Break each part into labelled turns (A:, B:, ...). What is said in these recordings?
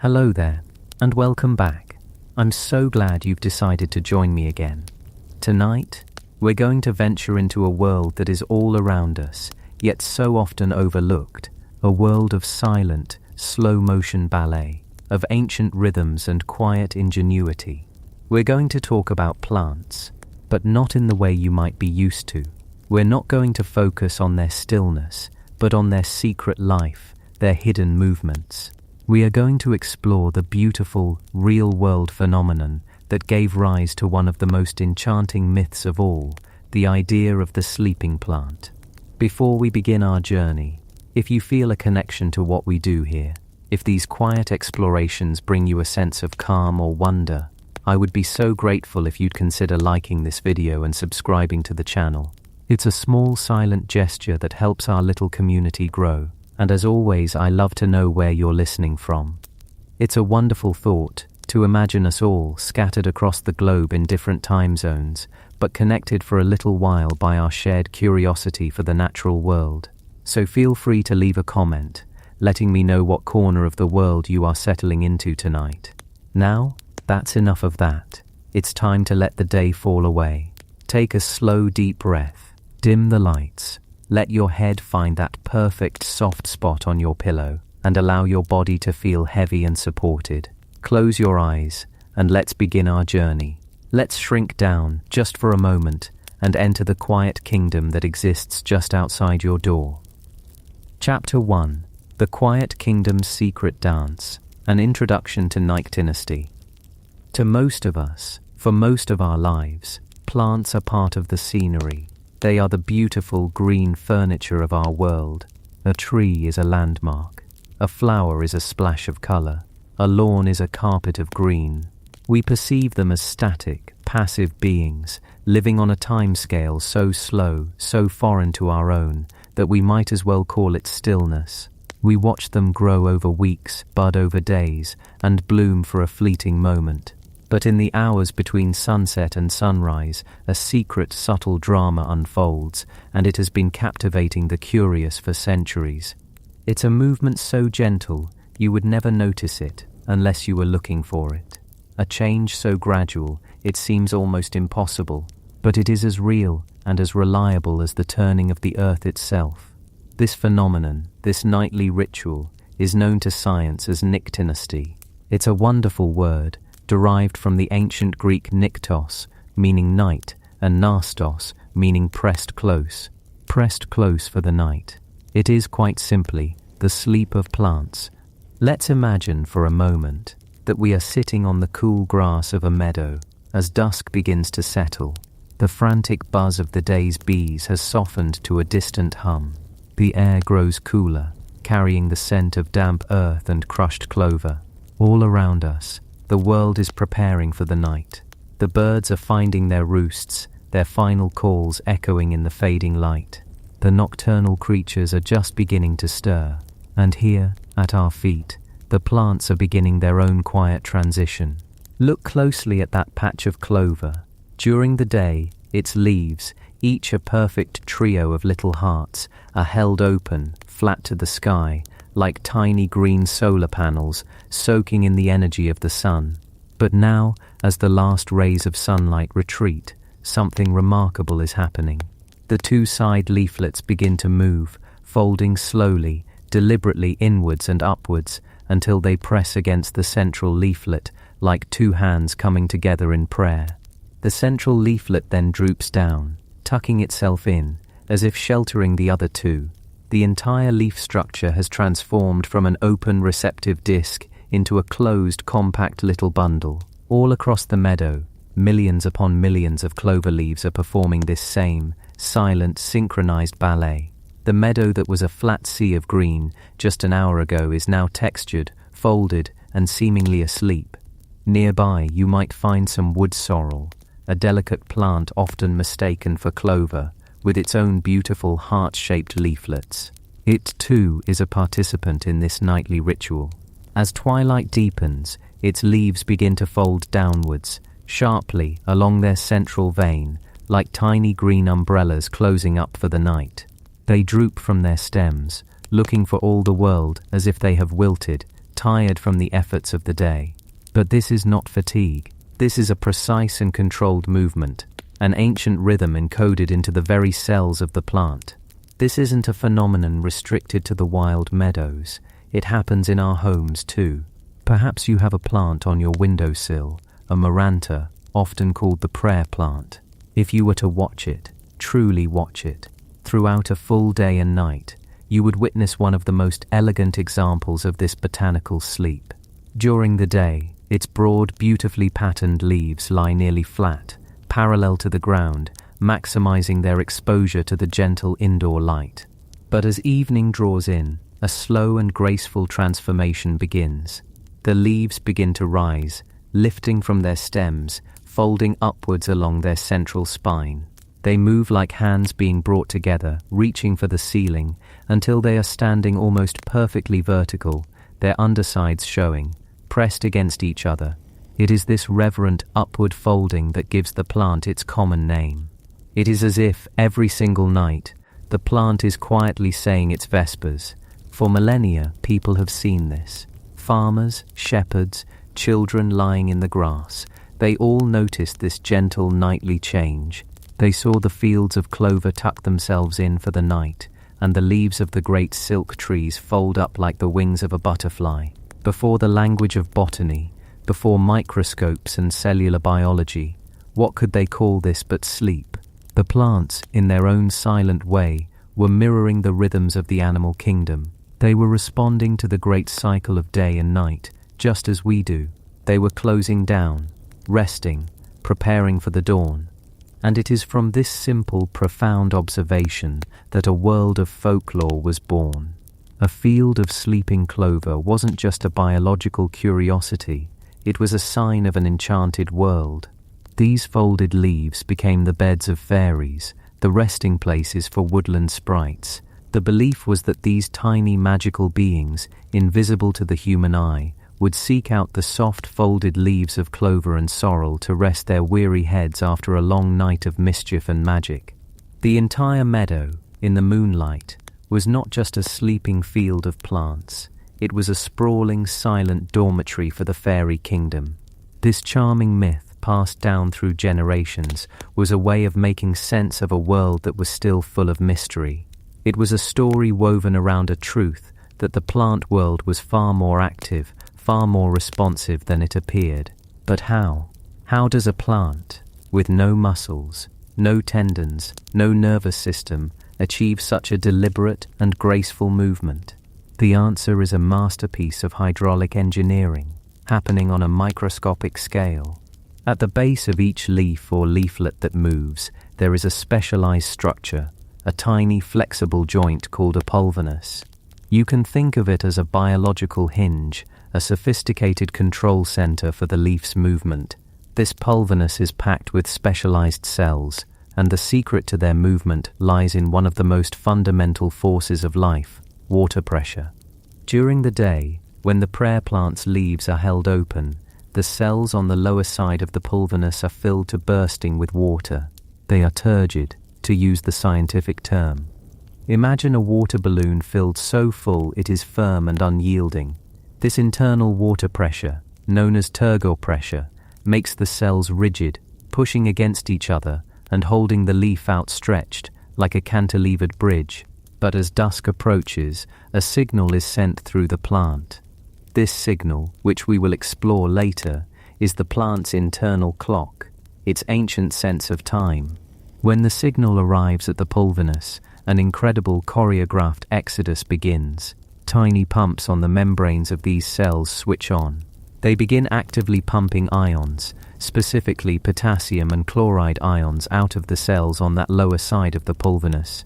A: Hello there, and welcome back. I'm so glad you've decided to join me again. Tonight, we're going to venture into a world that is all around us, yet so often overlooked, a world of silent, slow-motion ballet, of ancient rhythms and quiet ingenuity. We're going to talk about plants, but not in the way you might be used to. We're not going to focus on their stillness, but on their secret life, their hidden movements. We are going to explore the beautiful, real-world phenomenon that gave rise to one of the most enchanting myths of all, the idea of the sleeping plant. Before we begin our journey, if you feel a connection to what we do here, if these quiet explorations bring you a sense of calm or wonder, I would be so grateful if you'd consider liking this video and subscribing to the channel. It's a small silent gesture that helps our little community grow. And as always, I love to know where you're listening from. It's a wonderful thought to imagine us all scattered across the globe in different time zones, but connected for a little while by our shared curiosity for the natural world. So feel free to leave a comment, letting me know what corner of the world you are settling into tonight. Now, that's enough of that. It's time to let the day fall away. Take a slow, deep breath. Dim the lights. Let your head find that perfect soft spot on your pillow and allow your body to feel heavy and supported. Close your eyes and let's begin our journey. Let's shrink down just for a moment and enter the quiet kingdom that exists just outside your door. Chapter 1: The Quiet Kingdom's Secret Dance, an introduction to Nyctinasty. To most of us, for most of our lives, plants are part of the scenery. They are the beautiful green furniture of our world. A tree is a landmark. A flower is a splash of color. A lawn is a carpet of green. We perceive them as static, passive beings, living on a timescale so slow, so foreign to our own, that we might as well call it stillness. We watch them grow over weeks, bud over days, and bloom for a fleeting moment. But in the hours between sunset and sunrise, a secret, subtle drama unfolds, and it has been captivating the curious for centuries. It's a movement so gentle, you would never notice it unless you were looking for it. A change so gradual, it seems almost impossible, but it is as real and as reliable as the turning of the earth itself. This phenomenon, this nightly ritual, is known to science as Nyctinasty. It's a wonderful word, derived from the ancient Greek nyktos, meaning night, and nastos, meaning pressed close for the night. It is quite simply the sleep of plants. Let's imagine for a moment that we are sitting on the cool grass of a meadow. As dusk begins to settle, the frantic buzz of the day's bees has softened to a distant hum. The air grows cooler, carrying the scent of damp earth and crushed clover. All around us, the world is preparing for the night. The birds are finding their roosts, their final calls echoing in the fading light. The nocturnal creatures are just beginning to stir. And here, at our feet, the plants are beginning their own quiet transition. Look closely at that patch of clover. During the day, its leaves, each a perfect trio of little hearts, are held open, flat to the sky, like tiny green solar panels, soaking in the energy of the sun. But now, as the last rays of sunlight retreat, something remarkable is happening. The two side leaflets begin to move, folding slowly, deliberately inwards and upwards, until they press against the central leaflet, like two hands coming together in prayer. The central leaflet then droops down, tucking itself in, as if sheltering the other two. The entire leaf structure has transformed from an open, receptive disc into a closed, compact little bundle. All across the meadow, millions upon millions of clover leaves are performing this same, silent, synchronized ballet. The meadow that was a flat sea of green just an hour ago is now textured, folded, and seemingly asleep. Nearby, you might find some wood sorrel, a delicate plant often mistaken for clover, with its own beautiful heart-shaped leaflets. It, too, is a participant in this nightly ritual. As twilight deepens, its leaves begin to fold downwards, sharply along their central vein, like tiny green umbrellas closing up for the night. They droop from their stems, looking for all the world as if they have wilted, tired from the efforts of the day. But this is not fatigue. This is a precise and controlled movement, an ancient rhythm encoded into the very cells of the plant. This isn't a phenomenon restricted to the wild meadows. It happens in our homes too. Perhaps you have a plant on your windowsill, a maranta, often called the prayer plant. If you were to watch it, truly watch it, throughout a full day and night, you would witness one of the most elegant examples of this botanical sleep. During the day, its broad, beautifully patterned leaves lie nearly flat, parallel to the ground, maximizing their exposure to the gentle indoor light. But as evening draws in, a slow and graceful transformation begins. The leaves begin to rise, lifting from their stems, folding upwards along their central spine. They move like hands being brought together, reaching for the ceiling, until they are standing almost perfectly vertical, their undersides showing, pressed against each other. It is this reverent upward folding that gives the plant its common name. It is as if, every single night, the plant is quietly saying its vespers. For millennia, people have seen this. Farmers, shepherds, children lying in the grass, they all noticed this gentle nightly change. They saw the fields of clover tuck themselves in for the night, and the leaves of the great silk trees fold up like the wings of a butterfly. Before the language of botany, before microscopes and cellular biology, what could they call this but sleep? The plants, in their own silent way, were mirroring the rhythms of the animal kingdom. They were responding to the great cycle of day and night, just as we do. They were closing down, resting, preparing for the dawn. And it is from this simple, profound observation that a world of folklore was born. A field of sleeping clover wasn't just a biological curiosity, it was a sign of an enchanted world. These folded leaves became the beds of fairies, the resting places for woodland sprites. The belief was that these tiny magical beings, invisible to the human eye, would seek out the soft folded leaves of clover and sorrel to rest their weary heads after a long night of mischief and magic. The entire meadow, in the moonlight, was not just a sleeping field of plants. It was a sprawling, silent dormitory for the fairy kingdom. This charming myth, passed down through generations, was a way of making sense of a world that was still full of mystery. It was a story woven around a truth that the plant world was far more active, far more responsive than it appeared. But how? How does a plant, with no muscles, no tendons, no nervous system, achieve such a deliberate and graceful movement? The answer is a masterpiece of hydraulic engineering, happening on a microscopic scale. At the base of each leaf or leaflet that moves, there is a specialized structure, a tiny flexible joint called a pulvinus. You can think of it as a biological hinge, a sophisticated control center for the leaf's movement. This pulvinus is packed with specialized cells, and the secret to their movement lies in one of the most fundamental forces of life, water pressure. During the day, when the prayer plant's leaves are held open, the cells on the lower side of the pulvinus are filled to bursting with water. They are turgid, to use the scientific term. Imagine a water balloon filled so full it is firm and unyielding. This internal water pressure, known as Turgor pressure, makes the cells rigid, pushing against each other and holding the leaf outstretched, like a cantilevered bridge. But as dusk approaches, a signal is sent through the plant. This signal, which we will explore later, is the plant's internal clock, its ancient sense of time. When the signal arrives at the pulvinus, an incredible choreographed exodus begins. Tiny pumps on the membranes of these cells switch on. They begin actively pumping ions, specifically potassium and chloride ions, out of the cells on that lower side of the pulvinus.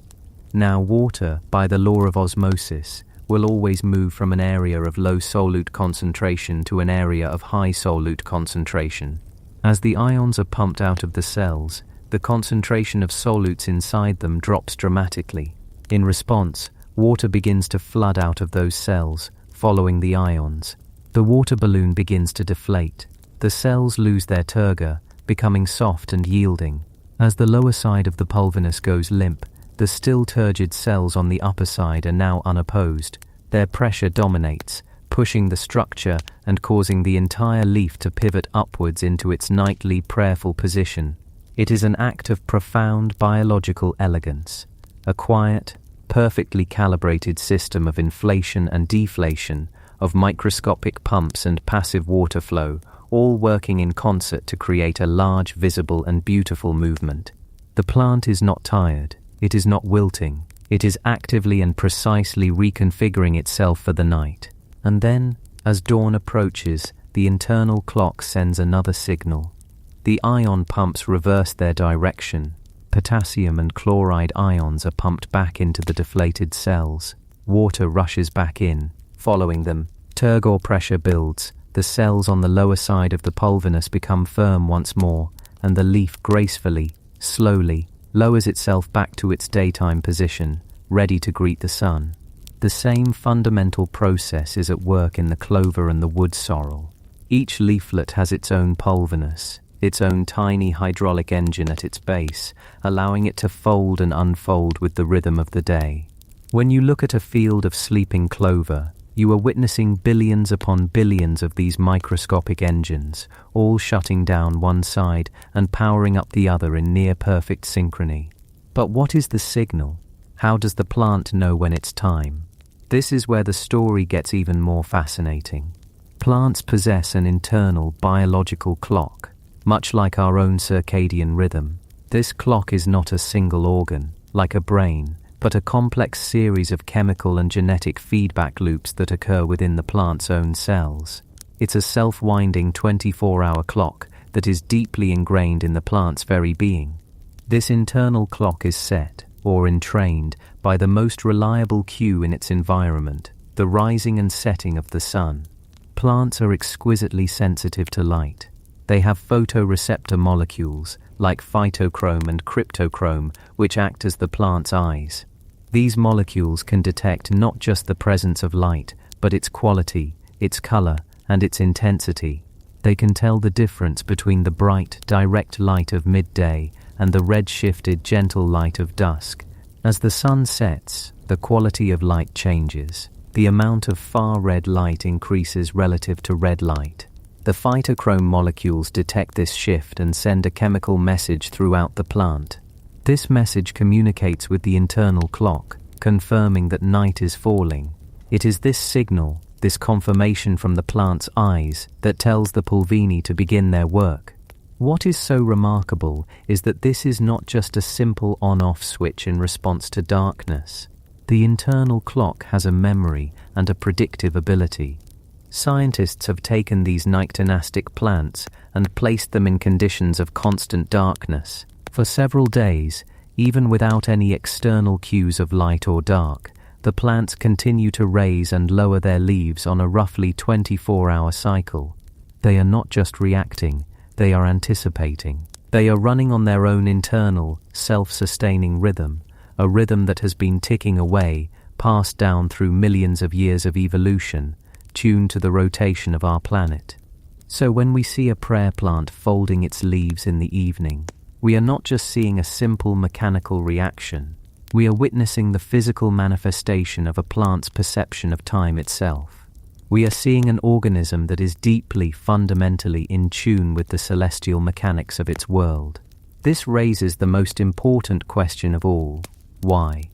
A: Now water, by the law of osmosis, will always move from an area of low solute concentration to an area of high solute concentration. As the ions are pumped out of the cells, the concentration of solutes inside them drops dramatically. In response, water begins to flood out of those cells, following the ions. The water balloon begins to deflate. The cells lose their turgor, becoming soft and yielding. As the lower side of the pulvinus goes limp, the still turgid cells on the upper side are now unopposed. Their pressure dominates, pushing the structure and causing the entire leaf to pivot upwards into its nightly prayerful position. It is an act of profound biological elegance, a quiet, perfectly calibrated system of inflation and deflation, of microscopic pumps and passive water flow, all working in concert to create a large, visible and beautiful movement. The plant is not tired, it is not wilting, it is actively and precisely reconfiguring itself for the night. And then, as dawn approaches, the internal clock sends another signal. The ion pumps reverse their direction. Potassium and chloride ions are pumped back into the deflated cells. Water rushes back in. Following them, turgor pressure builds. The cells on the lower side of the pulvinus become firm once more, and the leaf gracefully, slowly, lowers itself back to its daytime position, ready to greet the sun. The same fundamental process is at work in the clover and the wood sorrel. Each leaflet has its own pulvinus, its own tiny hydraulic engine at its base, allowing it to fold and unfold with the rhythm of the day. When you look at a field of sleeping clover, you are witnessing billions upon billions of these microscopic engines, all shutting down one side and powering up the other in near-perfect synchrony. But what is the signal? How does the plant know when it's time? This is where the story gets even more fascinating. Plants possess an internal biological clock, much like our own circadian rhythm. This clock is not a single organ, like a brain, but a complex series of chemical and genetic feedback loops that occur within the plant's own cells. It's a self-winding 24-hour clock that is deeply ingrained in the plant's very being. This internal clock is set, or entrained, by the most reliable cue in its environment, the rising and setting of the sun. Plants are exquisitely sensitive to light. They have photoreceptor molecules, like phytochrome and cryptochrome, which act as the plant's eyes. These molecules can detect not just the presence of light, but its quality, its color, and its intensity. They can tell the difference between the bright, direct light of midday and the red-shifted, gentle light of dusk. As the sun sets, the quality of light changes. The amount of far red light increases relative to red light. The phytochrome molecules detect this shift and send a chemical message throughout the plant. This message communicates with the internal clock, confirming that night is falling. It is this signal, this confirmation from the plant's eyes, that tells the Pulvini to begin their work. What is so remarkable is that this is not just a simple on-off switch in response to darkness. The internal clock has a memory and a predictive ability. Scientists have taken these nyctinastic plants and placed them in conditions of constant darkness. For several days, even without any external cues of light or dark, the plants continue to raise and lower their leaves on a roughly 24-hour cycle. They are not just reacting, they are anticipating. They are running on their own internal, self-sustaining rhythm, a rhythm that has been ticking away, passed down through millions of years of evolution, tuned to the rotation of our planet. So when we see a prayer plant folding its leaves in the evening, we are not just seeing a simple mechanical reaction, we are witnessing the physical manifestation of a plant's perception of time itself. We are seeing an organism that is deeply, fundamentally in tune with the celestial mechanics of its world. This raises the most important question of all: why?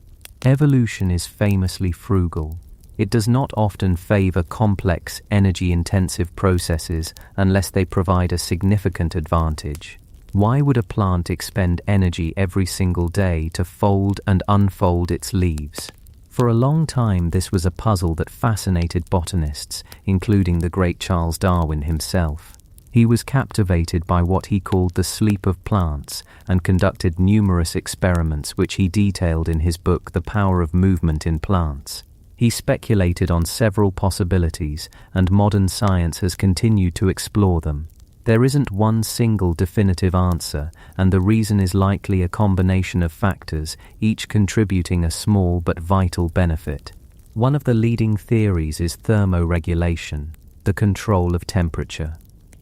A: Evolution is famously frugal. It does not often favor complex, energy-intensive processes unless they provide a significant advantage. Why would a plant expend energy every single day to fold and unfold its leaves? For a long time, this was a puzzle that fascinated botanists, including the great Charles Darwin himself. He was captivated by what he called the sleep of plants and conducted numerous experiments which he detailed in his book The Power of Movement in Plants. He speculated on several possibilities, and modern science has continued to explore them. There isn't one single definitive answer, and the reason is likely a combination of factors, each contributing a small but vital benefit. One of the leading theories is thermoregulation, the control of temperature.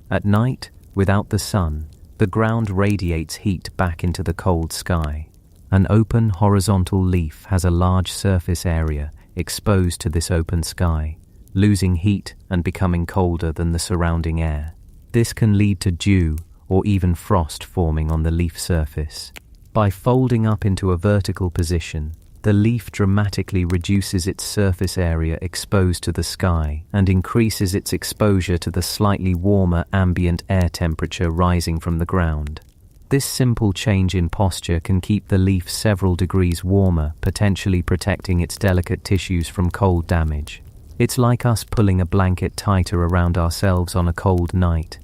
A: At night, without the sun, the ground radiates heat back into the cold sky. An open horizontal leaf has a large surface area exposed to this open sky. losing heat and becoming colder than the surrounding air. This can lead to dew or even frost forming on the leaf surface. By folding up into a vertical position, the leaf dramatically reduces its surface area exposed to the sky and increases its exposure to the slightly warmer ambient air temperature rising from the ground. This simple change in posture can keep the leaf several degrees warmer, potentially protecting its delicate tissues from cold damage. It's like us pulling a blanket tighter around ourselves on a cold night.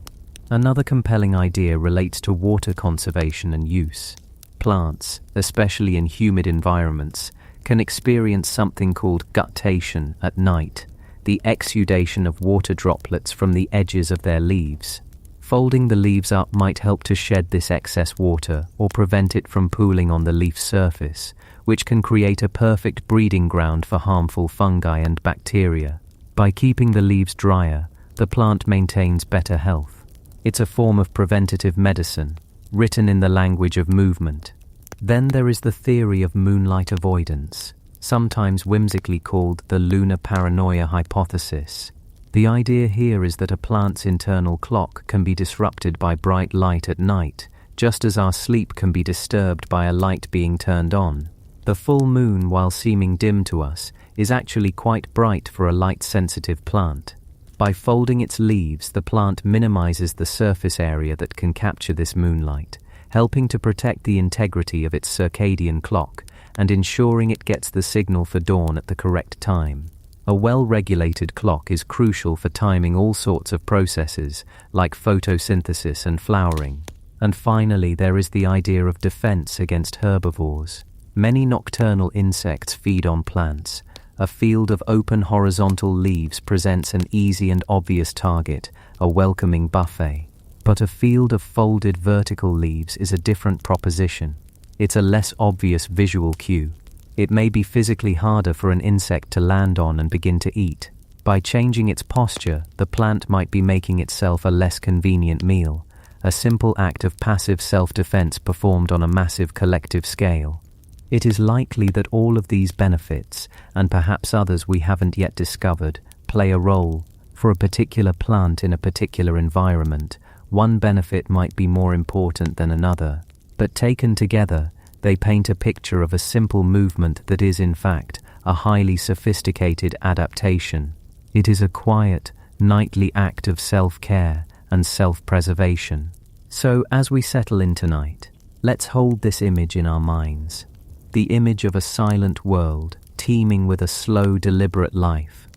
A: Another compelling idea relates to water conservation and use. Plants, especially in humid environments, can experience something called guttation at night, the exudation of water droplets from the edges of their leaves. Folding the leaves up might help to shed this excess water or prevent it from pooling on the leaf surface, which can create a perfect breeding ground for harmful fungi and bacteria. By keeping the leaves drier, the plant maintains better health. It's a form of preventative medicine, written in the language of movement. Then there is the theory of moonlight avoidance, sometimes whimsically called the lunar paranoia hypothesis. The idea here is that a plant's internal clock can be disrupted by bright light at night, just as our sleep can be disturbed by a light being turned on. The full moon, while seeming dim to us, is actually quite bright for a light-sensitive plant. By folding its leaves, the plant minimizes the surface area that can capture this moonlight, helping to protect the integrity of its circadian clock and ensuring it gets the signal for dawn at the correct time. A well-regulated clock is crucial for timing all sorts of processes, like photosynthesis and flowering. And finally, there is the idea of defense against herbivores. Many nocturnal insects feed on plants. A field of open horizontal leaves presents an easy and obvious target, a welcoming buffet. But a field of folded vertical leaves is a different proposition. It's a less obvious visual cue. It may be physically harder for an insect to land on and begin to eat. By changing its posture, the plant might be making itself a less convenient meal, a simple act of passive self-defense performed on a massive collective scale. It is likely that all of these benefits, and perhaps others we haven't yet discovered, play a role. For a particular plant in a particular environment, one benefit might be more important than another, but taken together, they paint a picture of a simple movement that is, in fact, a highly sophisticated adaptation. It is a quiet, nightly act of self-care and self-preservation. So, as we settle in tonight, let's hold this image in our minds. The image of a silent world, teeming with a slow, deliberate life.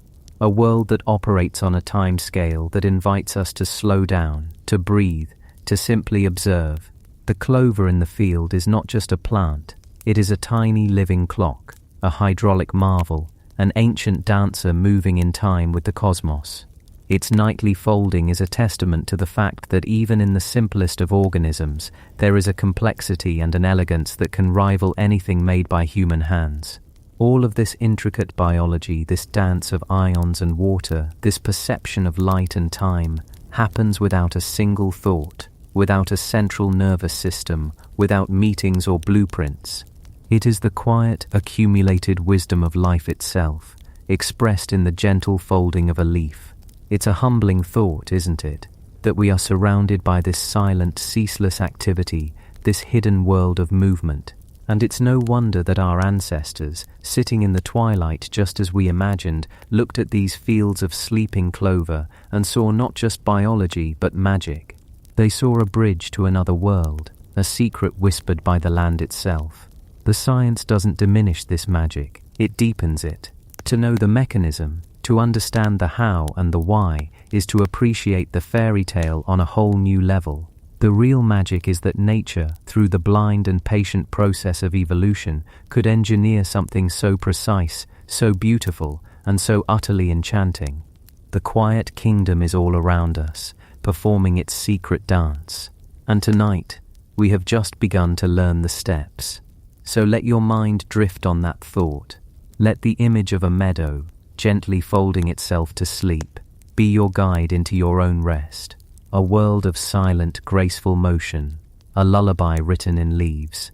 A: A world that operates on a time scale that invites us to slow down, to breathe, to simply observe. The clover in the field is not just a plant, it is a tiny living clock, a hydraulic marvel, an ancient dancer moving in time with the cosmos. Its nightly folding is a testament to the fact that even in the simplest of organisms, there is a complexity and an elegance that can rival anything made by human hands. All of this intricate biology, this dance of ions and water, this perception of light and time, happens without a single thought, without a central nervous system, without meetings or blueprints. It is the quiet, accumulated wisdom of life itself, expressed in the gentle folding of a leaf. It's a humbling thought, isn't it, that we are surrounded by this silent, ceaseless activity, this hidden world of movement. And it's no wonder that our ancestors, sitting in the twilight just as we imagined, looked at these fields of sleeping clover and saw not just biology but magic. They saw a bridge to another world, a secret whispered by the land itself. The science doesn't diminish this magic, it deepens it. To know the mechanism, to understand the how and the why, is to appreciate the fairy tale on a whole new level. The real magic is that nature, through the blind and patient process of evolution, could engineer something so precise, so beautiful, and so utterly enchanting. The quiet kingdom is all around us, performing its secret dance. And tonight, we have just begun to learn the steps. So let your mind drift on that thought. Let the image of a meadow, gently folding itself to sleep, be your guide into your own rest. A world of silent, graceful motion, a lullaby written in leaves.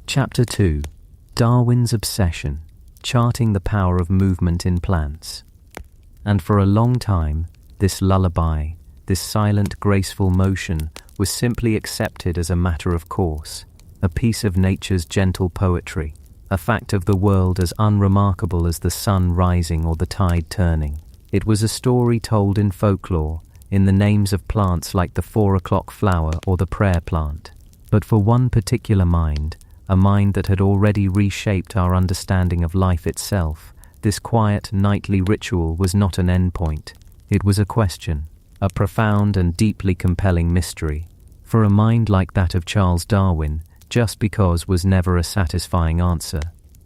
A: Chapter 2. Darwin's Obsession, Charting the Power of Movement in Plants. And for a long time, this lullaby, this silent, graceful motion, was simply accepted as a matter of course, a piece of nature's gentle poetry, a fact of the world as unremarkable as the sun rising or the tide turning. It was a story told in folklore, in the names of plants like the 4 o'clock flower or the prayer plant. But for one particular mind, a mind that had already reshaped our understanding of life itself, this quiet nightly ritual was not an endpoint. It was a question, a profound and deeply compelling mystery. For a mind like that of Charles Darwin, just because was never a satisfying answer.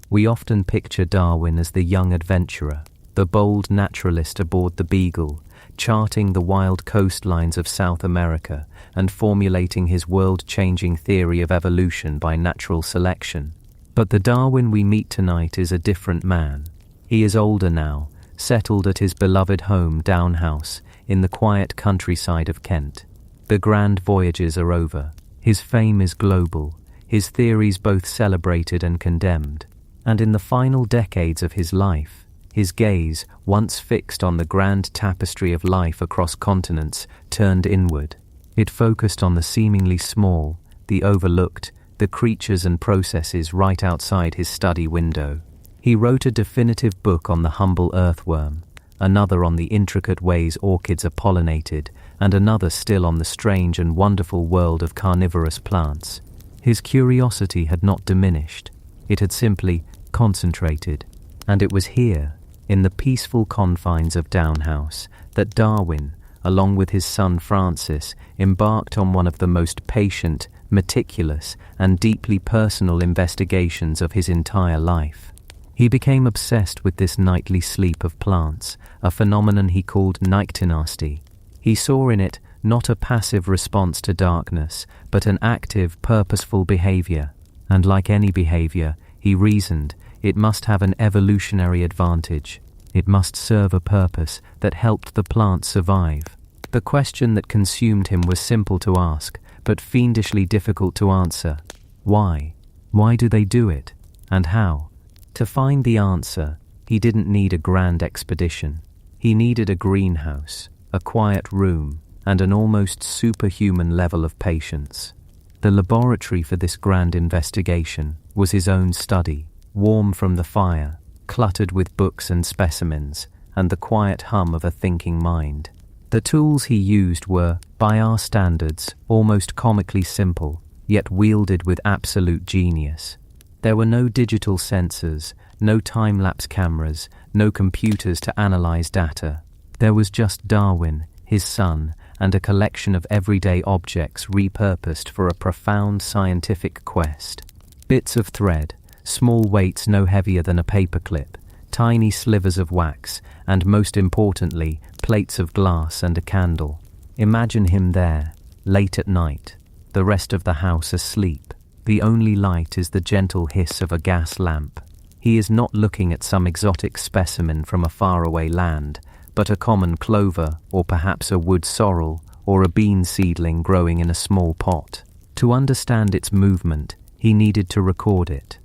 A: We often picture Darwin as the young adventurer, the bold naturalist aboard the Beagle, charting the wild coastlines of South America and formulating his world-changing theory of evolution by natural selection. But the Darwin we meet tonight is a different man. He is older now, settled at his beloved home Down House in the quiet countryside of Kent. The grand voyages are over. His fame is global, his theories both celebrated and condemned. And in the final decades of his life, his gaze, once fixed on the grand tapestry of life across continents, turned inward. It focused on the seemingly small, the overlooked, the creatures and processes right outside his study window. He wrote a definitive book on the humble earthworm, another on the intricate ways orchids are pollinated, and another still on the strange and wonderful world of carnivorous plants. His curiosity had not diminished. It had simply concentrated. And it was here, in the peaceful confines of Down House, that Darwin, along with his son Francis, embarked on one of the most patient, meticulous, and deeply personal investigations of his entire life. He became obsessed with this nightly sleep of plants, a phenomenon he called Nyctinasty. He saw in it not a passive response to darkness, but an active, purposeful behavior. And like any behavior, he reasoned, it must have an evolutionary advantage. It must serve a purpose that helped the plant survive. The question that consumed him was simple to ask, but fiendishly difficult to answer. Why? Why do they do it? And how? To find the answer, he didn't need a grand expedition. He needed a greenhouse, a quiet room, and an almost superhuman level of patience. The laboratory for this grand investigation was his own study, warm from the fire, cluttered with books and specimens, and the quiet hum of a thinking mind. The tools he used were, by our standards, almost comically simple, yet wielded with absolute genius. There were no digital sensors, no time-lapse cameras, no computers to analyze data. There was just Darwin, his son, and a collection of everyday objects repurposed for a profound scientific quest. Bits of thread, small weights no heavier than a paperclip, tiny slivers of wax, and most importantly, plates of glass and a candle. Imagine him there, late at night, the rest of the house asleep. The only light is the gentle hiss of a gas lamp. He is not looking at some exotic specimen from a faraway land, but a common clover, or perhaps a wood sorrel, or a bean seedling growing in a small pot. To understand its movement, he needed to record it.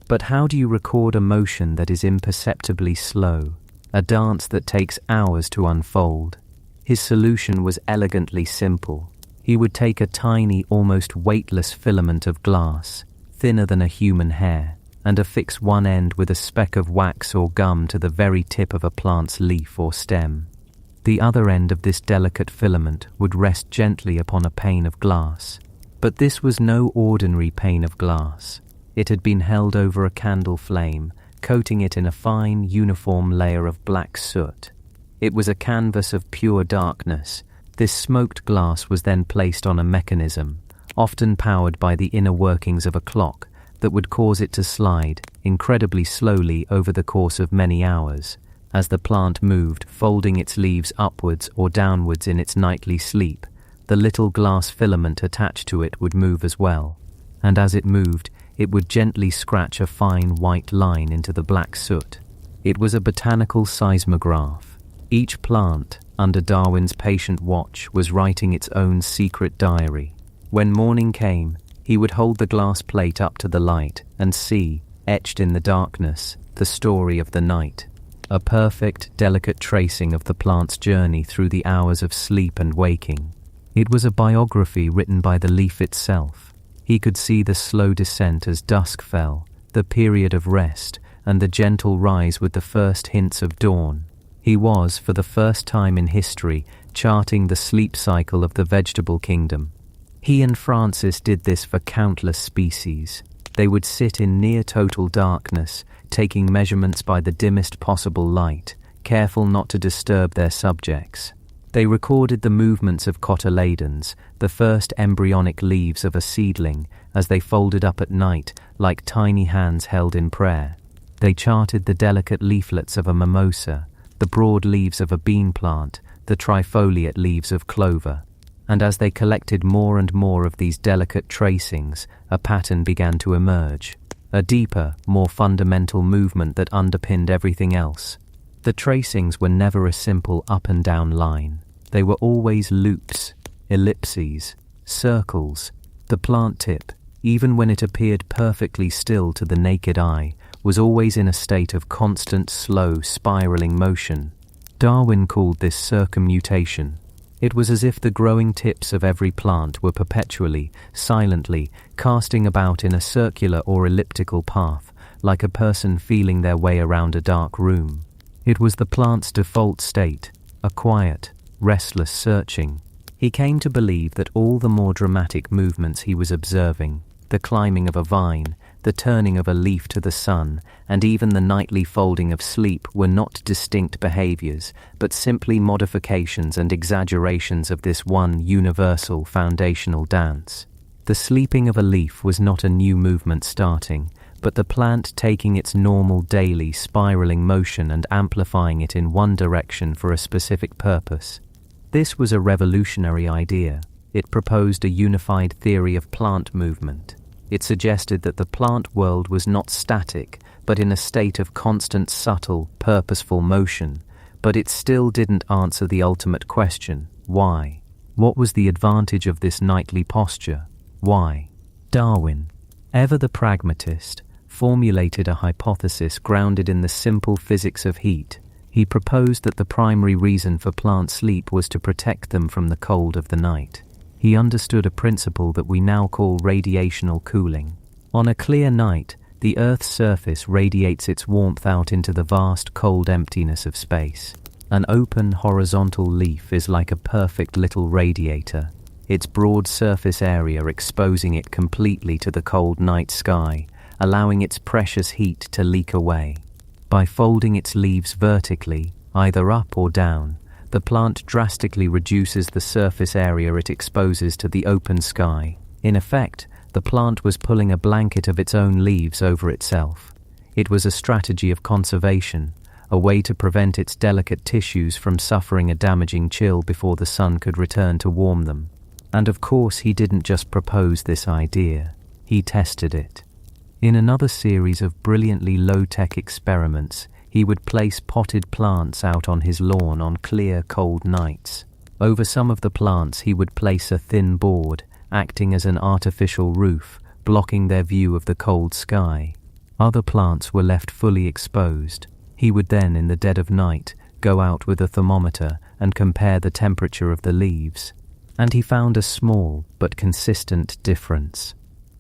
A: But how do you record a motion that is imperceptibly slow, a dance that takes hours to unfold? His solution was elegantly simple. He would take a tiny, almost weightless filament of glass, thinner than a human hair, and affix one end with a speck of wax or gum to the very tip of a plant's leaf or stem. The other end of this delicate filament would rest gently upon a pane of glass. But this was no ordinary pane of glass. It had been held over a candle flame, coating it in a fine, uniform layer of black soot. It was a canvas of pure darkness. This smoked glass was then placed on a mechanism, often powered by the inner workings of a clock, that would cause it to slide, incredibly slowly over the course of many hours. As the plant moved, folding its leaves upwards or downwards in its nightly sleep, the little glass filament attached to it would move as well. And as it moved, it would gently scratch a fine white line into the black soot. It was a botanical seismograph. Each plant, under Darwin's patient watch, was writing its own secret diary. When morning came, he would hold the glass plate up to the light and see, etched in the darkness, the story of the night. a perfect, delicate tracing of the plant's journey through the hours of sleep and waking. It was a biography written by the leaf itself. He could see the slow descent as dusk fell, the period of rest, and the gentle rise with the first hints of dawn. He was, for the first time in history, charting the sleep cycle of the vegetable kingdom. He and Francis did this for countless species. They would sit in near total darkness, taking measurements by the dimmest possible light, careful not to disturb their subjects. They recorded the movements of cotyledons, the first embryonic leaves of a seedling, as they folded up at night like tiny hands held in prayer. They charted the delicate leaflets of a mimosa, the broad leaves of a bean plant, the trifoliate leaves of clover. And as they collected more and more of these delicate tracings, a pattern began to emerge, a deeper, more fundamental movement that underpinned everything else. The tracings were never a simple up and down line. They were always loops, ellipses, circles. The plant tip, even when it appeared perfectly still to the naked eye, was always in a state of constant, slow, spiraling motion. Darwin called this circummutation. It was as if the growing tips of every plant were perpetually, silently, casting about in a circular or elliptical path, like a person feeling their way around a dark room. It was the plant's default state, a quiet, restless searching. He came to believe that all the more dramatic movements he was observing, the climbing of a vine, the turning of a leaf to the sun, and even the nightly folding of sleep were not distinct behaviors, but simply modifications and exaggerations of this one universal foundational dance. The sleeping of a leaf was not a new movement starting, but the plant taking its normal daily spiraling motion and amplifying it in one direction for a specific purpose. This was a revolutionary idea. It proposed a unified theory of plant movement. It suggested that the plant world was not static, but in a state of constant, subtle, purposeful motion. But it still didn't answer the ultimate question: why? What was the advantage of this nightly posture? Why? Darwin, ever the pragmatist, formulated a hypothesis grounded in the simple physics of heat. He proposed that the primary reason for plant sleep was to protect them from the cold of the night. He understood a principle that we now call radiational cooling. On a clear night, the Earth's surface radiates its warmth out into the vast cold emptiness of space. An open horizontal leaf is like a perfect little radiator, its broad surface area exposing it completely to the cold night sky, allowing its precious heat to leak away. By folding its leaves vertically, either up or down, the plant drastically reduces the surface area it exposes to the open sky. In effect, the plant was pulling a blanket of its own leaves over itself. It was a strategy of conservation, a way to prevent its delicate tissues from suffering a damaging chill before the sun could return to warm them. And of course, he didn't just propose this idea, he tested it. In another series of brilliantly low-tech experiments, he would place potted plants out on his lawn on clear, cold nights. Over some of the plants he would place a thin board, acting as an artificial roof, blocking their view of the cold sky. Other plants were left fully exposed. He would then, in the dead of night, go out with a thermometer and compare the temperature of the leaves. And he found a small but consistent difference.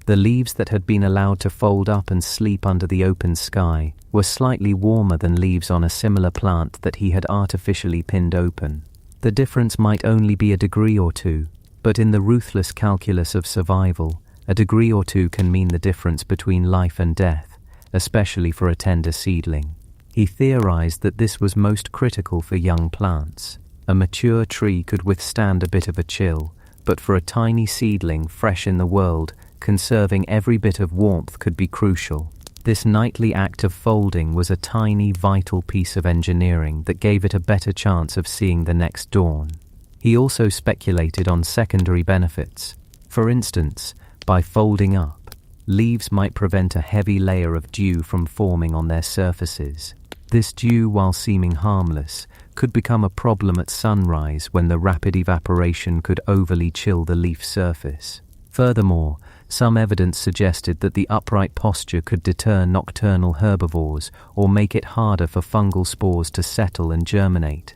A: The leaves that had been allowed to fold up and sleep under the open sky were slightly warmer than leaves on a similar plant that he had artificially pinned open. The difference might only be a degree or two, but in the ruthless calculus of survival, a degree or two can mean the difference between life and death, especially for a tender seedling. He theorized that this was most critical for young plants. A mature tree could withstand a bit of a chill, but for a tiny seedling fresh in the world, conserving every bit of warmth could be crucial. This nightly act of folding was a tiny, vital piece of engineering that gave it a better chance of seeing the next dawn. He also speculated on secondary benefits. For instance, by folding up, leaves might prevent a heavy layer of dew from forming on their surfaces. This dew, while seeming harmless, could become a problem at sunrise when the rapid evaporation could overly chill the leaf surface. Furthermore, Some evidence suggested that the upright posture could deter nocturnal herbivores or make it harder for fungal spores to settle and germinate.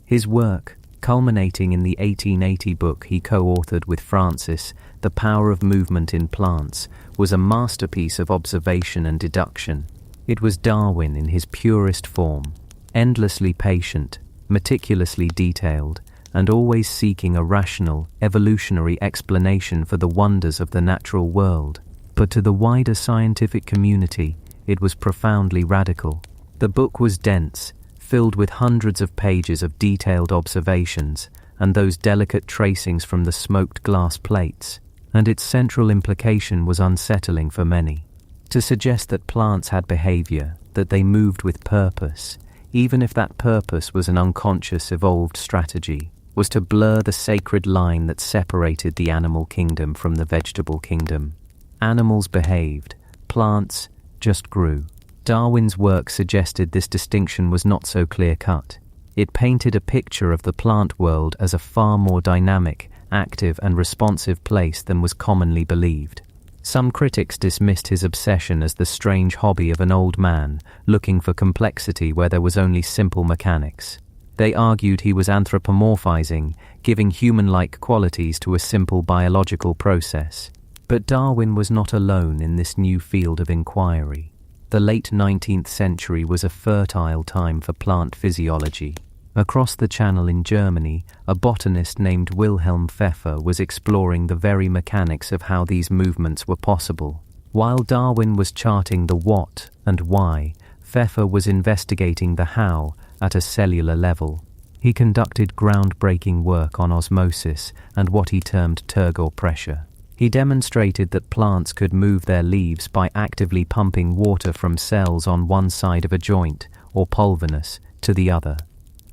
A: His work, culminating in the 1880 book he co-authored with Francis, The Power of Movement in Plants, was a masterpiece of observation and deduction. It was Darwin in his purest form, endlessly patient, meticulously detailed, and always seeking a rational, evolutionary explanation for the wonders of the natural world. But to the wider scientific community, it was profoundly radical. The book was dense, filled with hundreds of pages of detailed observations and those delicate tracings from the smoked glass plates, and its central implication was unsettling for many. To suggest that plants had behavior, that they moved with purpose, even if that purpose was an unconscious evolved strategy, was to blur the sacred line that separated the animal kingdom from the vegetable kingdom. Animals behaved, plants just grew. Darwin's work suggested this distinction was not so clear-cut. It painted a picture of the plant world as a far more dynamic, active and responsive place than was commonly believed. Some critics dismissed his obsession as the strange hobby of an old man looking for complexity where there was only simple mechanics. They argued he was anthropomorphizing, giving human-like qualities to a simple biological process. But Darwin was not alone in this new field of inquiry. The late 19th century was a fertile time for plant physiology. Across the Channel in Germany, a botanist named Wilhelm Pfeffer was exploring the very mechanics of how these movements were possible. While Darwin was charting the what and why, Pfeffer was investigating the how at a cellular level. He conducted groundbreaking work on osmosis and what he termed Turgor pressure. He demonstrated that plants could move their leaves by actively pumping water from cells on one side of a joint, or pulvinus, to the other.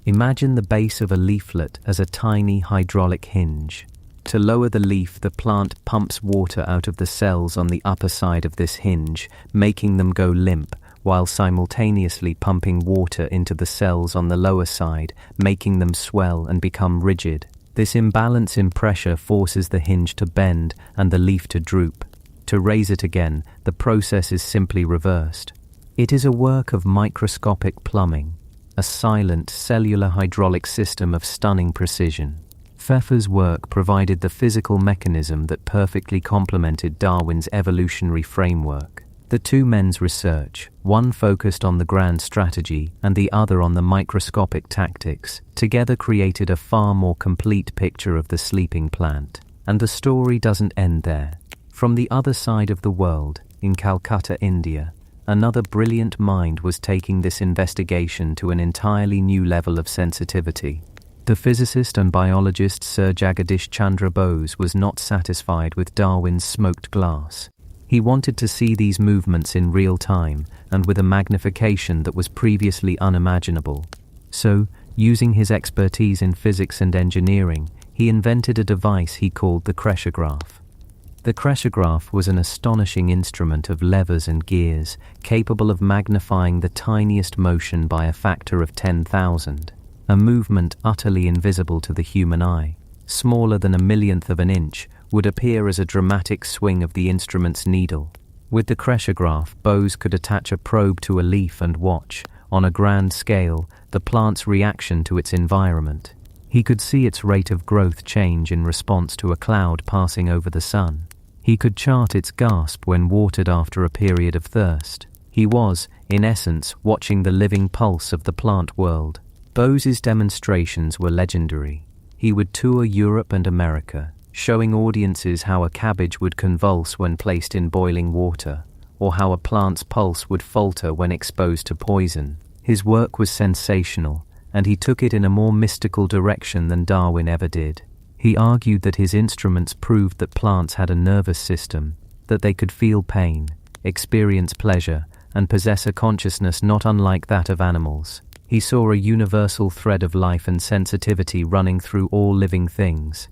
A: Imagine the base of a leaflet as a tiny hydraulic hinge. To lower the leaf, the plant pumps water out of the cells on the upper side of this hinge, making them go limp, while simultaneously pumping water into the cells on the lower side, making them swell and become rigid. This imbalance in pressure forces the hinge to bend and the leaf to droop. To raise it again, the process is simply reversed. It is a work of microscopic plumbing, a silent cellular hydraulic system of stunning precision. Pfeffer's work provided the physical mechanism that perfectly complemented Darwin's evolutionary framework. The two men's research, one focused on the grand strategy and the other on the microscopic tactics, together created a far more complete picture of the sleeping plant. And the story doesn't end there. From the other side of the world, in Calcutta, India, another brilliant mind was taking this investigation to an entirely new level of sensitivity. The physicist and biologist Sir Jagadish Chandra Bose was not satisfied with Darwin's smoked glass. He wanted to see these movements in real time and with a magnification that was previously unimaginable. So, using his expertise in physics and engineering, he invented a device he called the crescograph. The crescograph was an astonishing instrument of levers and gears, capable of magnifying the tiniest motion by a factor of 10,000, a movement utterly invisible to the human eye. Smaller than a millionth of an inch, would appear as a dramatic swing of the instrument's needle. With the crescograph, Bose could attach a probe to a leaf and watch, on a grand scale, the plant's reaction to its environment. He could see its rate of growth change in response to a cloud passing over the sun. He could chart its gasp when watered after a period of thirst. He was, in essence, watching the living pulse of the plant world. Bose's demonstrations were legendary. He would tour Europe and America, showing audiences how a cabbage would convulse when placed in boiling water, or how a plant's pulse would falter when exposed to poison. His work was sensational, and he took it in a more mystical direction than Darwin ever did. He argued that his instruments proved that plants had a nervous system, that they could feel pain, experience pleasure, and possess a consciousness not unlike that of animals. He saw a universal thread of life and sensitivity running through all living things.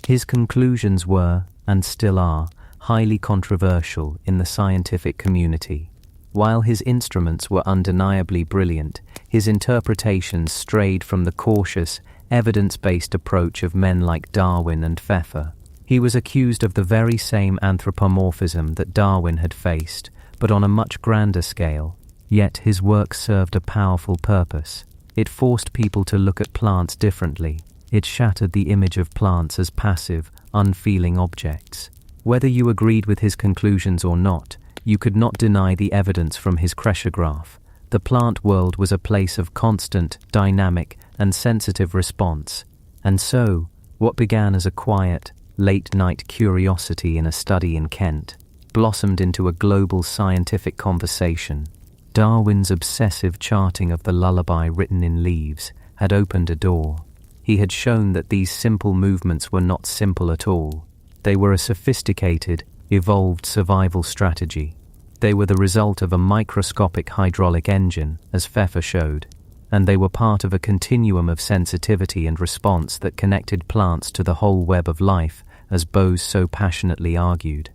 A: His conclusions were, and still are, highly controversial in the scientific community. While his instruments were undeniably brilliant, his interpretations strayed from the cautious, evidence-based approach of men like Darwin and Pfeffer. He was accused of the very same anthropomorphism that Darwin had faced, but on a much grander scale. Yet his work served a powerful purpose. It forced people to look at plants differently. It shattered the image of plants as passive, unfeeling objects. Whether you agreed with his conclusions or not, you could not deny the evidence from his crescograph. The plant world was a place of constant, dynamic, and sensitive response. And so, what began as a quiet, late-night curiosity in a study in Kent blossomed into a global scientific conversation. Darwin's obsessive charting of the lullaby written in leaves had opened a door. He had shown that these simple movements were not simple at all. They were a sophisticated, evolved survival strategy. They were the result of a microscopic hydraulic engine, as Pfeffer showed, and they were part of a continuum of sensitivity and response that connected plants to the whole web of life, as Bose so passionately argued.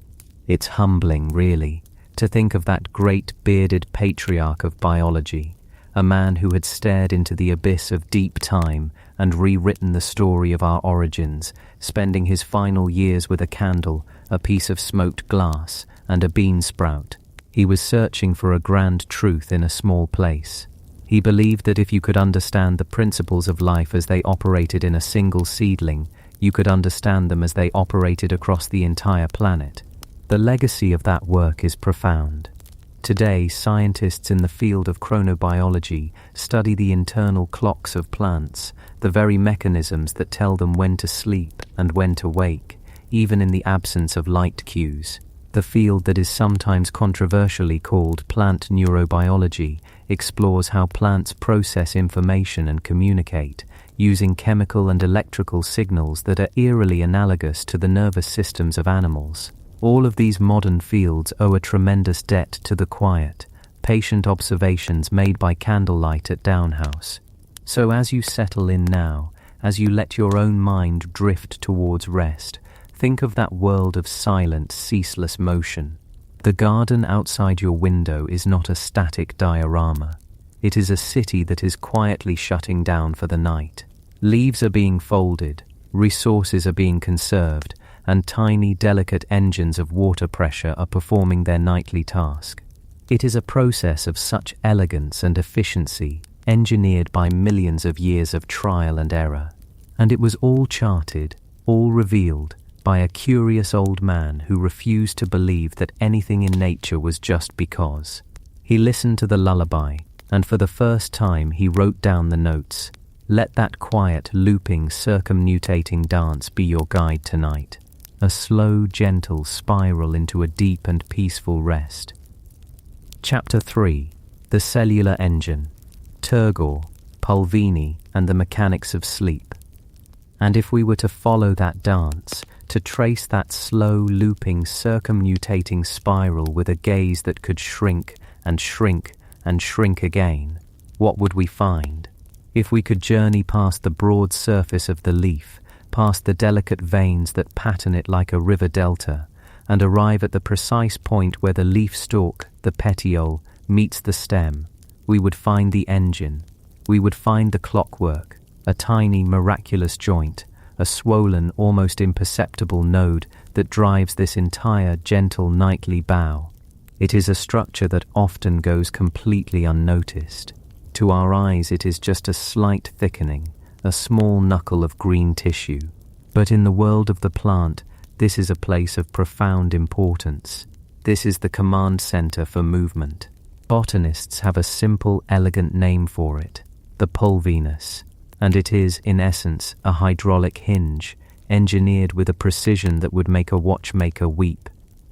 A: It's humbling, really, to think of that great bearded patriarch of biology, a man who had stared into the abyss of deep time and rewritten the story of our origins, spending his final years with a candle, a piece of smoked glass, and a bean sprout. He was searching for a grand truth in a small place. He believed that if you could understand the principles of life as they operated in a single seedling, you could understand them as they operated across the entire planet. The legacy of that work is profound. Today, scientists in the field of chronobiology study the internal clocks of plants, the very mechanisms that tell them when to sleep and when to wake, even in the absence of light cues. The field that is sometimes controversially called plant neurobiology explores how plants process information and communicate, using chemical and electrical signals that are eerily analogous to the nervous systems of animals. All of these modern fields owe a tremendous debt to the quiet, patient observations made by candlelight at Downhouse. So as you settle in now, as you let your own mind drift towards rest, think of that world of silent, ceaseless motion. The garden outside your window is not a static diorama. It is a city that is quietly shutting down for the night. Leaves are being folded, resources are being conserved, and tiny, delicate engines of water pressure are performing their nightly task. It is a process of such elegance and efficiency, engineered by millions of years of trial and error. And it was all charted, all revealed, by a curious old man who refused to believe that anything in nature was just because. He listened to the lullaby, and for the first time he wrote down the notes. Let that quiet, looping, circumnutating dance be your guide tonight. A slow, gentle spiral into a deep and peaceful rest. Chapter 3. The Cellular Engine. Turgor, Pulvini, and the Mechanics of Sleep. And if we were to follow that dance, to trace that slow, looping, circumnutating spiral with a gaze that could shrink and shrink and shrink again, what would we find? If we could journey past the broad surface of the leaf, past the delicate veins that pattern it like a river delta, and arrive at the precise point where the leaf stalk, the petiole, meets the stem, we would find the engine. We would find the clockwork, a tiny, miraculous joint, a swollen, almost imperceptible node that drives this entire gentle nightly bow. It is a structure that often goes completely unnoticed. To our eyes it is just a slight thickening, a small knuckle of green tissue. But in the world of the plant, this is a place of profound importance. This is the command center for movement. Botanists have a simple, elegant name for it, the pulvinus, and it is, in essence, a hydraulic hinge, engineered with a precision that would make a watchmaker weep.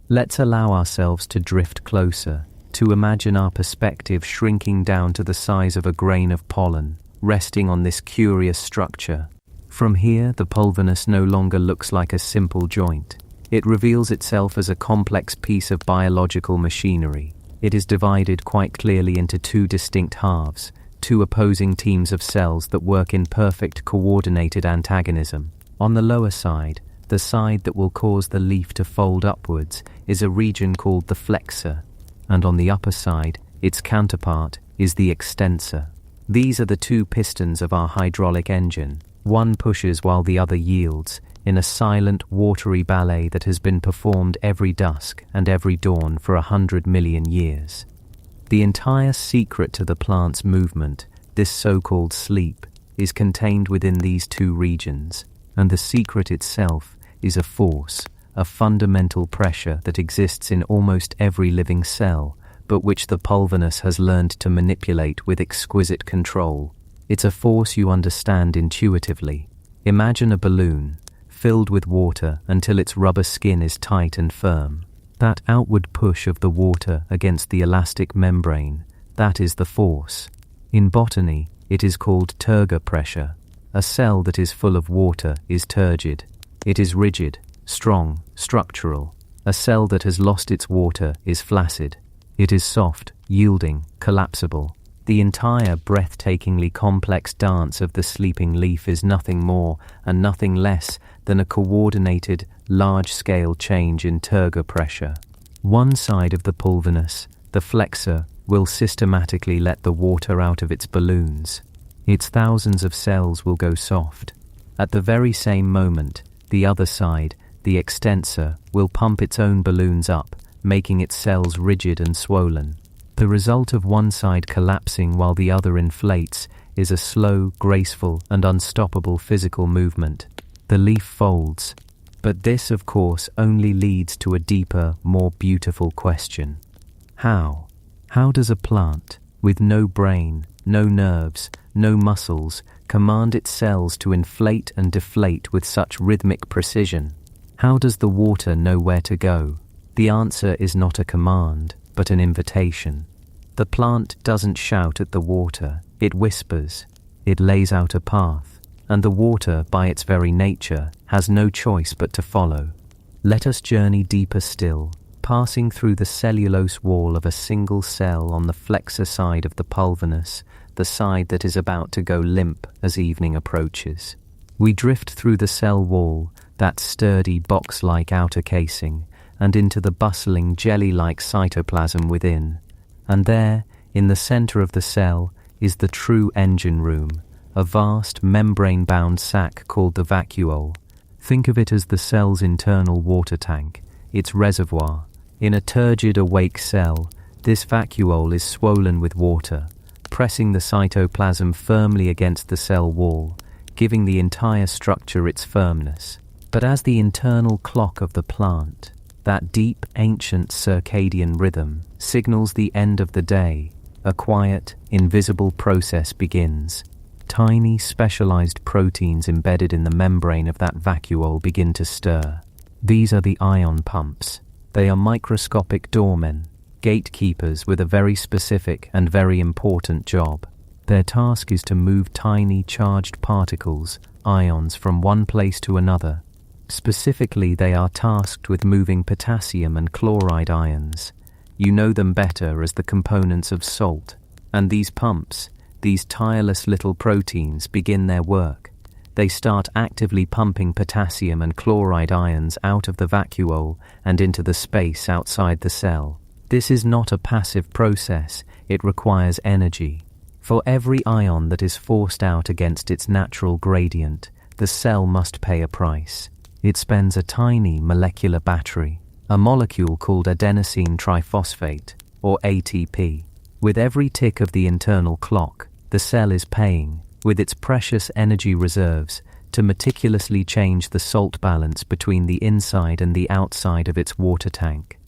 A: Let's allow ourselves to drift closer, to imagine our perspective shrinking down to the size of a grain of pollen, resting on this curious structure. From here, the pulvinus no longer looks like a simple joint. It reveals itself as a complex piece of biological machinery. It is divided quite clearly into two distinct halves, two opposing teams of cells that work in perfect coordinated antagonism. On the lower side, the side that will cause the leaf to fold upwards, is a region called the flexor, and on the upper side, its counterpart is the extensor. These are the two pistons of our hydraulic engine. One pushes while the other yields, in a silent, watery ballet that has been performed every dusk and every dawn for 100 million years. The entire secret to the plant's movement, this so-called sleep, is contained within these two regions, and the secret itself is a force, a fundamental pressure that exists in almost every living cell, but which the Pulvinus has learned to manipulate with exquisite control. It's a force you understand intuitively. Imagine a balloon, filled with water until its rubber skin is tight and firm. That outward push of the water against the elastic membrane, that is the force. In botany, it is called turgor pressure. A cell that is full of water is turgid. It is rigid, strong, structural. A cell that has lost its water is flaccid. It is soft, yielding, collapsible. The entire breathtakingly complex dance of the sleeping leaf is nothing more and nothing less than a coordinated, large-scale change in turgor pressure. One side of the pulvinus, the flexor, will systematically let the water out of its balloons. Its thousands of cells will go soft. At the very same moment, the other side, the extensor, will pump its own balloons up, making its cells rigid and swollen. The result of one side collapsing while the other inflates is a slow, graceful, and unstoppable physical movement. The leaf folds. But this, of course, only leads to a deeper, more beautiful question. How? How does a plant, with no brain, no nerves, no muscles, command its cells to inflate and deflate with such rhythmic precision? How does the water know where to go? The answer is not a command, but an invitation. The plant doesn't shout at the water, it whispers. It lays out a path, and the water, by its very nature, has no choice but to follow. Let us journey deeper still, passing through the cellulose wall of a single cell on the flexor side of the pulvinus, the side that is about to go limp as evening approaches. We drift through the cell wall, that sturdy box-like outer casing, and into the bustling jelly-like cytoplasm within. And there, in the center of the cell, is the true engine room, a vast membrane-bound sac called the vacuole. Think of it as the cell's internal water tank, its reservoir. In a turgid awake cell, this vacuole is swollen with water, pressing the cytoplasm firmly against the cell wall, giving the entire structure its firmness. But as the internal clock of the plant, that deep, ancient circadian rhythm, signals the end of the day, a quiet, invisible process begins. Tiny, specialized proteins embedded in the membrane of that vacuole begin to stir. These are the ion pumps. They are microscopic doormen, gatekeepers with a very specific and very important job. Their task is to move tiny, charged particles, ions, from one place to another. Specifically, they are tasked with moving potassium and chloride ions. You know them better as the components of salt. And these pumps, these tireless little proteins, begin their work. They start actively pumping potassium and chloride ions out of the vacuole and into the space outside the cell. This is not a passive process, it requires energy. For every ion that is forced out against its natural gradient, the cell must pay a price. It spends a tiny molecular battery, a molecule called adenosine triphosphate, or ATP. With every tick of the internal clock, the cell is paying, with its precious energy reserves, to meticulously change the salt balance between the inside and the outside of its water tank.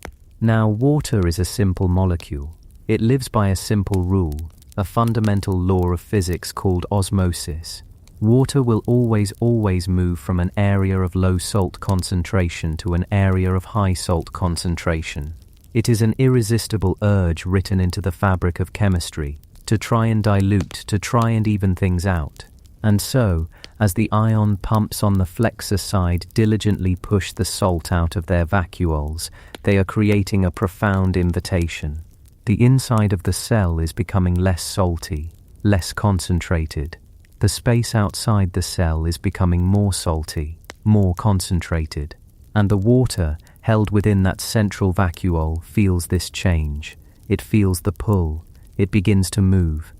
A: Now, water is a simple molecule. It lives by a simple rule, a fundamental law of physics called osmosis. Water will always move from an area of low salt concentration to an area of high salt concentration. It is an irresistible urge written into the fabric of chemistry, to try and dilute, to try and even things out. And so, as the ion pumps on the flexor side diligently push the salt out of their vacuoles, they are creating a profound invitation. The inside of the cell is becoming less salty, less concentrated. The space outside the cell is becoming more salty, more concentrated. And the water, held within that central vacuole, feels this change. It feels the pull. It begins to move.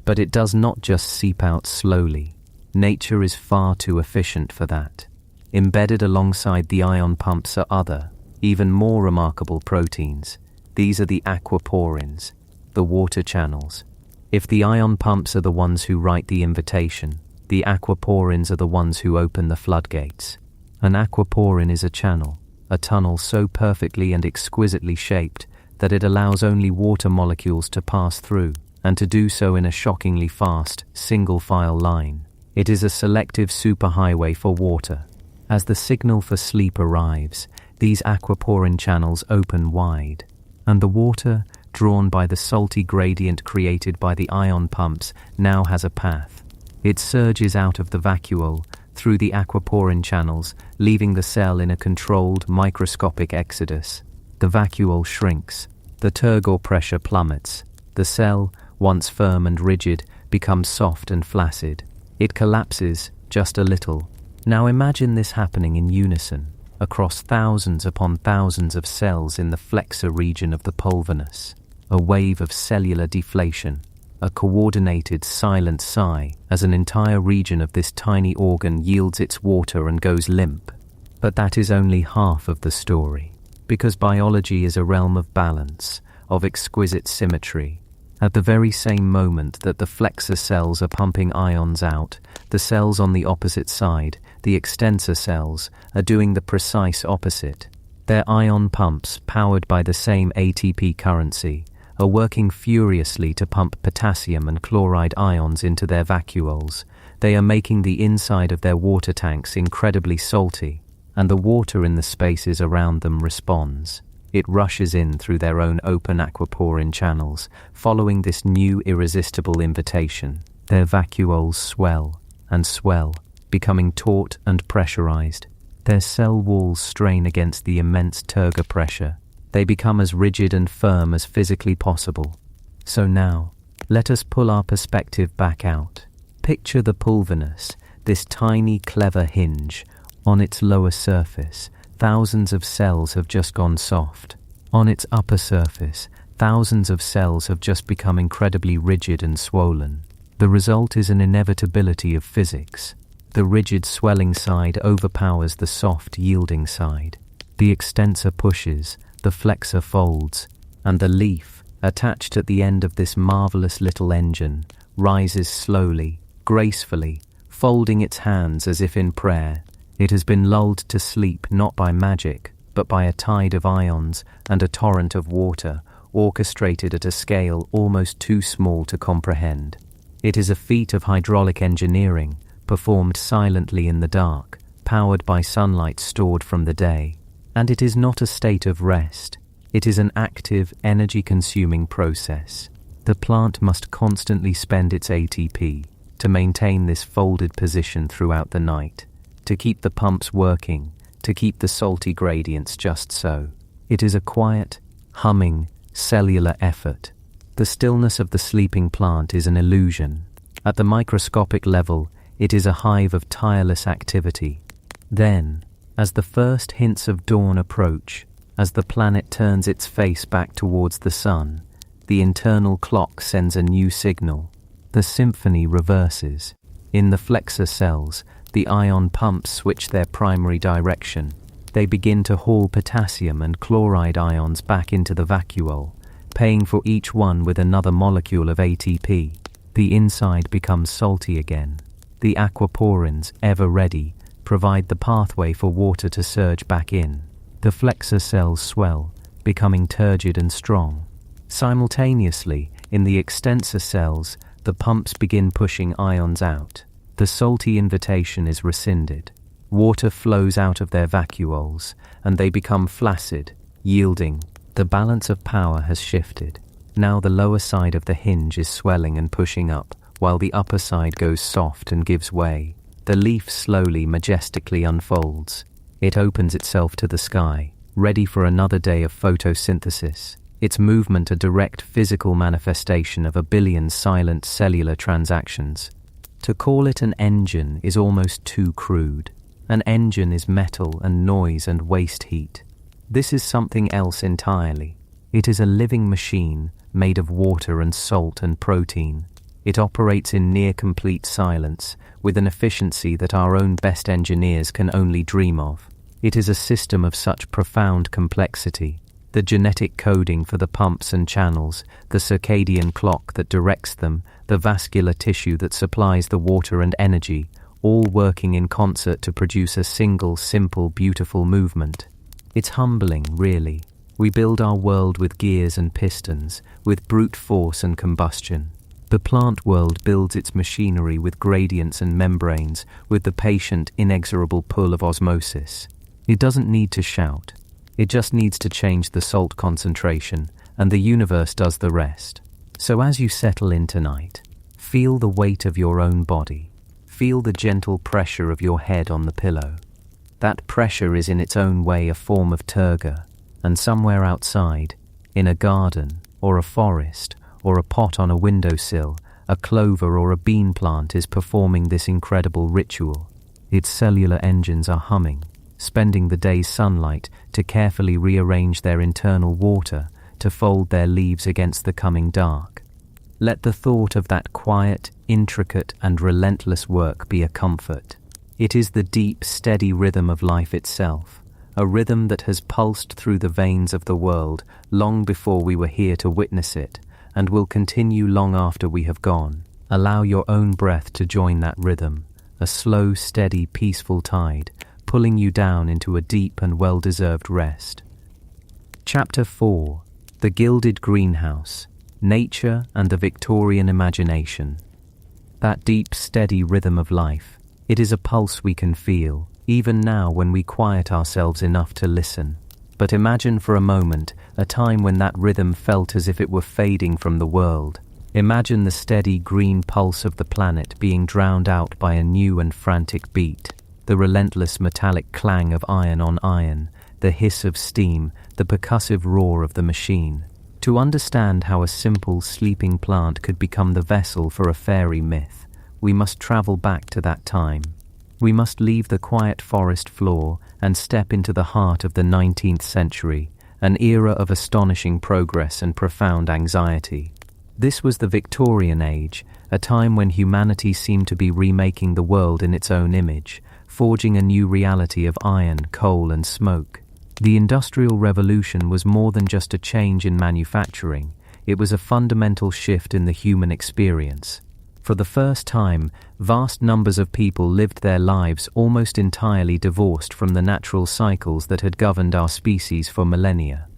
A: But it does not just seep out slowly. Nature is far too efficient for that. Embedded alongside the ion pumps are other, even more remarkable proteins. These are the aquaporins, the water channels. If the ion pumps are the ones who write the invitation, the aquaporins are the ones who open the floodgates. An aquaporin is a channel, a tunnel so perfectly and exquisitely shaped that it allows only water molecules to pass through, and to do so in a shockingly fast, single-file line. It is a selective superhighway for water. As the signal for sleep arrives, these aquaporin channels open wide, and the water, drawn by the salty gradient created by the ion pumps, now has a path. It surges out of the vacuole, through the aquaporin channels, leaving the cell in a controlled, microscopic exodus. The vacuole shrinks, the turgor pressure plummets, the cell, once firm and rigid, becomes soft and flaccid. It collapses, just a little. Now imagine this happening in unison, across thousands upon thousands of cells in the flexor region of the pulvinus. A wave of cellular deflation, a coordinated silent sigh as an entire region of this tiny organ yields its water and goes limp. But that is only half of the story, because biology is a realm of balance, of exquisite symmetry. At the very same moment that the flexor cells are pumping ions out, the cells on the opposite side, the extensor cells, are doing the precise opposite. Their ion pumps, powered by the same ATP currency, are working furiously to pump potassium and chloride ions into their vacuoles. They are making the inside of their water tanks incredibly salty, and the water in the spaces around them responds. It rushes in through their own open aquaporin channels, following this new irresistible invitation. Their vacuoles swell and swell, becoming taut and pressurized. Their cell walls strain against the immense turgor pressure. They become as rigid and firm as physically possible. So now, let us pull our perspective back out. Picture the pulvinus, this tiny, clever hinge. On its lower surface, thousands of cells have just gone soft. On its upper surface, thousands of cells have just become incredibly rigid and swollen. The result is an inevitability of physics. The rigid swelling side overpowers the soft yielding side. The extensor pushes, the flexor folds, and the leaf, attached at the end of this marvelous little engine, rises slowly, gracefully, folding its hands as if in prayer. It has been lulled to sleep not by magic, but by a tide of ions and a torrent of water, orchestrated at a scale almost too small to comprehend. It is a feat of hydraulic engineering, performed silently in the dark, powered by sunlight stored from the day. And it is not a state of rest. It is an active, energy-consuming process. The plant must constantly spend its ATP to maintain this folded position throughout the night, to keep the pumps working, to keep the salty gradients just so. It is a quiet, humming, cellular effort. The stillness of the sleeping plant is an illusion. At the microscopic level, it is a hive of tireless activity. Then, as the first hints of dawn approach, as the planet turns its face back towards the sun, the internal clock sends a new signal. The symphony reverses. In the flexor cells, the ion pumps switch their primary direction. They begin to haul potassium and chloride ions back into the vacuole, paying for each one with another molecule of ATP. The inside becomes salty again. The aquaporins, ever ready, provide the pathway for water to surge back in. The flexor cells swell, becoming turgid and strong. Simultaneously, in the extensor cells, the pumps begin pushing ions out. The salty invitation is rescinded. Water flows out of their vacuoles, and they become flaccid, yielding. The balance of power has shifted. Now the lower side of the hinge is swelling and pushing up, while the upper side goes soft and gives way. The leaf slowly, majestically unfolds. It opens itself to the sky, ready for another day of photosynthesis. Its movement a direct physical manifestation of a billion silent cellular transactions. To call it an engine is almost too crude. An engine is metal and noise and waste heat. This is something else entirely. It is a living machine made of water and salt and protein. It operates in near-complete silence, with an efficiency that our own best engineers can only dream of. It is a system of such profound complexity. The genetic coding for the pumps and channels, the circadian clock that directs them, the vascular tissue that supplies the water and energy, all working in concert to produce a single, simple, beautiful movement. It's humbling, really. We build our world with gears and pistons, with brute force and combustion. The plant world builds its machinery with gradients and membranes, with the patient, inexorable pull of osmosis. It doesn't need to shout. It just needs to change the salt concentration, and the universe does the rest. So as you settle in tonight, feel the weight of your own body. Feel the gentle pressure of your head on the pillow. That pressure is in its own way a form of Turgor, and somewhere outside, in a garden, or a forest, or a pot on a windowsill, a clover or a bean plant is performing this incredible ritual. Its cellular engines are humming, spending the day's sunlight to carefully rearrange their internal water, to fold their leaves against the coming dark. Let the thought of that quiet, intricate, and relentless work be a comfort. It is the deep, steady rhythm of life itself, a rhythm that has pulsed through the veins of the world long before we were here to witness it, and will continue long after we have gone. Allow your own breath to join that rhythm, a slow, steady, peaceful tide, pulling you down into a deep and well-deserved rest. Chapter 4. The Gilded Greenhouse, Nature and the Victorian Imagination. That deep, steady rhythm of life, it is a pulse we can feel, even now when we quiet ourselves enough to listen. But imagine for a moment a time when that rhythm felt as if it were fading from the world. Imagine the steady green pulse of the planet being drowned out by a new and frantic beat. The relentless metallic clang of iron on iron, the hiss of steam, the percussive roar of the machine. To understand how a simple sleeping plant could become the vessel for a fairy myth, we must travel back to that time. We must leave the quiet forest floor and step into the heart of the 19th century, an era of astonishing progress and profound anxiety. This was the Victorian age, a time when humanity seemed to be remaking the world in its own image, forging a new reality of iron, coal, and smoke. The Industrial Revolution was more than just a change in manufacturing. It was a fundamental shift in the human experience. For the first time, vast numbers of people lived their lives almost entirely divorced from the natural cycles that had governed our species for millennia.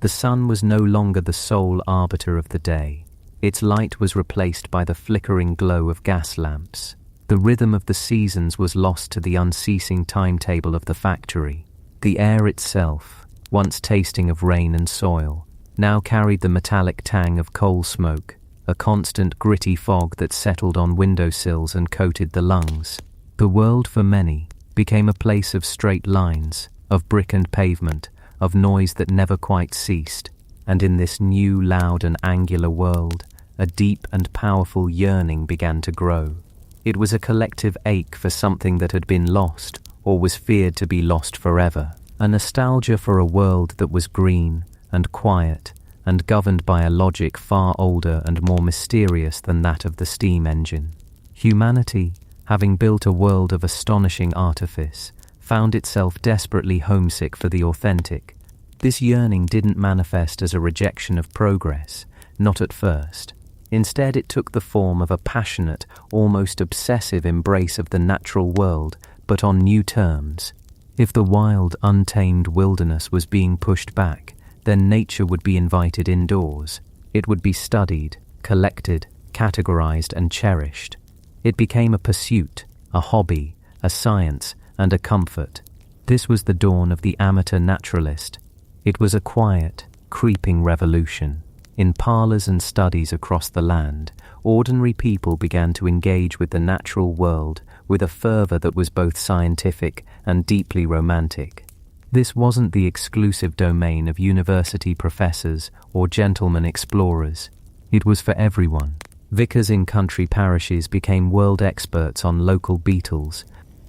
A: The sun was no longer the sole arbiter of the day. Its light was replaced by the flickering glow of gas lamps. The rhythm of the seasons was lost to the unceasing timetable of the factory. The air itself, once tasting of rain and soil, now carried the metallic tang of coal smoke, a constant gritty fog that settled on windowsills and coated the lungs. The world for many became a place of straight lines, of brick and pavement, of noise that never quite ceased. And in this new, loud and angular world, a deep and powerful yearning began to grow. It was a collective ache for something that had been lost, or was feared to be lost forever. A nostalgia for a world that was green and quiet and governed by a logic far older and more mysterious than that of the steam engine. Humanity, having built a world of astonishing artifice, found itself desperately homesick for the authentic. This yearning didn't manifest as a rejection of progress, not at first. Instead, it took the form of a passionate, almost obsessive embrace of the natural world, but on new terms. If the wild, untamed wilderness was being pushed back, then nature would be invited indoors. It would be studied, collected, categorized, and cherished. It became a pursuit, a hobby, a science, and a comfort. This was the dawn of the amateur naturalist. It was a quiet, creeping revolution. In parlors and studies across the land, ordinary people began to engage with the natural world with a fervor that was both scientific and deeply romantic. This wasn't the exclusive domain of university professors or gentlemen explorers. It was for everyone. Vicars in country parishes became world experts on local beetles.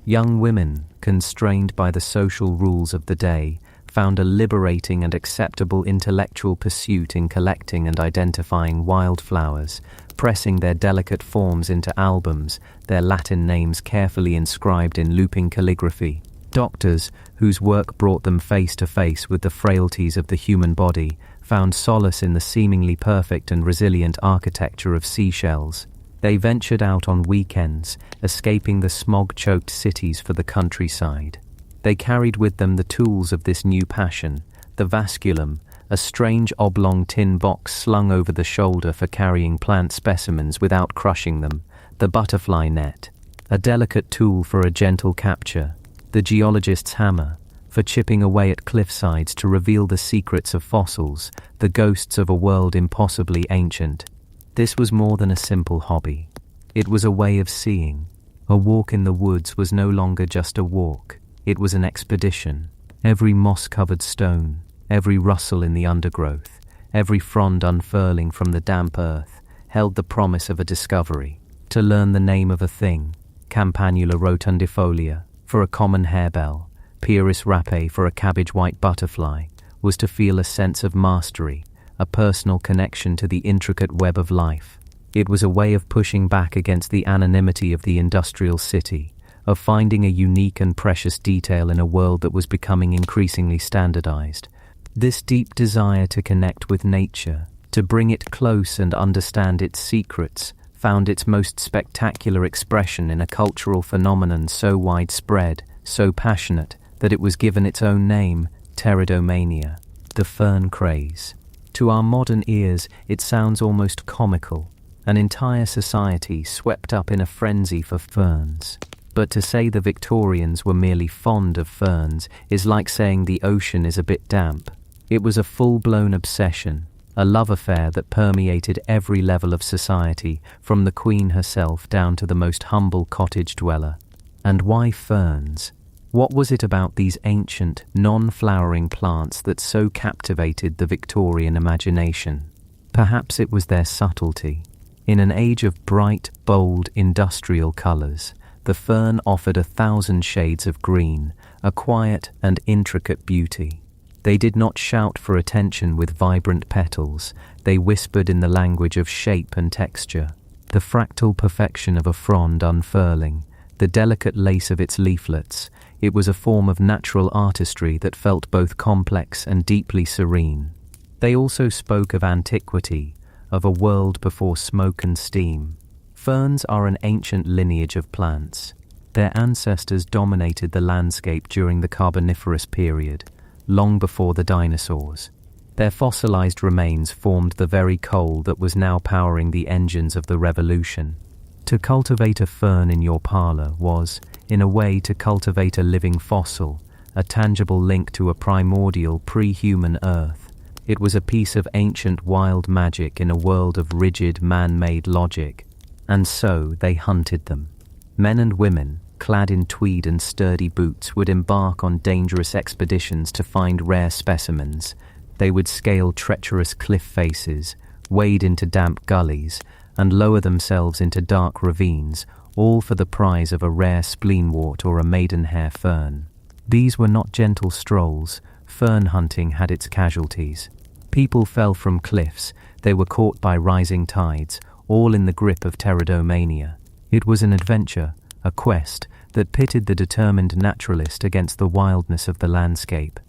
A: Young women, constrained by the social rules of the day, found a liberating and acceptable intellectual pursuit in collecting and identifying wildflowers, pressing their delicate forms into albums, their Latin names carefully inscribed in looping calligraphy. Doctors, whose work brought them face to face with the frailties of the human body, found solace in the seemingly perfect and resilient architecture of seashells. They ventured out on weekends, escaping the smog-choked cities for the countryside. They carried with them the tools of this new passion: the vasculum, a strange oblong tin box slung over the shoulder for carrying plant specimens without crushing them; the butterfly net, a delicate tool for a gentle capture; the geologist's hammer, for chipping away at cliffsides to reveal the secrets of fossils, the ghosts of a world impossibly ancient. This was more than a simple hobby. It was a way of seeing. A walk in the woods was no longer just a walk. It was an expedition. Every moss-covered stone, every rustle in the undergrowth, every frond unfurling from the damp earth, held the promise of a discovery. To learn the name of a thing, Campanula rotundifolia for a common harebell, Pieris rapae for a cabbage-white butterfly, was to feel a sense of mastery, a personal connection to the intricate web of life. It was a way of pushing back against the anonymity of the industrial city, of finding a unique and precious detail in a world that was becoming increasingly standardized. This deep desire to connect with nature, to bring it close and understand its secrets, found its most spectacular expression in a cultural phenomenon so widespread, so passionate, that it was given its own name, pteridomania, the fern craze. To our modern ears, it sounds almost comical, an entire society swept up in a frenzy for ferns. But to say the Victorians were merely fond of ferns is like saying the ocean is a bit damp. It was a full-blown obsession, a love affair that permeated every level of society, from the Queen herself down to the most humble cottage dweller. And why ferns? What was it about these ancient, non-flowering plants that so captivated the Victorian imagination? Perhaps it was their subtlety. In an age of bright, bold, industrial colours, the fern offered 1,000 shades of green, a quiet and intricate beauty. They did not shout for attention with vibrant petals, they whispered in the language of shape and texture. The fractal perfection of a frond unfurling, the delicate lace of its leaflets, it was a form of natural artistry that felt both complex and deeply serene. They also spoke of antiquity, of a world before smoke and steam. Ferns are an ancient lineage of plants. Their ancestors dominated the landscape during the Carboniferous period, long before the dinosaurs. Their fossilized remains formed the very coal that was now powering the engines of the revolution. To cultivate a fern in your parlor was, in a way, to cultivate a living fossil, a tangible link to a primordial pre-human Earth. It was a piece of ancient wild magic in a world of rigid man-made logic. And so they hunted them. Men and women, clad in tweed and sturdy boots, would embark on dangerous expeditions to find rare specimens. They would scale treacherous cliff faces, wade into damp gullies, and lower themselves into dark ravines, all for the prize of a rare spleenwort or a maidenhair fern. These were not gentle strolls. Fern hunting had its casualties. People fell from cliffs, they were caught by rising tides, all in the grip of pteridomania. It was an adventure, a quest, that pitted the determined naturalist against the wildness of the landscape.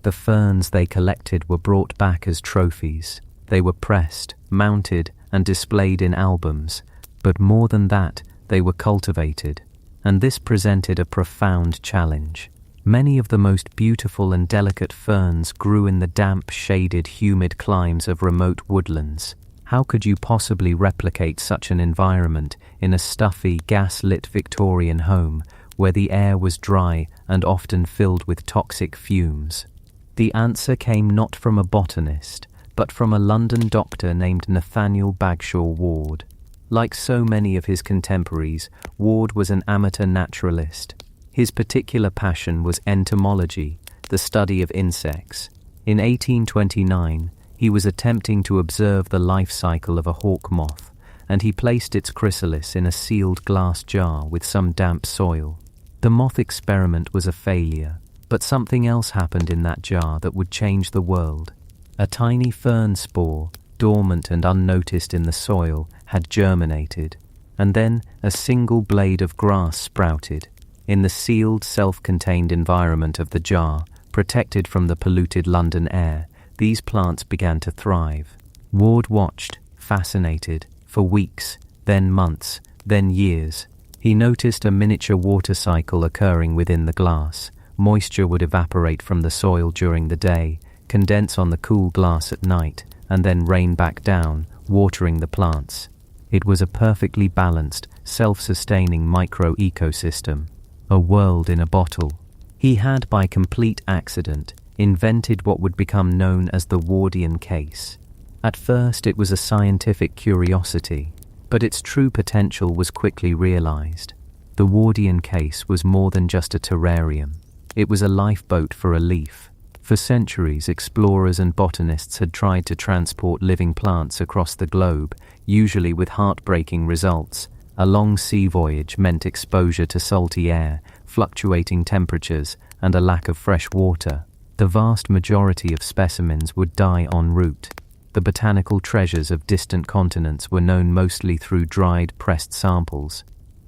A: The ferns they collected were brought back as trophies. They were pressed, mounted, and displayed in albums. But more than that, they were cultivated. And this presented a profound challenge. Many of the most beautiful and delicate ferns grew in the damp, shaded, humid climes of remote woodlands. How could you possibly replicate such an environment in a stuffy, gas-lit Victorian home where the air was dry and often filled with toxic fumes? The answer came not from a botanist, but from a London doctor named Nathaniel Bagshaw Ward. Like so many of his contemporaries, Ward was an amateur naturalist. His particular passion was entomology, the study of insects. In 1829, he was attempting to observe the life cycle of a hawk moth, and he placed its chrysalis in a sealed glass jar with some damp soil. The moth experiment was a failure. But something else happened in that jar that would change the world. A tiny fern spore, dormant and unnoticed in the soil, had germinated, and then a single blade of grass sprouted. In the sealed, self-contained environment of the jar, protected from the polluted London air, these plants began to thrive. Ward watched, fascinated, for weeks, then months, then years. He noticed a miniature water cycle occurring within the glass. Moisture would evaporate from the soil during the day, condense on the cool glass at night, and then rain back down, watering the plants. It was a perfectly balanced, self-sustaining micro-ecosystem, a world in a bottle. He had, by complete accident, invented what would become known as the Wardian case. At first it was a scientific curiosity, but its true potential was quickly realized. The Wardian case was more than just a terrarium. It was a lifeboat for a leaf. For centuries, explorers and botanists had tried to transport living plants across the globe, usually with heartbreaking results. A long sea voyage meant exposure to salty air, fluctuating temperatures, and a lack of fresh water. The vast majority of specimens would die en route. The botanical treasures of distant continents were known mostly through dried, pressed samples.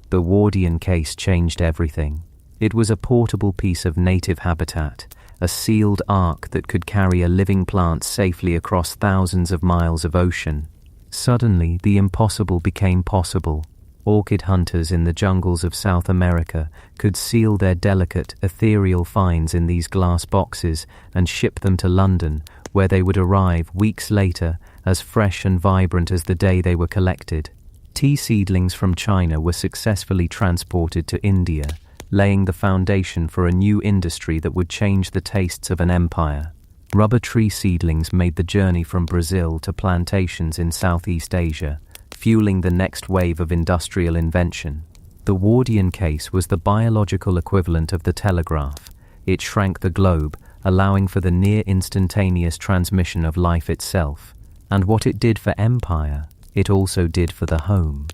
A: The Wardian case changed everything. It was a portable piece of native habitat, a sealed ark that could carry a living plant safely across thousands of miles of ocean. Suddenly, the impossible became possible. Orchid hunters in the jungles of South America could seal their delicate, ethereal finds in these glass boxes and ship them to London, where they would arrive weeks later, as fresh and vibrant as the day they were collected. Tea seedlings from China were successfully transported to India, laying the foundation for a new industry that would change the tastes of an empire. Rubber tree seedlings made the journey from Brazil to plantations in Southeast Asia, fueling the next wave of industrial invention. The Wardian case was the biological equivalent of the telegraph. It shrank the globe, allowing for the near-instantaneous transmission of life itself. And what it did for empire, it also did for the home.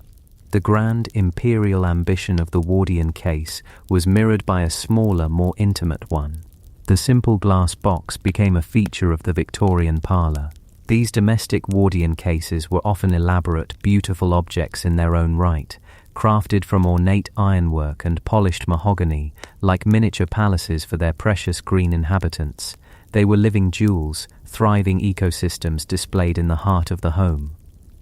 A: The grand imperial ambition of the Wardian case was mirrored by a smaller, more intimate one. The simple glass box became a feature of the Victorian parlour. These domestic Wardian cases were often elaborate, beautiful objects in their own right, crafted from ornate ironwork and polished mahogany, like miniature palaces for their precious green inhabitants. They were living jewels, thriving ecosystems displayed in the heart of the home.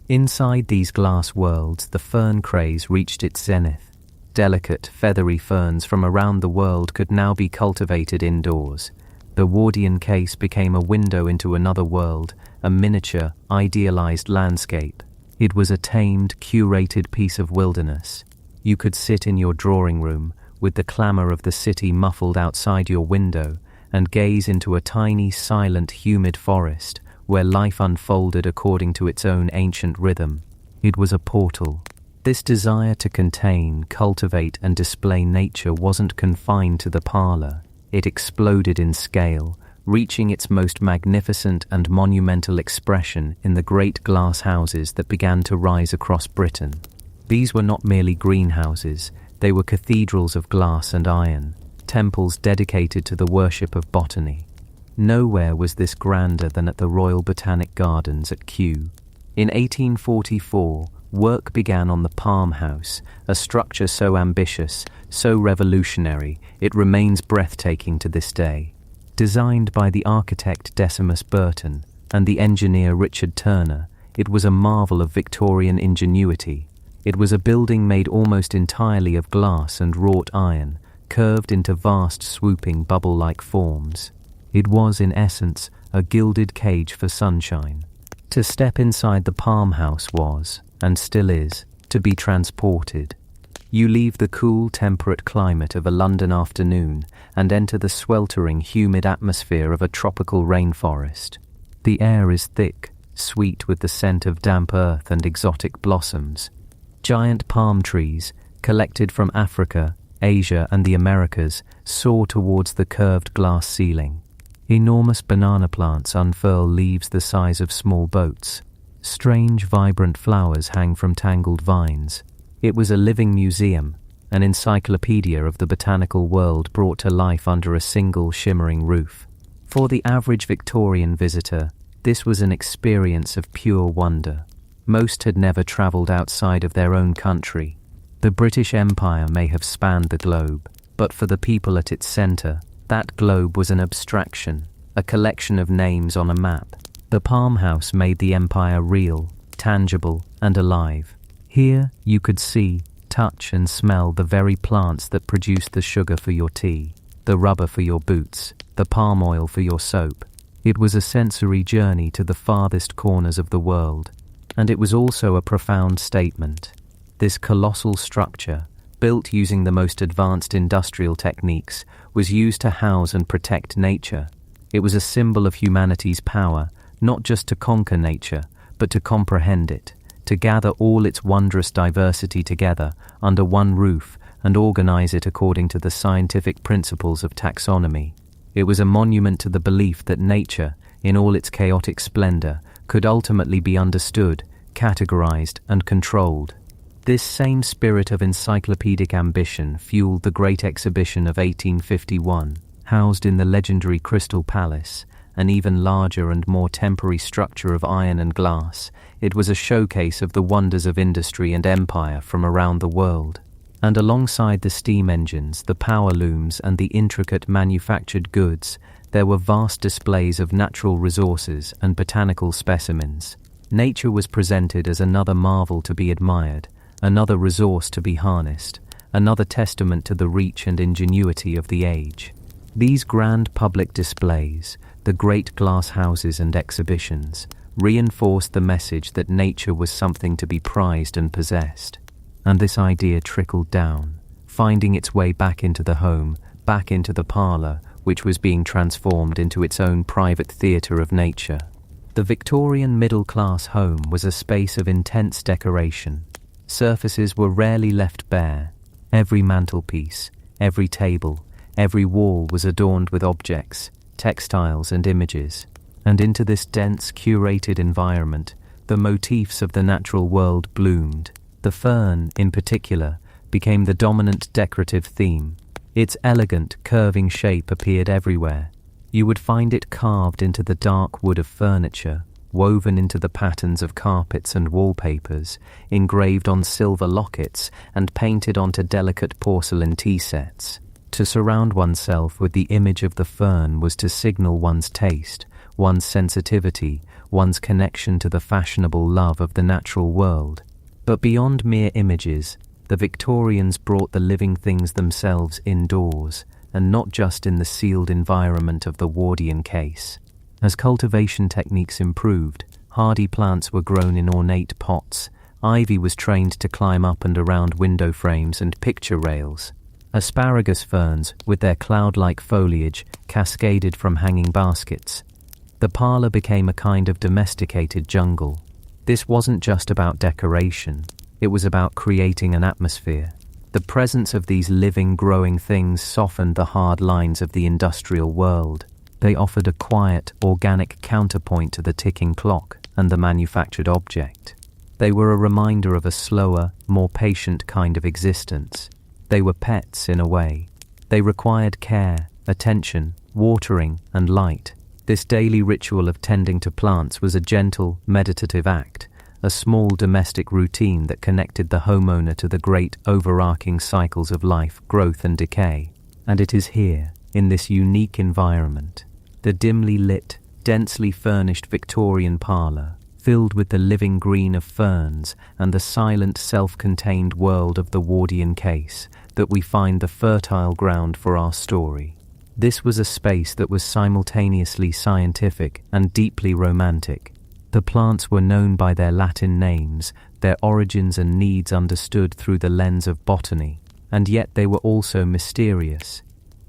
A: Inside these glass worlds, the fern craze reached its zenith. Delicate, feathery ferns from around the world could now be cultivated indoors. The Wardian case became a window into another world, a miniature, idealized landscape. It was a tamed, curated piece of wilderness. You could sit in your drawing room, with the clamor of the city muffled outside your window, and gaze into a tiny, silent, humid forest, where life unfolded according to its own ancient rhythm. It was a portal. This desire to contain, cultivate, and display nature wasn't confined to the parlour. It exploded in scale, reaching its most magnificent and monumental expression in the great glass houses that began to rise across Britain. These were not merely greenhouses, they were cathedrals of glass and iron, temples dedicated to the worship of botany. Nowhere was this grander than at the Royal Botanic Gardens at Kew. In 1844, work began on the Palm House, a structure so ambitious, so revolutionary, it remains breathtaking to this day. Designed by the architect Decimus Burton and the engineer Richard Turner, it was a marvel of Victorian ingenuity. It was a building made almost entirely of glass and wrought iron, curved into vast, swooping, bubble-like forms. It was, in essence, a gilded cage for sunshine. To step inside the Palm House was, and still is, to be transported. You leave the cool, temperate climate of a London afternoon and enter the sweltering, humid atmosphere of a tropical rainforest. The air is thick, sweet with the scent of damp earth and exotic blossoms. Giant palm trees, collected from Africa, Asia, and the Americas, soar towards the curved glass ceiling. Enormous banana plants unfurl leaves the size of small boats. Strange, vibrant flowers hang from tangled vines. It was a living museum, an encyclopedia of the botanical world brought to life under a single shimmering roof. For the average Victorian visitor, this was an experience of pure wonder. Most had never travelled outside of their own country. The British Empire may have spanned the globe, but for the people at its centre, that globe was an abstraction, a collection of names on a map. The palm house made the empire real, tangible, and alive. Here you could see, touch, and smell the very plants that produced the sugar for your tea, the rubber for your boots, the palm oil for your soap. It was a sensory journey to the farthest corners of the world, and it was also a profound statement. This colossal structure, built using the most advanced industrial techniques, was used to house and protect nature. It was a symbol of humanity's power, not just to conquer nature, but to comprehend it, to gather all its wondrous diversity together under one roof and organize it according to the scientific principles of taxonomy. It was a monument to the belief that nature, in all its chaotic splendor, could ultimately be understood, categorized, and controlled. This same spirit of encyclopedic ambition fueled the Great Exhibition of 1851, housed in the legendary Crystal Palace, an even larger and more temporary structure of iron and glass. It was a showcase of the wonders of industry and empire from around the world. And alongside the steam engines, the power looms, and the intricate manufactured goods, there were vast displays of natural resources and botanical specimens. Nature was presented as another marvel to be admired, another resource to be harnessed, another testament to the reach and ingenuity of the age. These grand public displays, the great glass houses and exhibitions, reinforced the message that nature was something to be prized and possessed. And this idea trickled down, finding its way back into the home, back into the parlour, which was being transformed into its own private theatre of nature. The Victorian middle-class home was a space of intense decoration. Surfaces were rarely left bare. Every mantelpiece, every table, every wall was adorned with objects, textiles, and images. And into this dense, curated environment, the motifs of the natural world bloomed. The fern, in particular, became the dominant decorative theme. Its elegant, curving shape appeared everywhere. You would find it carved into the dark wood of furniture, woven into the patterns of carpets and wallpapers, engraved on silver lockets, and painted onto delicate porcelain tea sets. To surround oneself with the image of the fern was to signal one's taste, one's sensitivity, one's connection to the fashionable love of the natural world. But beyond mere images, the Victorians brought the living things themselves indoors, and not just in the sealed environment of the Wardian case. As cultivation techniques improved, hardy plants were grown in ornate pots, ivy was trained to climb up and around window frames and picture rails. Asparagus ferns, with their cloud-like foliage, cascaded from hanging baskets. The parlour became a kind of domesticated jungle. This wasn't just about decoration, it was about creating an atmosphere. The presence of these living, growing things softened the hard lines of the industrial world. They offered a quiet, organic counterpoint to the ticking clock and the manufactured object. They were a reminder of a slower, more patient kind of existence. They were pets in a way. They required care, attention, watering, and light. This daily ritual of tending to plants was a gentle, meditative act, a small domestic routine that connected the homeowner to the great overarching cycles of life, growth, and decay. And it is here, in this unique environment, the dimly lit, densely furnished Victorian parlour, filled with the living green of ferns and the silent, self-contained world of the Wardian case, that we find the fertile ground for our story. This was a space that was simultaneously scientific and deeply romantic. The plants were known by their Latin names, their origins and needs understood through the lens of botany, and yet they were also mysterious.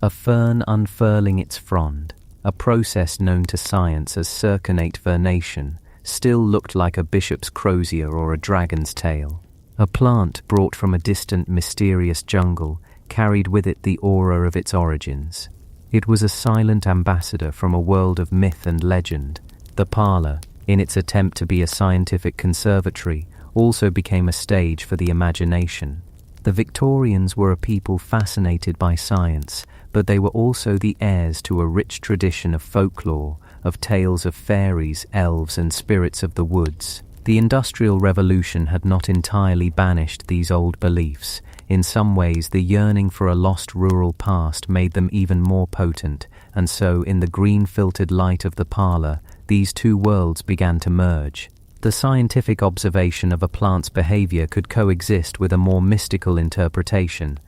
A: A fern unfurling its frond, a process known to science as circadian vernation, still looked like a bishop's crozier or a dragon's tail. A plant brought from a distant, mysterious jungle carried with it the aura of its origins. It was a silent ambassador from a world of myth and legend. The parlour, in its attempt to be a scientific conservatory, also became a stage for the imagination. The Victorians were a people fascinated by science, but they were also the heirs to a rich tradition of folklore, of tales of fairies, elves, and spirits of the woods. The Industrial Revolution had not entirely banished these old beliefs. In some ways, the yearning for a lost rural past made them even more potent, and so, in the green-filtered light of the parlor, these two worlds began to merge. The scientific observation of a plant's behavior could coexist with a more mystical interpretation.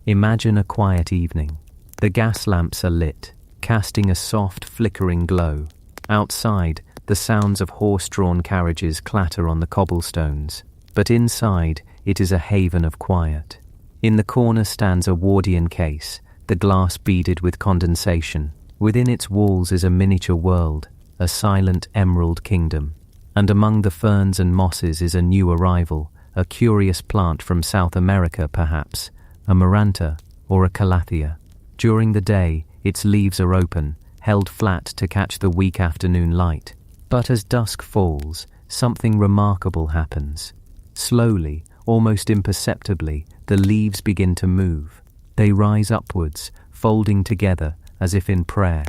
A: Imagine a quiet evening. The gas lamps are lit, casting a soft, flickering glow. Outside, the sounds of horse-drawn carriages clatter on the cobblestones, but inside, it is a haven of quiet. In the corner stands a Wardian case, the glass beaded with condensation. Within its walls is a miniature world, a silent emerald kingdom. And among the ferns and mosses is a new arrival, a curious plant from South America perhaps, a maranta or a calathea. During the day, its leaves are open, held flat to catch the weak afternoon light. But as dusk falls, something remarkable happens. Slowly, almost imperceptibly, the leaves begin to move. They rise upwards, folding together as if in prayer.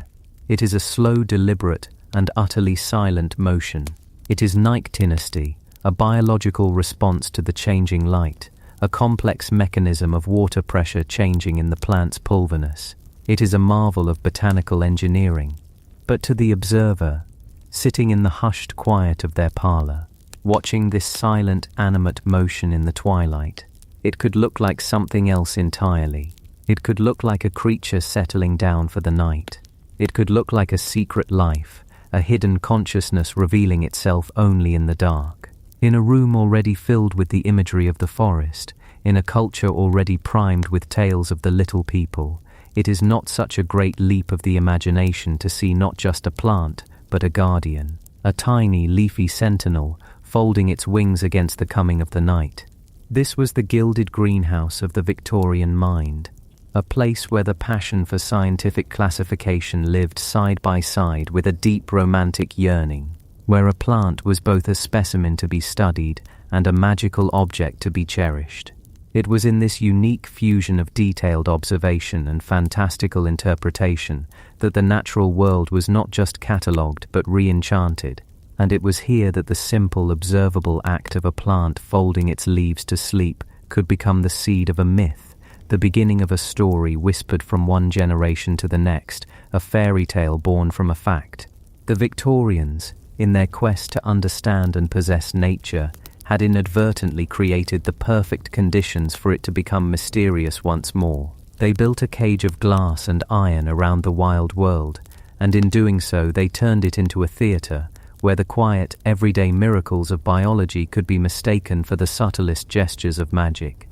A: It is a slow, deliberate, and utterly silent motion. It is Nyctinasty, a biological response to the changing light, a complex mechanism of water pressure changing in the plant's pulviness. It is a marvel of botanical engineering. But to the observer, sitting in the hushed quiet of their parlor, watching this silent, animate motion in the twilight, it could look like something else entirely. It could look like a creature settling down for the night. It could look like a secret life, a hidden consciousness revealing itself only in the dark. In a room already filled with the imagery of the forest, in a culture already primed with tales of the little people, it is not such a great leap of the imagination to see not just a plant, but a guardian, a tiny leafy sentinel folding its wings against the coming of the night. This was the gilded greenhouse of the Victorian mind, a place where the passion for scientific classification lived side by side with a deep romantic yearning, where a plant was both a specimen to be studied and a magical object to be cherished. It was in this unique fusion of detailed observation and fantastical interpretation that the natural world was not just catalogued but re-enchanted, and it was here that the simple, observable act of a plant folding its leaves to sleep could become the seed of a myth, the beginning of a story whispered from one generation to the next, a fairy tale born from a fact. The Victorians, in their quest to understand and possess nature, had inadvertently created the perfect conditions for it to become mysterious once more. They built a cage of glass and iron around the wild world, and in doing so they turned it into a theatre, where the quiet, everyday miracles of biology could be mistaken for the subtlest gestures of magic.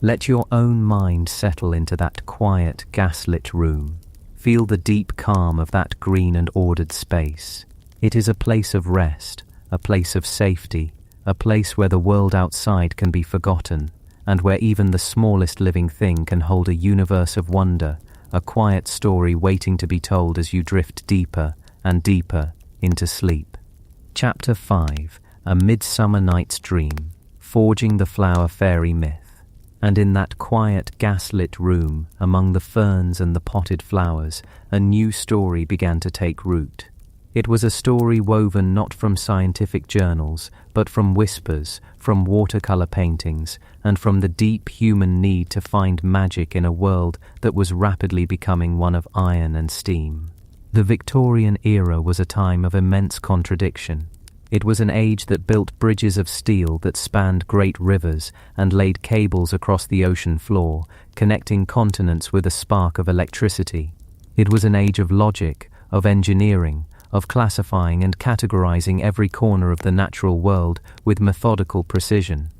A: Let your own mind settle into that quiet, gaslit room. Feel the deep calm of that green and ordered space. It is a place of rest, a place of safety, a place where the world outside can be forgotten, and where even the smallest living thing can hold a universe of wonder, a quiet story waiting to be told as you drift deeper and deeper into sleep. Chapter 5. A Midsummer Night's Dream, Forging the Flower Fairy Myth. And in that quiet, gaslit room, among the ferns and the potted flowers, a new story began to take root. It was a story woven not from scientific journals, but from whispers, from watercolor paintings, and from the deep human need to find magic in a world that was rapidly becoming one of iron and steam. The Victorian era was a time of immense contradiction. It was an age that built bridges of steel that spanned great rivers and laid cables across the ocean floor, connecting continents with a spark of electricity. It was an age of logic, of engineering, of classifying and categorizing every corner of the natural world with methodical precision.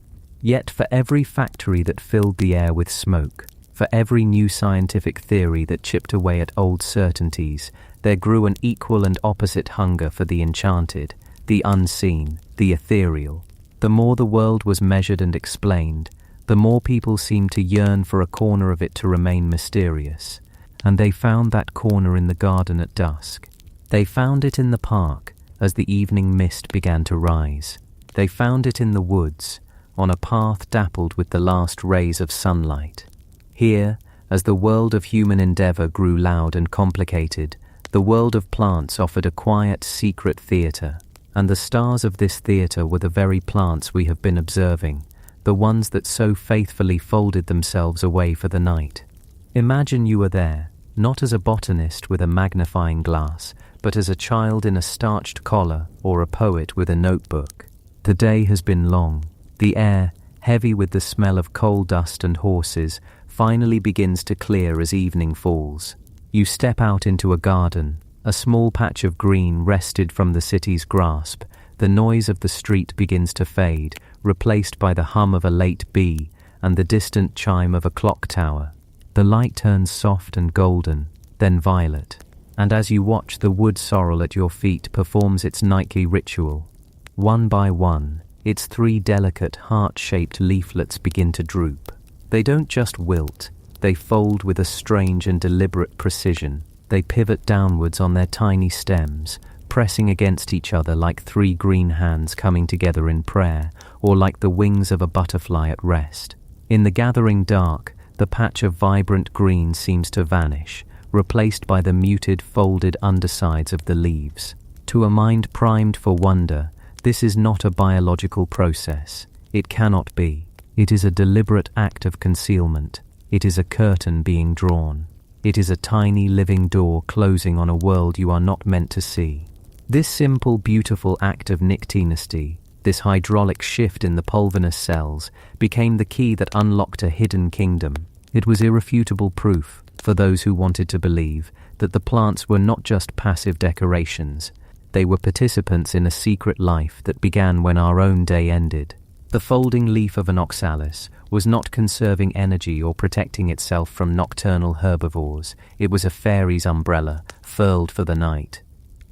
A: Yet for every factory that filled the air with smoke, for every new scientific theory that chipped away at old certainties, there grew an equal and opposite hunger for the enchanted, the unseen, the ethereal. The more the world was measured and explained, the more people seemed to yearn for a corner of it to remain mysterious. And they found that corner in the garden at dusk. They found it in the park as the evening mist began to rise. They found it in the woods, on a path dappled with the last rays of sunlight. Here, as the world of human endeavor grew loud and complicated, the world of plants offered a quiet, secret theater, and the stars of this theater were the very plants we have been observing, the ones that so faithfully folded themselves away for the night. Imagine you were there, not as a botanist with a magnifying glass, but as a child in a starched collar or a poet with a notebook. The day has been long. The air, heavy with the smell of coal dust and horses, finally begins to clear as evening falls. You step out into a garden, a small patch of green wrested from the city's grasp. The noise of the street begins to fade, replaced by the hum of a late bee and the distant chime of a clock tower. The light turns soft and golden, then violet, and as you watch, the wood sorrel at your feet performs its nightly ritual. One by one, its 3 delicate heart-shaped leaflets begin to droop. They don't just wilt, they fold with a strange and deliberate precision. They pivot downwards on their tiny stems, pressing against each other like 3 green hands coming together in prayer, or like the wings of a butterfly at rest. In the gathering dark, the patch of vibrant green seems to vanish, replaced by the muted, folded undersides of the leaves. To a mind primed for wonder, this is not a biological process. It cannot be. It is a deliberate act of concealment. It is a curtain being drawn. It is a tiny living door closing on a world you are not meant to see. This simple, beautiful act of Nyctinasty, this hydraulic shift in the Pulvinous cells, became the key that unlocked a hidden kingdom. It was irrefutable proof, for those who wanted to believe, that the plants were not just passive decorations. They were participants in a secret life that began when our own day ended. The folding leaf of an oxalis was not conserving energy or protecting itself from nocturnal herbivores. It was a fairy's umbrella, furled for the night.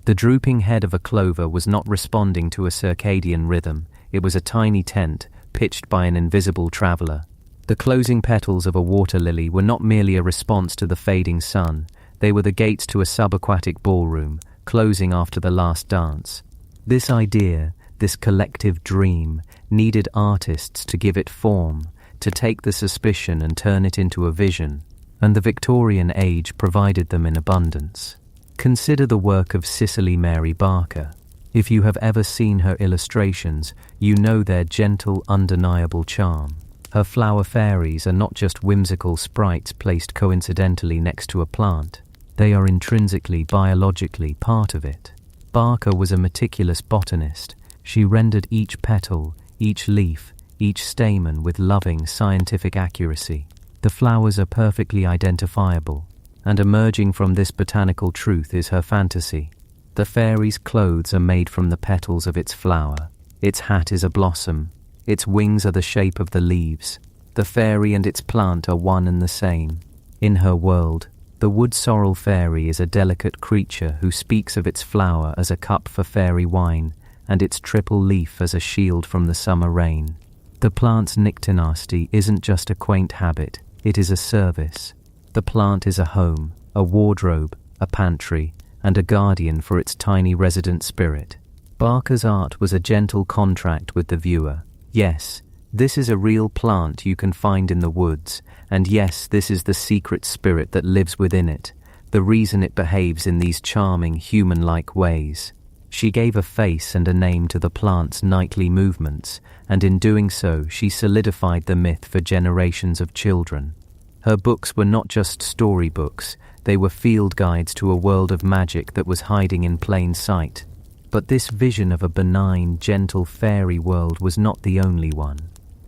A: The drooping head of a clover was not responding to a circadian rhythm. It was a tiny tent, pitched by an invisible traveler. The closing petals of a water lily were not merely a response to the fading sun. They were the gates to a subaquatic ballroom, closing after the last dance. This idea, this collective dream, needed artists to give it form, to take the suspicion and turn it into a vision, and the Victorian age provided them in abundance. Consider the work of Cicely Mary Barker. If you have ever seen her illustrations, you know their gentle, undeniable charm. Her flower fairies are not just whimsical sprites placed coincidentally next to a plant. They are intrinsically, biologically part of it. Barker was a meticulous botanist. She rendered each petal, each leaf, each stamen with loving, scientific accuracy. The flowers are perfectly identifiable, and emerging from this botanical truth is her fantasy. The fairy's clothes are made from the petals of its flower. Its hat is a blossom. Its wings are the shape of the leaves. The fairy and its plant are one and the same. In her world, the wood sorrel fairy is a delicate creature who speaks of its flower as a cup for fairy wine and its triple leaf as a shield from the summer rain. The plant's Nyctinasty isn't just a quaint habit, it is a service. The plant is a home, a wardrobe, a pantry, and a guardian for its tiny resident spirit. Barker's art was a gentle contract with the viewer. Yes, this is a real plant you can find in the woods, and yes, this is the secret spirit that lives within it, the reason it behaves in these charming, human-like ways. She gave a face and a name to the plant's nightly movements, and in doing so, she solidified the myth for generations of children. Her books were not just storybooks, they were field guides to a world of magic that was hiding in plain sight. But this vision of a benign, gentle fairy world was not the only one.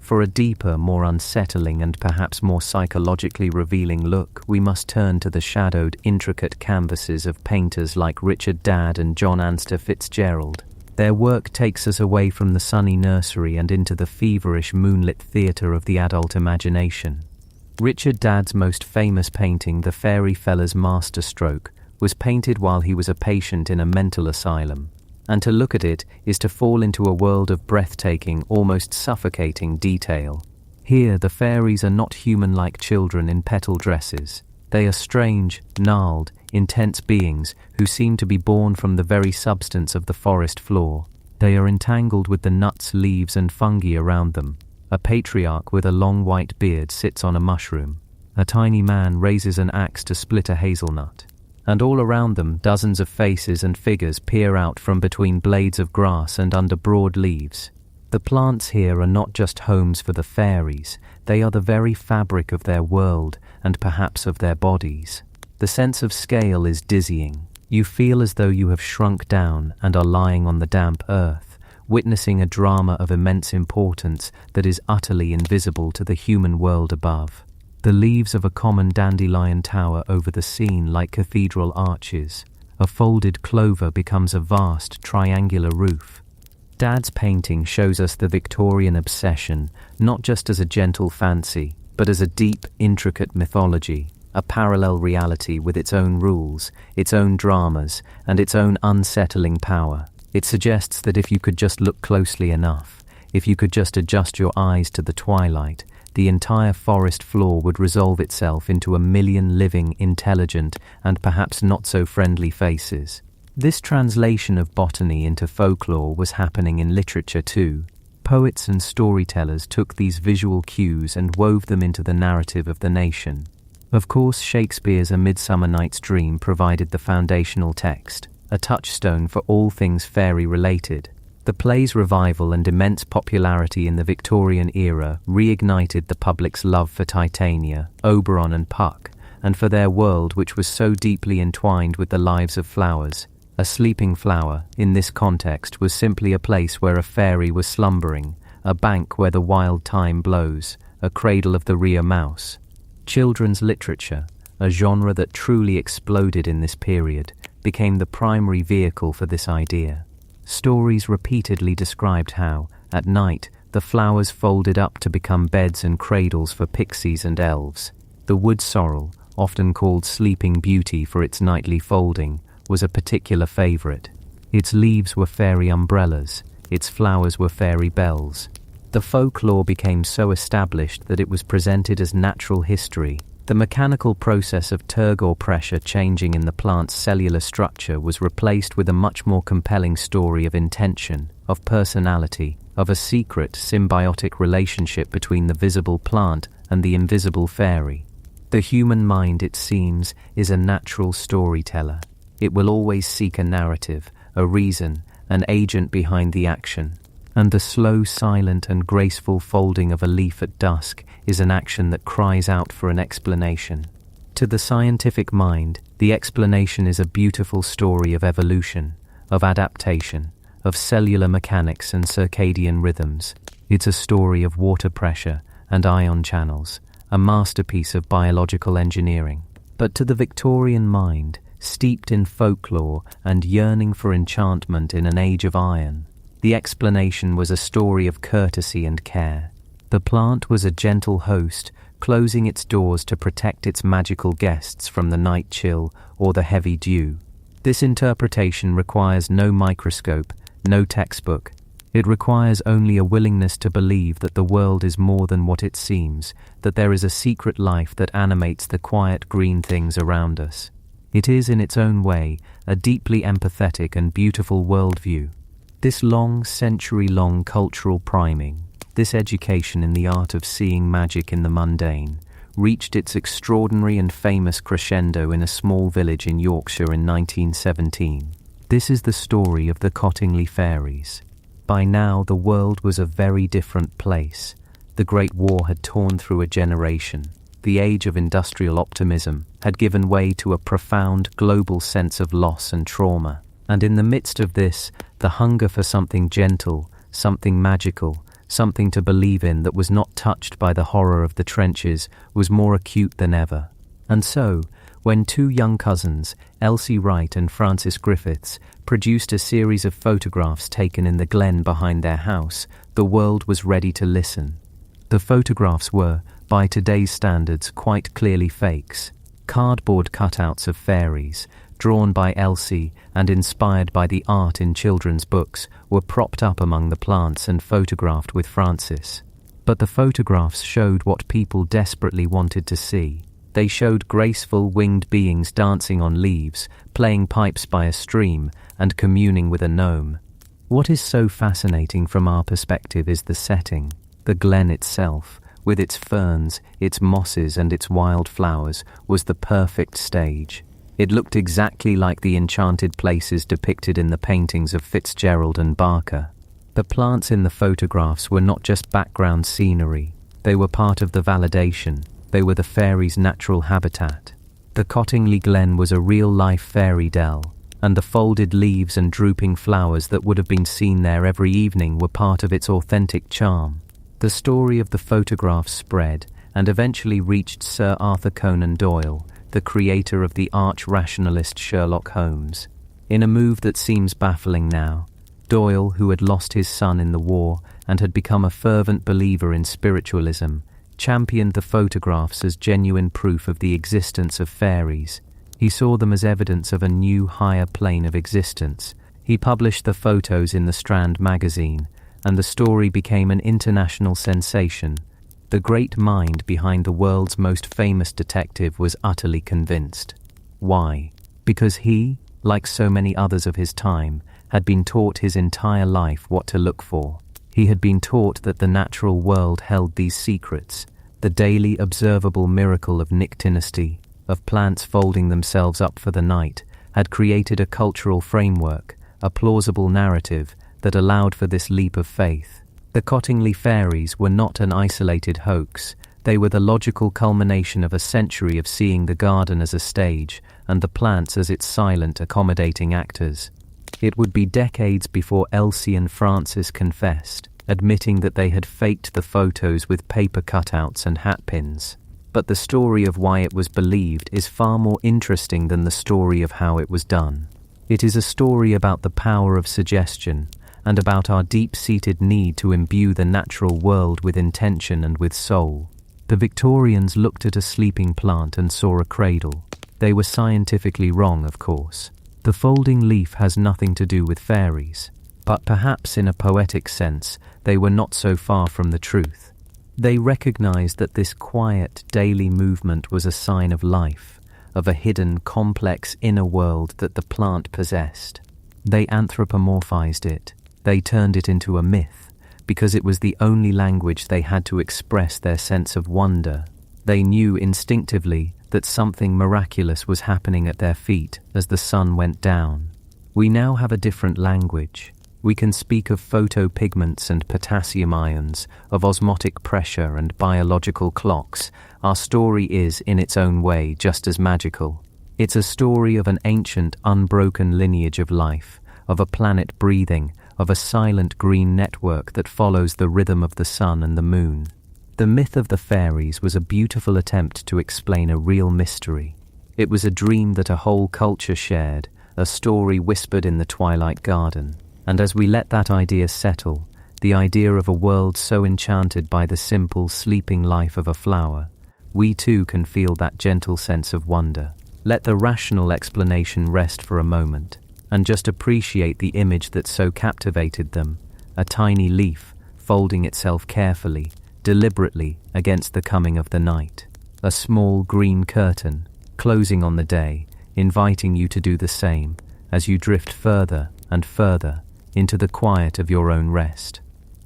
A: For a deeper, more unsettling and perhaps more psychologically revealing look, we must turn to the shadowed, intricate canvases of painters like Richard Dadd and John Anster Fitzgerald. Their work takes us away from the sunny nursery and into the feverish, moonlit theatre of the adult imagination. Richard Dadd's most famous painting, The Fairy Fella's Masterstroke, was painted while he was a patient in a mental asylum. And to look at it is to fall into a world of breathtaking, almost suffocating detail. Here, the fairies are not human-like children in petal dresses. They are strange, gnarled, intense beings who seem to be born from the very substance of the forest floor. They are entangled with the nuts, leaves, and fungi around them, A patriarch with a long white beard sits on a mushroom. A tiny man raises an axe to split a hazelnut. And all around them, dozens of faces and figures peer out from between blades of grass and under broad leaves. The plants here are not just homes for the fairies, they are the very fabric of their world and perhaps of their bodies. The sense of scale is dizzying. You feel as though you have shrunk down and are lying on the damp earth, witnessing a drama of immense importance that is utterly invisible to the human world above. The leaves of a common dandelion tower over the scene like cathedral arches. A folded clover becomes a vast triangular roof. Dad's painting shows us the Victorian obsession, not just as a gentle fancy, but as a deep, intricate mythology, a parallel reality with its own rules, its own dramas, and its own unsettling power. It suggests that if you could just look closely enough, if you could just adjust your eyes to the twilight, the entire forest floor would resolve itself into a million living, intelligent, and perhaps not-so-friendly faces. This translation of botany into folklore was happening in literature too. Poets and storytellers took these visual cues and wove them into the narrative of the nation. Of course, Shakespeare's A Midsummer Night's Dream provided the foundational text, a touchstone for all things fairy-related. The play's revival and immense popularity in the Victorian era reignited the public's love for Titania, Oberon and Puck, and for their world which was so deeply entwined with the lives of flowers. A sleeping flower, in this context, was simply a place where a fairy was slumbering, a bank where the wild thyme blows, a cradle of the rhea mouse. Children's literature, a genre that truly exploded in this period, became the primary vehicle for this idea. Stories repeatedly described how, at night, the flowers folded up to become beds and cradles for pixies and elves. The wood sorrel, often called Sleeping Beauty for its nightly folding, was a particular favourite. Its leaves were fairy umbrellas, its flowers were fairy bells. The folklore became so established that it was presented as natural history. The mechanical process of Turgor pressure changing in the plant's cellular structure was replaced with a much more compelling story of intention, of personality, of a secret, symbiotic relationship between the visible plant and the invisible fairy. The human mind, it seems, is a natural storyteller. It will always seek a narrative, a reason, an agent behind the action. And the slow, silent and graceful folding of a leaf at dusk is an action that cries out for an explanation. To the scientific mind, the explanation is a beautiful story of evolution, of adaptation, of cellular mechanics and circadian rhythms. It's a story of water pressure and ion channels, a masterpiece of biological engineering. But to the Victorian mind, steeped in folklore and yearning for enchantment in an age of iron, the explanation was a story of courtesy and care. The plant was a gentle host, closing its doors to protect its magical guests from the night chill or the heavy dew. This interpretation requires no microscope, no textbook. It requires only a willingness to believe that the world is more than what it seems, that there is a secret life that animates the quiet green things around us. It is, in its own way, a deeply empathetic and beautiful worldview. This long, century-long cultural priming, this education in the art of seeing magic in the mundane, reached its extraordinary and famous crescendo in a small village in Yorkshire in 1917. This is the story of the Cottingley Fairies. By now, the world was a very different place. The Great War had torn through a generation. The age of industrial optimism had given way to a profound global sense of loss and trauma. And in the midst of this, the hunger for something gentle, something magical, something to believe in that was not touched by the horror of the trenches was more acute than ever. And so, when two young cousins, Elsie Wright and Frances Griffiths, produced a series of photographs taken in the glen behind their house, the world was ready to listen. The photographs were, by today's standards, quite clearly fakes. Cardboard cutouts of fairies, drawn by Elsie and inspired by the art in children's books, were propped up among the plants and photographed with Frances. But the photographs showed what people desperately wanted to see. They showed graceful winged beings dancing on leaves, playing pipes by a stream, and communing with a gnome. What is so fascinating from our perspective is the setting. The glen itself, with its ferns, its mosses and its wild flowers, was the perfect stage. It looked exactly like the enchanted places depicted in the paintings of Fitzgerald and Barker. The plants in the photographs were not just background scenery, they were part of the validation, they were the fairies' natural habitat. The Cottingley Glen was a real-life fairy dell, and the folded leaves and drooping flowers that would have been seen there every evening were part of its authentic charm. The story of the photographs spread and eventually reached Sir Arthur Conan Doyle, the creator of the arch-rationalist Sherlock Holmes. In a move that seems baffling now, Doyle, who had lost his son in the war and had become a fervent believer in spiritualism, championed the photographs as genuine proof of the existence of fairies. He saw them as evidence of a new, higher plane of existence. He published the photos in the Strand magazine, and the story became an international sensation. The great mind behind the world's most famous detective was utterly convinced. Why? Because he, like so many others of his time, had been taught his entire life what to look for. He had been taught that the natural world held these secrets, the daily observable miracle of Nyctinasty, of plants folding themselves up for the night, had created a cultural framework, a plausible narrative that allowed for this leap of faith. The Cottingley fairies were not an isolated hoax. They were the logical culmination of a century of seeing the garden as a stage and the plants as its silent, accommodating actors. It would be decades before Elsie and Francis confessed, admitting that they had faked the photos with paper cutouts and hatpins. But the story of why it was believed is far more interesting than the story of how it was done. It is a story about the power of suggestion and about our deep-seated need to imbue the natural world with intention and with soul. The Victorians looked at a sleeping plant and saw a cradle. They were scientifically wrong, of course. The folding leaf has nothing to do with fairies, but perhaps in a poetic sense, they were not so far from the truth. They recognized that this quiet, daily movement was a sign of life, of a hidden, complex inner world that the plant possessed. They anthropomorphized it. They turned it into a myth, because it was the only language they had to express their sense of wonder. They knew instinctively that something miraculous was happening at their feet as the sun went down. We now have a different language. We can speak of photopigments and potassium ions, of osmotic pressure and biological clocks. Our story is, in its own way, just as magical. It's a story of an ancient, unbroken lineage of life, of a planet breathing, of a silent green network that follows the rhythm of the sun and the moon. The myth of the fairies was a beautiful attempt to explain a real mystery. It was a dream that a whole culture shared, a story whispered in the twilight garden. And as we let that idea settle, the idea of a world so enchanted by the simple, sleeping life of a flower, we too can feel that gentle sense of wonder. Let the rational explanation rest for a moment, and just appreciate the image that so captivated them, a tiny leaf folding itself carefully, deliberately against the coming of the night, a small green curtain closing on the day, inviting you to do the same as you drift further and further into the quiet of your own rest.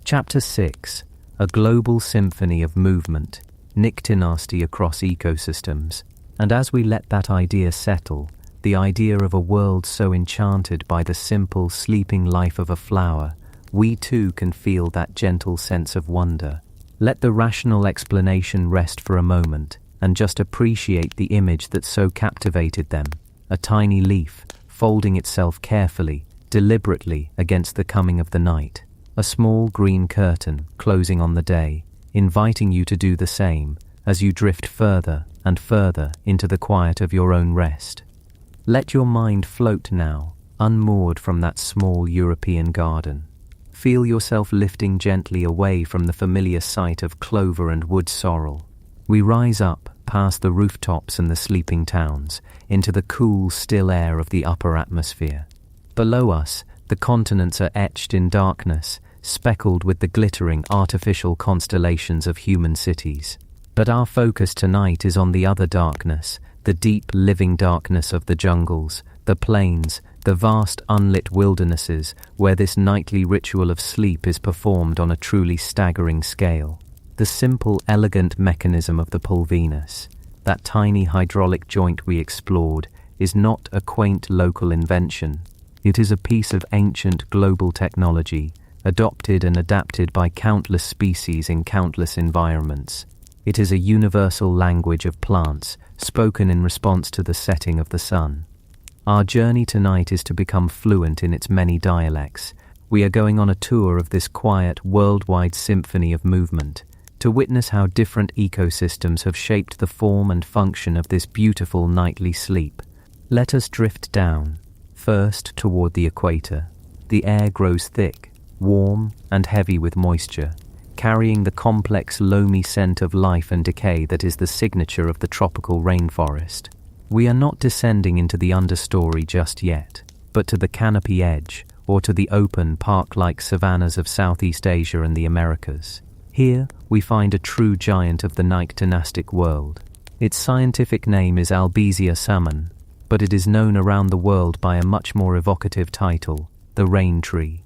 A: Chapter 6. A global symphony of movement, Nyctinasty across ecosystems. And as we let that idea settle, the idea of a world so enchanted by the simple, sleeping life of a flower, we too can feel that gentle sense of wonder. Let the rational explanation rest for a moment, and just appreciate the image that so captivated them, a tiny leaf folding itself carefully, deliberately against the coming of the night, a small green curtain closing on the day, inviting you to do the same as you drift further and further into the quiet of your own rest. Let your mind float now, unmoored from that small European garden. Feel yourself lifting gently away from the familiar sight of clover and wood sorrel. We rise up past the rooftops and the sleeping towns into the cool, still air of the upper atmosphere. Below us, the continents are etched in darkness, speckled with the glittering artificial constellations of human cities. But our focus tonight is on the other darkness, the deep living darkness of the jungles, the plains, the vast unlit wildernesses where this nightly ritual of sleep is performed on a truly staggering scale. The simple, elegant mechanism of the Pulvinus, that tiny hydraulic joint we explored, is not a quaint local invention. It is a piece of ancient global technology, adopted and adapted by countless species in countless environments. It is a universal language of plants, spoken in response to the setting of the sun. Our journey tonight is to become fluent in its many dialects. We are going on a tour of this quiet, worldwide symphony of movement, to witness how different ecosystems have shaped the form and function of this beautiful nightly sleep. Let us drift down, first toward the equator. The air grows thick, warm, and heavy with moisture, carrying the complex, loamy scent of life and decay that is the signature of the tropical rainforest. We are not descending into the understory just yet, but to the canopy edge, or to the open, park-like savannas of Southeast Asia and the Americas. Here, we find a true giant of the Nyctinastic world. Its scientific name is Albizia salmon, but it is known around the world by a much more evocative title, the rain tree.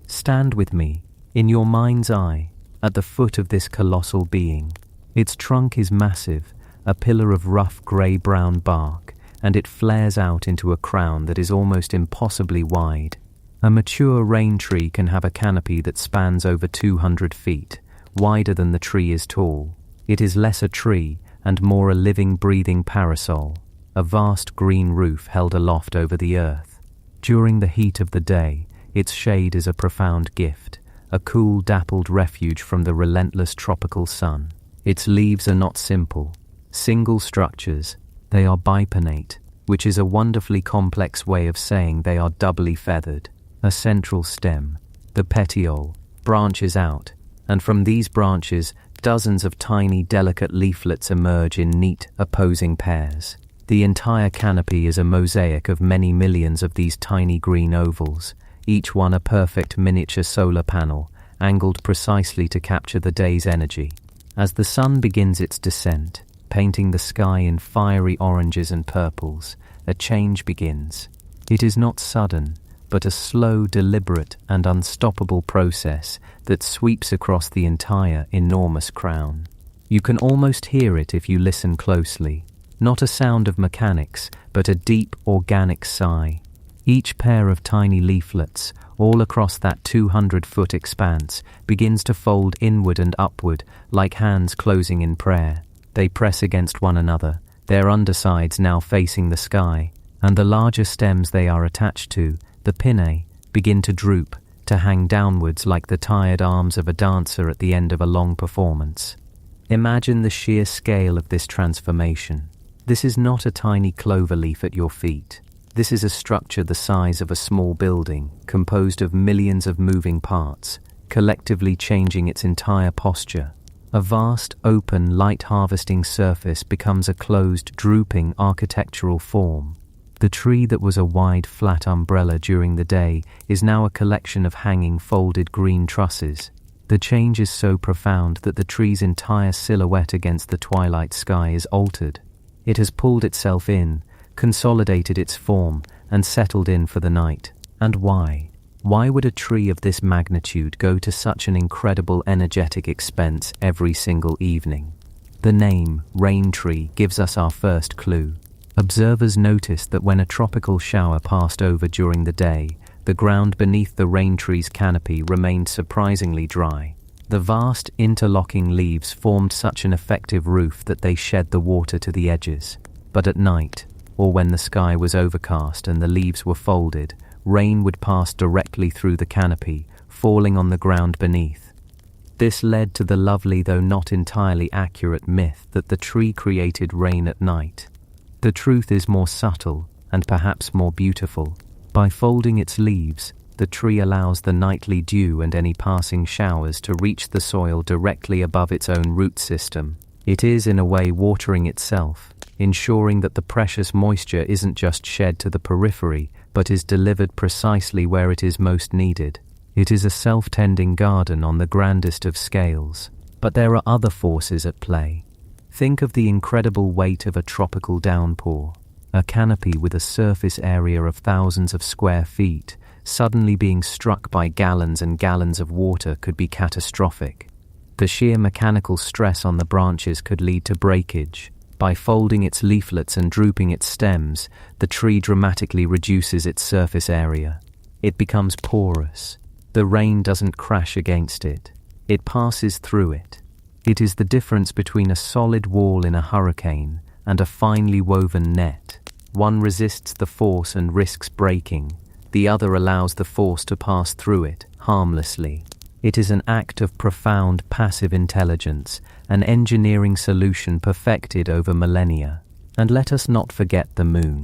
A: Stand with me, in your mind's eye, at the foot of this colossal being. Its trunk is massive, a pillar of rough grey-brown bark, and it flares out into a crown that is almost impossibly wide. A mature rain tree can have a canopy that spans over 200 feet, wider than the tree is tall. It is less a tree and more a living, breathing parasol, a vast green roof held aloft over the earth. During the heat of the day, its shade is a profound gift, a cool, dappled refuge from the relentless tropical sun. Its leaves are not simple, single structures. They are bipinnate, which is a wonderfully complex way of saying they are doubly feathered. A central stem, the petiole, branches out, and from these branches, dozens of tiny, delicate leaflets emerge in neat, opposing pairs. The entire canopy is a mosaic of many millions of these tiny green ovals, each one a perfect miniature solar panel, angled precisely to capture the day's energy. As the sun begins its descent, painting the sky in fiery oranges and purples, a change begins. It is not sudden, but a slow, deliberate, and unstoppable process that sweeps across the entire enormous crown. You can almost hear it if you listen closely. Not a sound of mechanics, but a deep, organic sigh. Each pair of tiny leaflets, all across that 200-foot expanse, begins to fold inward and upward, like hands closing in prayer. They press against one another, their undersides now facing the sky, and the larger stems they are attached to, the pinnae, begin to droop, to hang downwards like the tired arms of a dancer at the end of a long performance. Imagine the sheer scale of this transformation. This is not a tiny clover leaf at your feet. This is a structure the size of a small building, composed of millions of moving parts, collectively changing its entire posture. A vast, open, light-harvesting surface becomes a closed, drooping architectural form. The tree that was a wide, flat umbrella during the day is now a collection of hanging, folded green trusses. The change is so profound that the tree's entire silhouette against the twilight sky is altered. It has pulled itself in, consolidated its form, and settled in for the night. And why? Why would a tree of this magnitude go to such an incredible energetic expense every single evening? The name, rain tree, gives us our first clue. Observers noticed that when a tropical shower passed over during the day, the ground beneath the rain tree's canopy remained surprisingly dry. The vast interlocking leaves formed such an effective roof that they shed the water to the edges. But at night, or when the sky was overcast and the leaves were folded, rain would pass directly through the canopy, falling on the ground beneath. This led to the lovely though not entirely accurate myth that the tree created rain at night. The truth is more subtle and perhaps more beautiful. By folding its leaves, the tree allows the nightly dew and any passing showers to reach the soil directly above its own root system. It is, in a way, watering itself, ensuring that the precious moisture isn't just shed to the periphery, but is delivered precisely where it is most needed. It is a self-tending garden on the grandest of scales. But there are other forces at play. Think of the incredible weight of a tropical downpour. A canopy with a surface area of thousands of square feet suddenly being struck by gallons and gallons of water could be catastrophic. The sheer mechanical stress on the branches could lead to breakage. By folding its leaflets and drooping its stems, the tree dramatically reduces its surface area. It becomes porous. The rain doesn't crash against it. It passes through it. It is the difference between a solid wall in a hurricane and a finely woven net. One resists the force and risks breaking. The other allows the force to pass through it, harmlessly. It is an act of profound passive intelligence, an engineering solution perfected over millennia. And let us not forget the moon.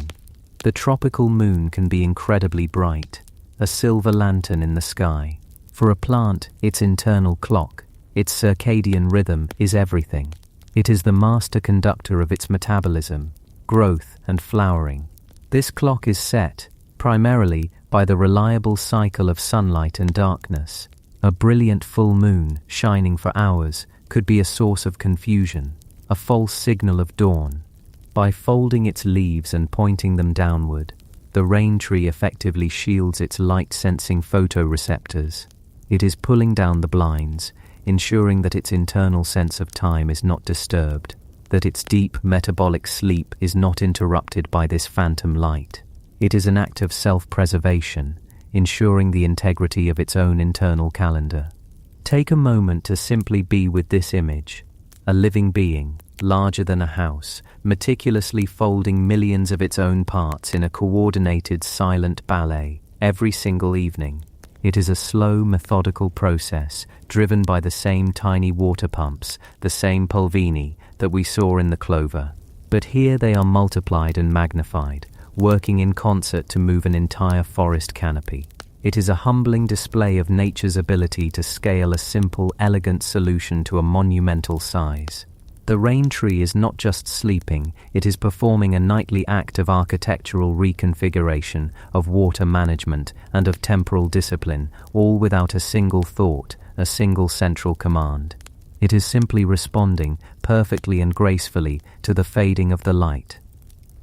A: The tropical moon can be incredibly bright, a silver lantern in the sky. For a plant, its internal clock, its circadian rhythm, is everything. It is the master conductor of its metabolism, growth, and flowering. This clock is set, primarily, by the reliable cycle of sunlight and darkness. A brilliant full moon, shining for hours, could be a source of confusion, a false signal of dawn. By folding its leaves and pointing them downward, the rain tree effectively shields its light-sensing photoreceptors. It is pulling down the blinds, ensuring that its internal sense of time is not disturbed, that its deep metabolic sleep is not interrupted by this phantom light. It is an act of self-preservation, ensuring the integrity of its own internal calendar. Take a moment to simply be with this image, a living being, larger than a house, meticulously folding millions of its own parts in a coordinated silent ballet every single evening. It is a slow, methodical process, driven by the same tiny water pumps, the same Pulvini, that we saw in the clover. But here they are multiplied and magnified, working in concert to move an entire forest canopy. It is a humbling display of nature's ability to scale a simple, elegant solution to a monumental size. The rain tree is not just sleeping, it is performing a nightly act of architectural reconfiguration, of water management, and of temporal discipline, all without a single thought, a single central command. It is simply responding, perfectly and gracefully, to the fading of the light.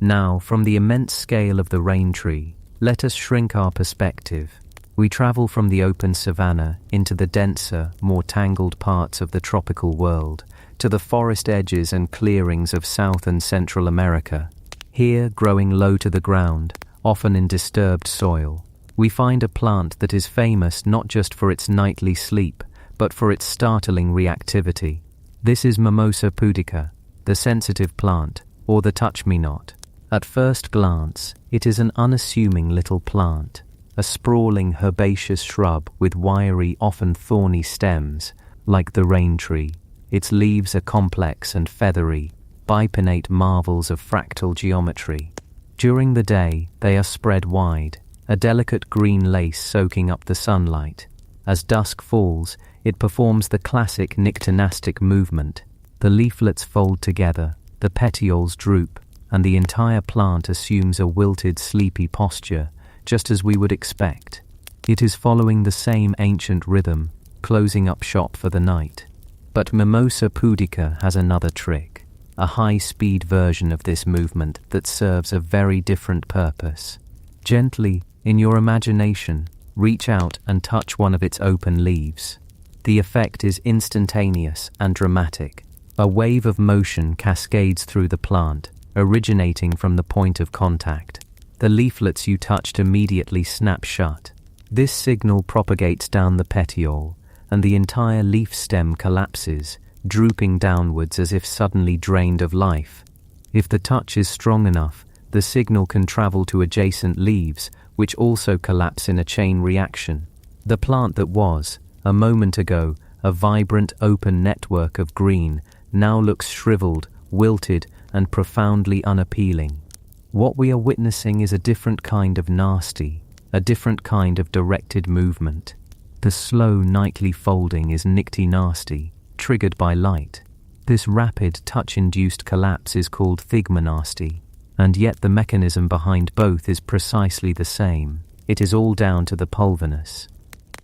A: Now, from the immense scale of the rain tree, let us shrink our perspective. We travel from the open savanna into the denser, more tangled parts of the tropical world, to the forest edges and clearings of South and Central America. Here, growing low to the ground, often in disturbed soil, we find a plant that is famous not just for its nightly sleep, but for its startling reactivity. This is Mimosa pudica, the sensitive plant, or the touch-me-not. At first glance, it is an unassuming little plant, a sprawling herbaceous shrub with wiry, often thorny stems, like the rain tree. Its leaves are complex and feathery, bipinnate marvels of fractal geometry. During the day, they are spread wide, a delicate green lace soaking up the sunlight. As dusk falls, it performs the classic Nyctinastic movement. The leaflets fold together, the petioles droop, and the entire plant assumes a wilted, sleepy posture, just as we would expect. It is following the same ancient rhythm, closing up shop for the night. But Mimosa pudica has another trick, a high-speed version of this movement that serves a very different purpose. Gently, in your imagination, reach out and touch one of its open leaves. The effect is instantaneous and dramatic. A wave of motion cascades through the plant, originating from the point of contact. The leaflets you touched immediately snap shut. This signal propagates down the petiole, and the entire leaf stem collapses, drooping downwards as if suddenly drained of life. If the touch is strong enough, the signal can travel to adjacent leaves, which also collapse in a chain reaction. The plant that was, a moment ago, a vibrant open network of green, now looks shriveled, wilted, and profoundly unappealing. What we are witnessing is a different kind of nasty, a different kind of directed movement. The slow nightly folding is Nyctinasty, triggered by light. This rapid touch-induced collapse is called Thigmonasty, and yet the mechanism behind both is precisely the same. It is all down to the pulvinus.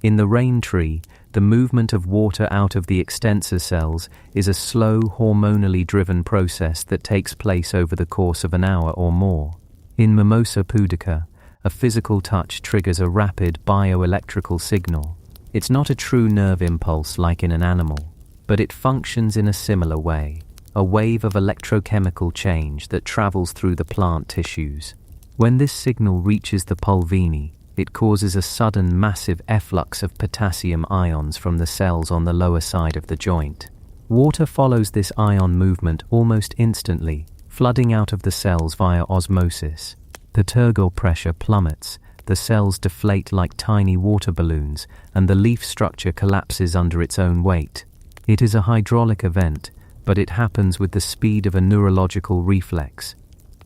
A: In the rain tree, the movement of water out of the extensor cells is a slow, hormonally driven process that takes place over the course of an hour or more. In Mimosa pudica, a physical touch triggers a rapid bioelectrical signal. It's not a true nerve impulse like in an animal, but it functions in a similar way, a wave of electrochemical change that travels through the plant tissues. When this signal reaches the Pulvini, it causes a sudden massive efflux of potassium ions from the cells on the lower side of the joint. Water follows this ion movement almost instantly, flooding out of the cells via osmosis. The turgor pressure plummets, the cells deflate like tiny water balloons, and the leaf structure collapses under its own weight. It is a hydraulic event, but it happens with the speed of a neurological reflex.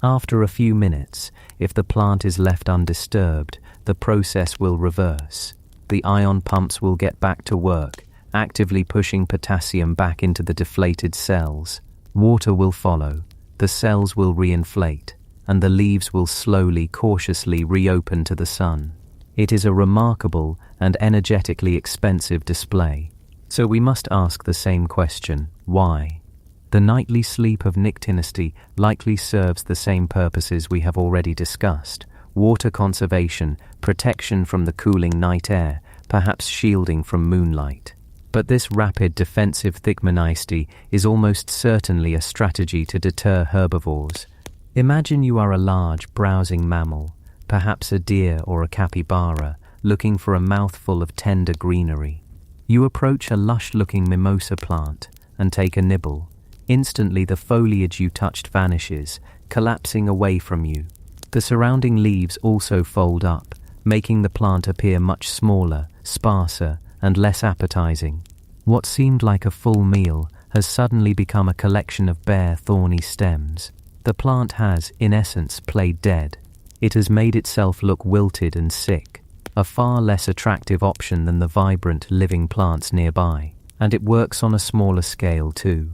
A: After a few minutes, if the plant is left undisturbed, the process will reverse. The ion pumps will get back to work, actively pushing potassium back into the deflated cells. Water will follow, the cells will reinflate, and the leaves will slowly, cautiously reopen to the sun. It is a remarkable and energetically expensive display. So we must ask the same question: why? The nightly sleep of Nyctinasty likely serves the same purposes we have already discussed: water conservation, protection from the cooling night air, perhaps shielding from moonlight. But this rapid defensive Nyctinasty is almost certainly a strategy to deter herbivores. Imagine you are a large, browsing mammal, perhaps a deer or a capybara, looking for a mouthful of tender greenery. You approach a lush-looking mimosa plant and take a nibble. Instantly the foliage you touched vanishes, collapsing away from you. The surrounding leaves also fold up, making the plant appear much smaller, sparser, and less appetizing. What seemed like a full meal has suddenly become a collection of bare, thorny stems. The plant has, in essence, played dead. It has made itself look wilted and sick, a far less attractive option than the vibrant, living plants nearby. And it works on a smaller scale too.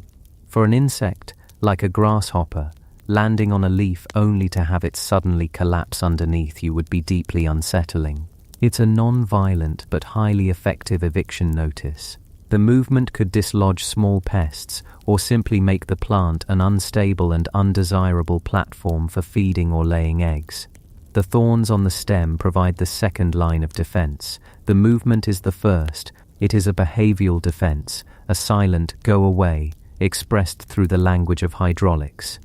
A: For an insect, like a grasshopper, landing on a leaf only to have it suddenly collapse underneath you would be deeply unsettling. It's a non-violent but highly effective eviction notice. The movement could dislodge small pests or simply make the plant an unstable and undesirable platform for feeding or laying eggs. The thorns on the stem provide the second line of defense. The movement is the first. It is a behavioral defense, a silent "go away," expressed through the language of hydraulics.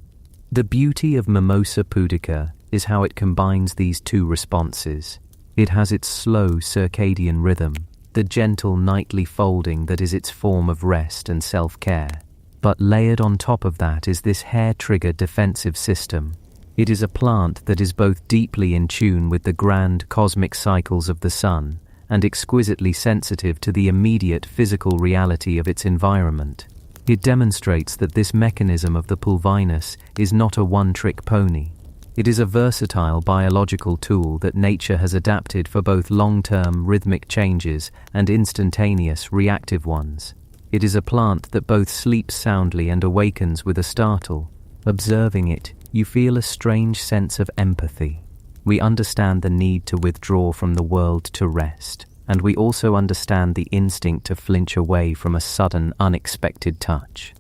A: The beauty of Mimosa pudica is how it combines these two responses. It has its slow circadian rhythm, the gentle nightly folding that is its form of rest and self-care. But layered on top of that is this hair-trigger defensive system. It is a plant that is both deeply in tune with the grand cosmic cycles of the sun and exquisitely sensitive to the immediate physical reality of its environment. It demonstrates that this mechanism of the pulvinus is not a one-trick pony. It is a versatile biological tool that nature has adapted for both long-term rhythmic changes and instantaneous reactive ones. It is a plant that both sleeps soundly and awakens with a startle. Observing it, you feel a strange sense of empathy. We understand the need to withdraw from the world to rest, and we also understand the instinct to flinch away from a sudden, unexpected touch.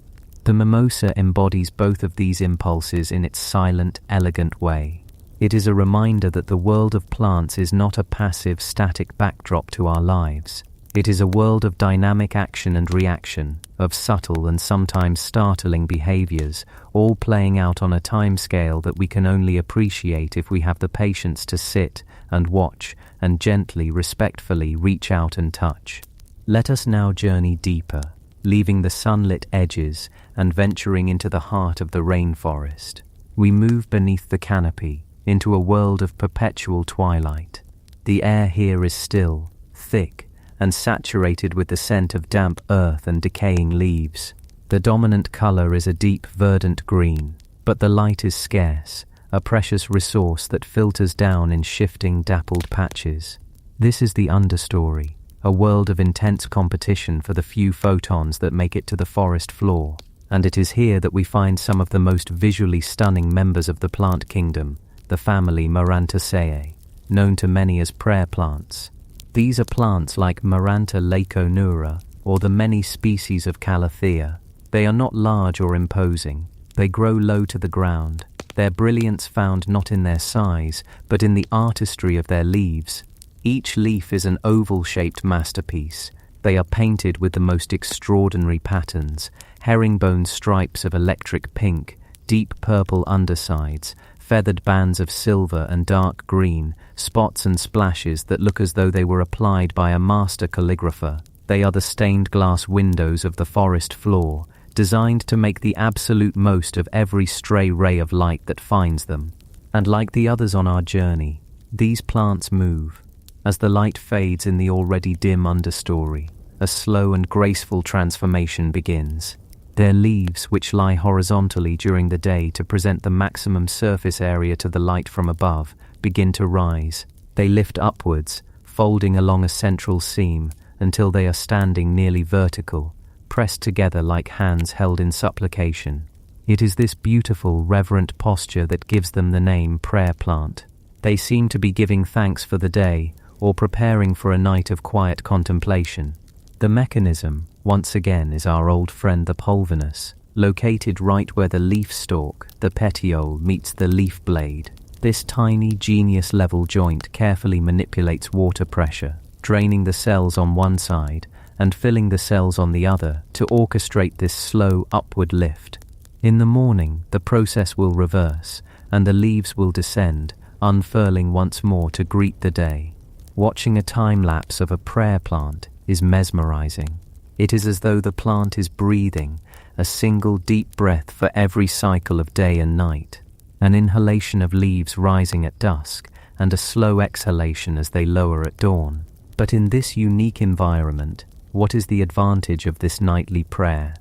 A: The mimosa embodies both of these impulses in its silent, elegant way. It is a reminder that the world of plants is not a passive, static backdrop to our lives. It is a world of dynamic action and reaction, of subtle and sometimes startling behaviors, all playing out on a timescale that we can only appreciate if we have the patience to sit and watch and gently, respectfully reach out and touch. Let us now journey deeper, leaving the sunlit edges and venturing into the heart of the rainforest. We move beneath the canopy, into a world of perpetual twilight. The air here is still, thick, and saturated with the scent of damp earth and decaying leaves. The dominant color is a deep verdant green, but the light is scarce, a precious resource that filters down in shifting, dappled patches. This is the understory, a world of intense competition for the few photons that make it to the forest floor, and it is here that we find some of the most visually stunning members of the plant kingdom, the family Marantaceae, known to many as prayer plants. These are plants like Maranta laconura or the many species of Calathea. They are not large or imposing. They grow low to the ground, their brilliance found not in their size, but in the artistry of their leaves. Each leaf is an oval-shaped masterpiece. They are painted with the most extraordinary patterns, herringbone stripes of electric pink, deep purple undersides, feathered bands of silver and dark green, spots and splashes that look as though they were applied by a master calligrapher. They are the stained glass windows of the forest floor, designed to make the absolute most of every stray ray of light that finds them. And like the others on our journey, these plants move. As the light fades in the already dim understory, a slow and graceful transformation begins. Their leaves, which lie horizontally during the day to present the maximum surface area to the light from above, begin to rise. They lift upwards, folding along a central seam until they are standing nearly vertical, pressed together like hands held in supplication. It is this beautiful, reverent posture that gives them the name prayer plant. They seem to be giving thanks for the day or preparing for a night of quiet contemplation. The mechanism, once again, is our old friend the pulvinus, located right where the leaf stalk, the petiole, meets the leaf blade. This tiny genius-level joint carefully manipulates water pressure, draining the cells on one side and filling the cells on the other to orchestrate this slow upward lift. In the morning, the process will reverse, and the leaves will descend, unfurling once more to greet the day. Watching a time-lapse of a prayer plant is mesmerizing. It is as though the plant is breathing, a single deep breath for every cycle of day and night, an inhalation of leaves rising at dusk, and a slow exhalation as they lower at dawn. But in this unique environment, what is the advantage of this nightly prayer?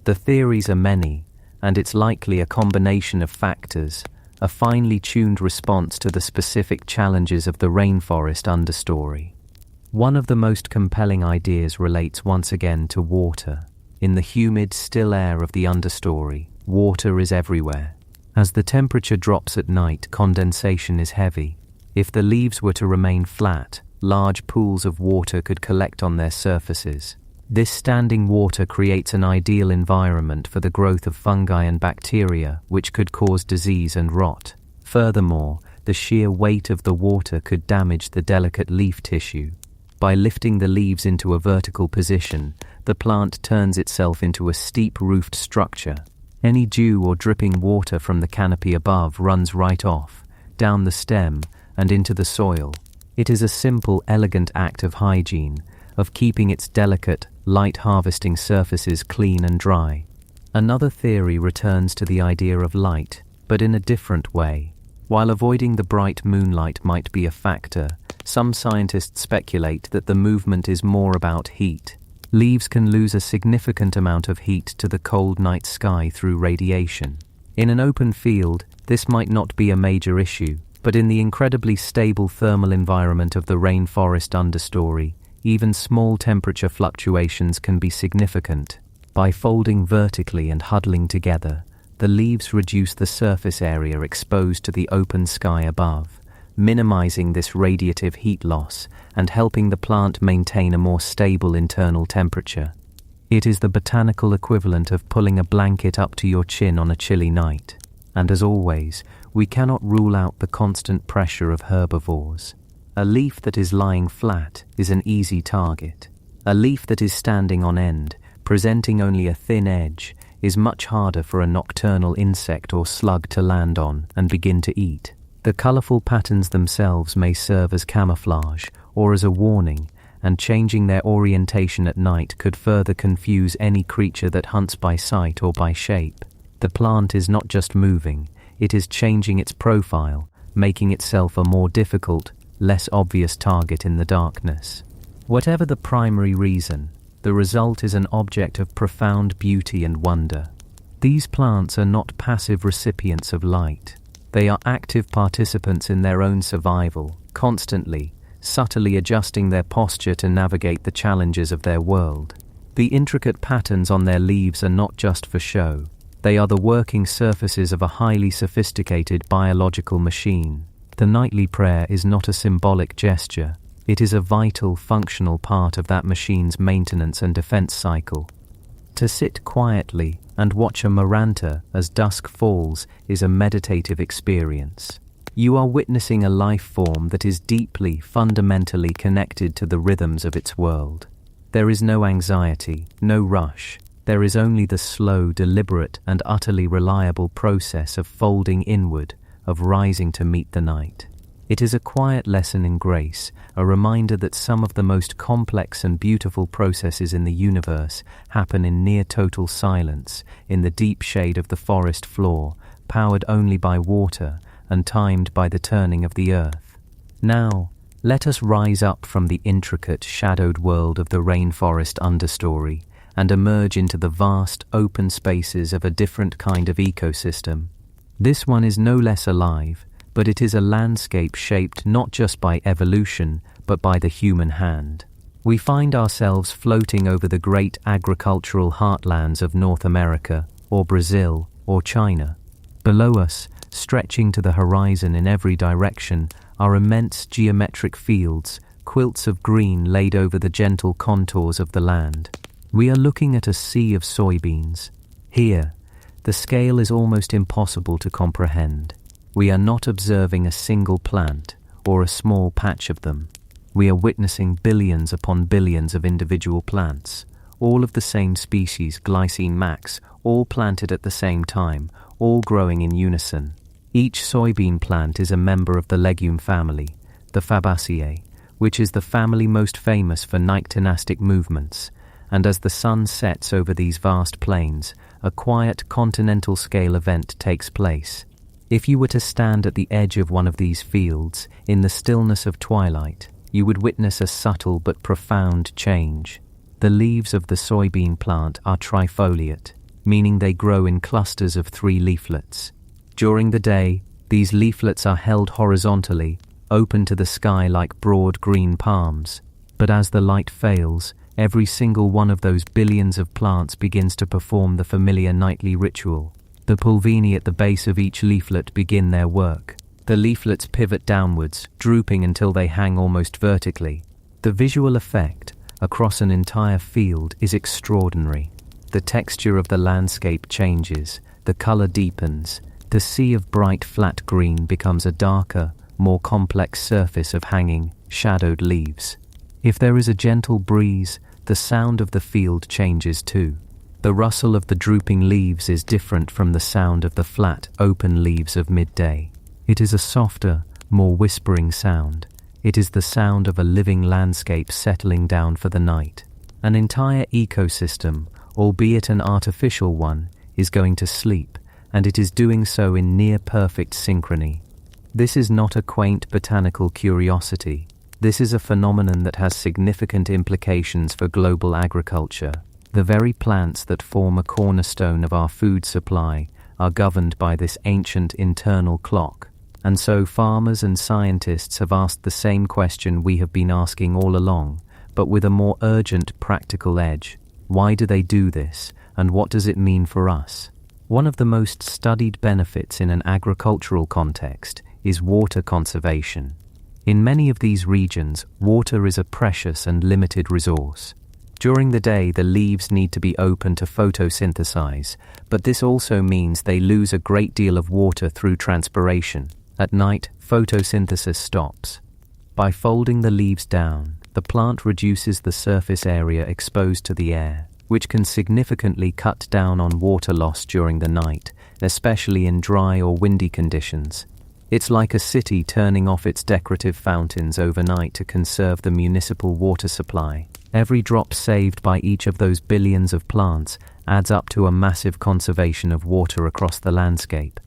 A: The theories are many, and it's likely a combination of factors, a finely tuned response to the specific challenges of the rainforest understory. One of the most compelling ideas relates once again to water. In the humid, still air of the understory, water is everywhere. As the temperature drops at night, condensation is heavy. If the leaves were to remain flat, large pools of water could collect on their surfaces. This standing water creates an ideal environment for the growth of fungi and bacteria, which could cause disease and rot. Furthermore, the sheer weight of the water could damage the delicate leaf tissue. By lifting the leaves into a vertical position, the plant turns itself into a steep-roofed structure. Any dew or dripping water from the canopy above runs right off, down the stem, and into the soil. It is a simple, elegant act of hygiene, of keeping its delicate, light-harvesting surfaces clean and dry. Another theory returns to the idea of light, but in a different way. While avoiding the bright moonlight might be a factor, some scientists speculate that the movement is more about heat. Leaves can lose a significant amount of heat to the cold night sky through radiation. In an open field, this might not be a major issue, but in the incredibly stable thermal environment of the rainforest understory, even small temperature fluctuations can be significant. By folding vertically and huddling together, the leaves reduce the surface area exposed to the open sky above, minimizing this radiative heat loss and helping the plant maintain a more stable internal temperature. It is the botanical equivalent of pulling a blanket up to your chin on a chilly night. And as always, we cannot rule out the constant pressure of herbivores. A leaf that is lying flat is an easy target. A leaf that is standing on end, presenting only a thin edge, is much harder for a nocturnal insect or slug to land on and begin to eat. The colorful patterns themselves may serve as camouflage or as a warning, and changing their orientation at night could further confuse any creature that hunts by sight or by shape. The plant is not just moving, it is changing its profile, making itself a more difficult, less obvious target in the darkness. Whatever the primary reason, the result is an object of profound beauty and wonder. These plants are not passive recipients of light. They are active participants in their own survival, constantly, subtly adjusting their posture to navigate the challenges of their world. The intricate patterns on their leaves are not just for show. They are the working surfaces of a highly sophisticated biological machine. The nightly prayer is not a symbolic gesture. It is a vital, functional part of that machine's maintenance and defense cycle. To sit quietly and watch a maranta as dusk falls is a meditative experience. You are witnessing a life form that is deeply, fundamentally connected to the rhythms of its world. There is no anxiety, no rush. There is only the slow, deliberate, and utterly reliable process of folding inward, of rising to meet the night. It is a quiet lesson in grace, a reminder that some of the most complex and beautiful processes in the universe happen in near total silence, in the deep shade of the forest floor, powered only by water and timed by the turning of the earth. Now, let us rise up from the intricate, shadowed world of the rainforest understory and emerge into the vast, open spaces of a different kind of ecosystem. This one is no less alive, but it is a landscape shaped not just by evolution, but by the human hand. We find ourselves floating over the great agricultural heartlands of North America, or Brazil, or China. Below us, stretching to the horizon in every direction, are immense geometric fields, quilts of green laid over the gentle contours of the land. We are looking at a sea of soybeans. Here, the scale is almost impossible to comprehend. We are not observing a single plant or a small patch of them. We are witnessing billions upon billions of individual plants, all of the same species, Glycine max, all planted at the same time, all growing in unison. Each soybean plant is a member of the legume family, the Fabaceae, which is the family most famous for Nyctinastic movements, and as the sun sets over these vast plains, a quiet continental-scale event takes place. If you were to stand at the edge of one of these fields, in the stillness of twilight, you would witness a subtle but profound change. The leaves of the soybean plant are trifoliate, meaning they grow in clusters of 3 leaflets. During the day, these leaflets are held horizontally, open to the sky like broad green palms. But as the light fails, every single one of those billions of plants begins to perform the familiar nightly ritual. The Pulvini at the base of each leaflet begin their work. The leaflets pivot downwards, drooping until they hang almost vertically. The visual effect, across an entire field, is extraordinary. The texture of the landscape changes, the color deepens. The sea of bright flat green becomes a darker, more complex surface of hanging, shadowed leaves. If there is a gentle breeze, the sound of the field changes too. The rustle of the drooping leaves is different from the sound of the flat, open leaves of midday. It is a softer, more whispering sound. It is the sound of a living landscape settling down for the night. An entire ecosystem, albeit an artificial one, is going to sleep, and it is doing so in near-perfect synchrony. This is not a quaint botanical curiosity. This is a phenomenon that has significant implications for global agriculture. The very plants that form a cornerstone of our food supply are governed by this ancient internal clock. And so farmers and scientists have asked the same question we have been asking all along, but with a more urgent practical edge. Why do they do this, and what does it mean for us? One of the most studied benefits in an agricultural context is water conservation. In many of these regions, water is a precious and limited resource. During the day, the leaves need to be open to photosynthesize, but this also means they lose a great deal of water through transpiration. At night, photosynthesis stops. By folding the leaves down, the plant reduces the surface area exposed to the air, which can significantly cut down on water loss during the night, especially in dry or windy conditions. It's like a city turning off its decorative fountains overnight to conserve the municipal water supply. Every drop saved by each of those billions of plants adds up to a massive conservation of water across the landscape.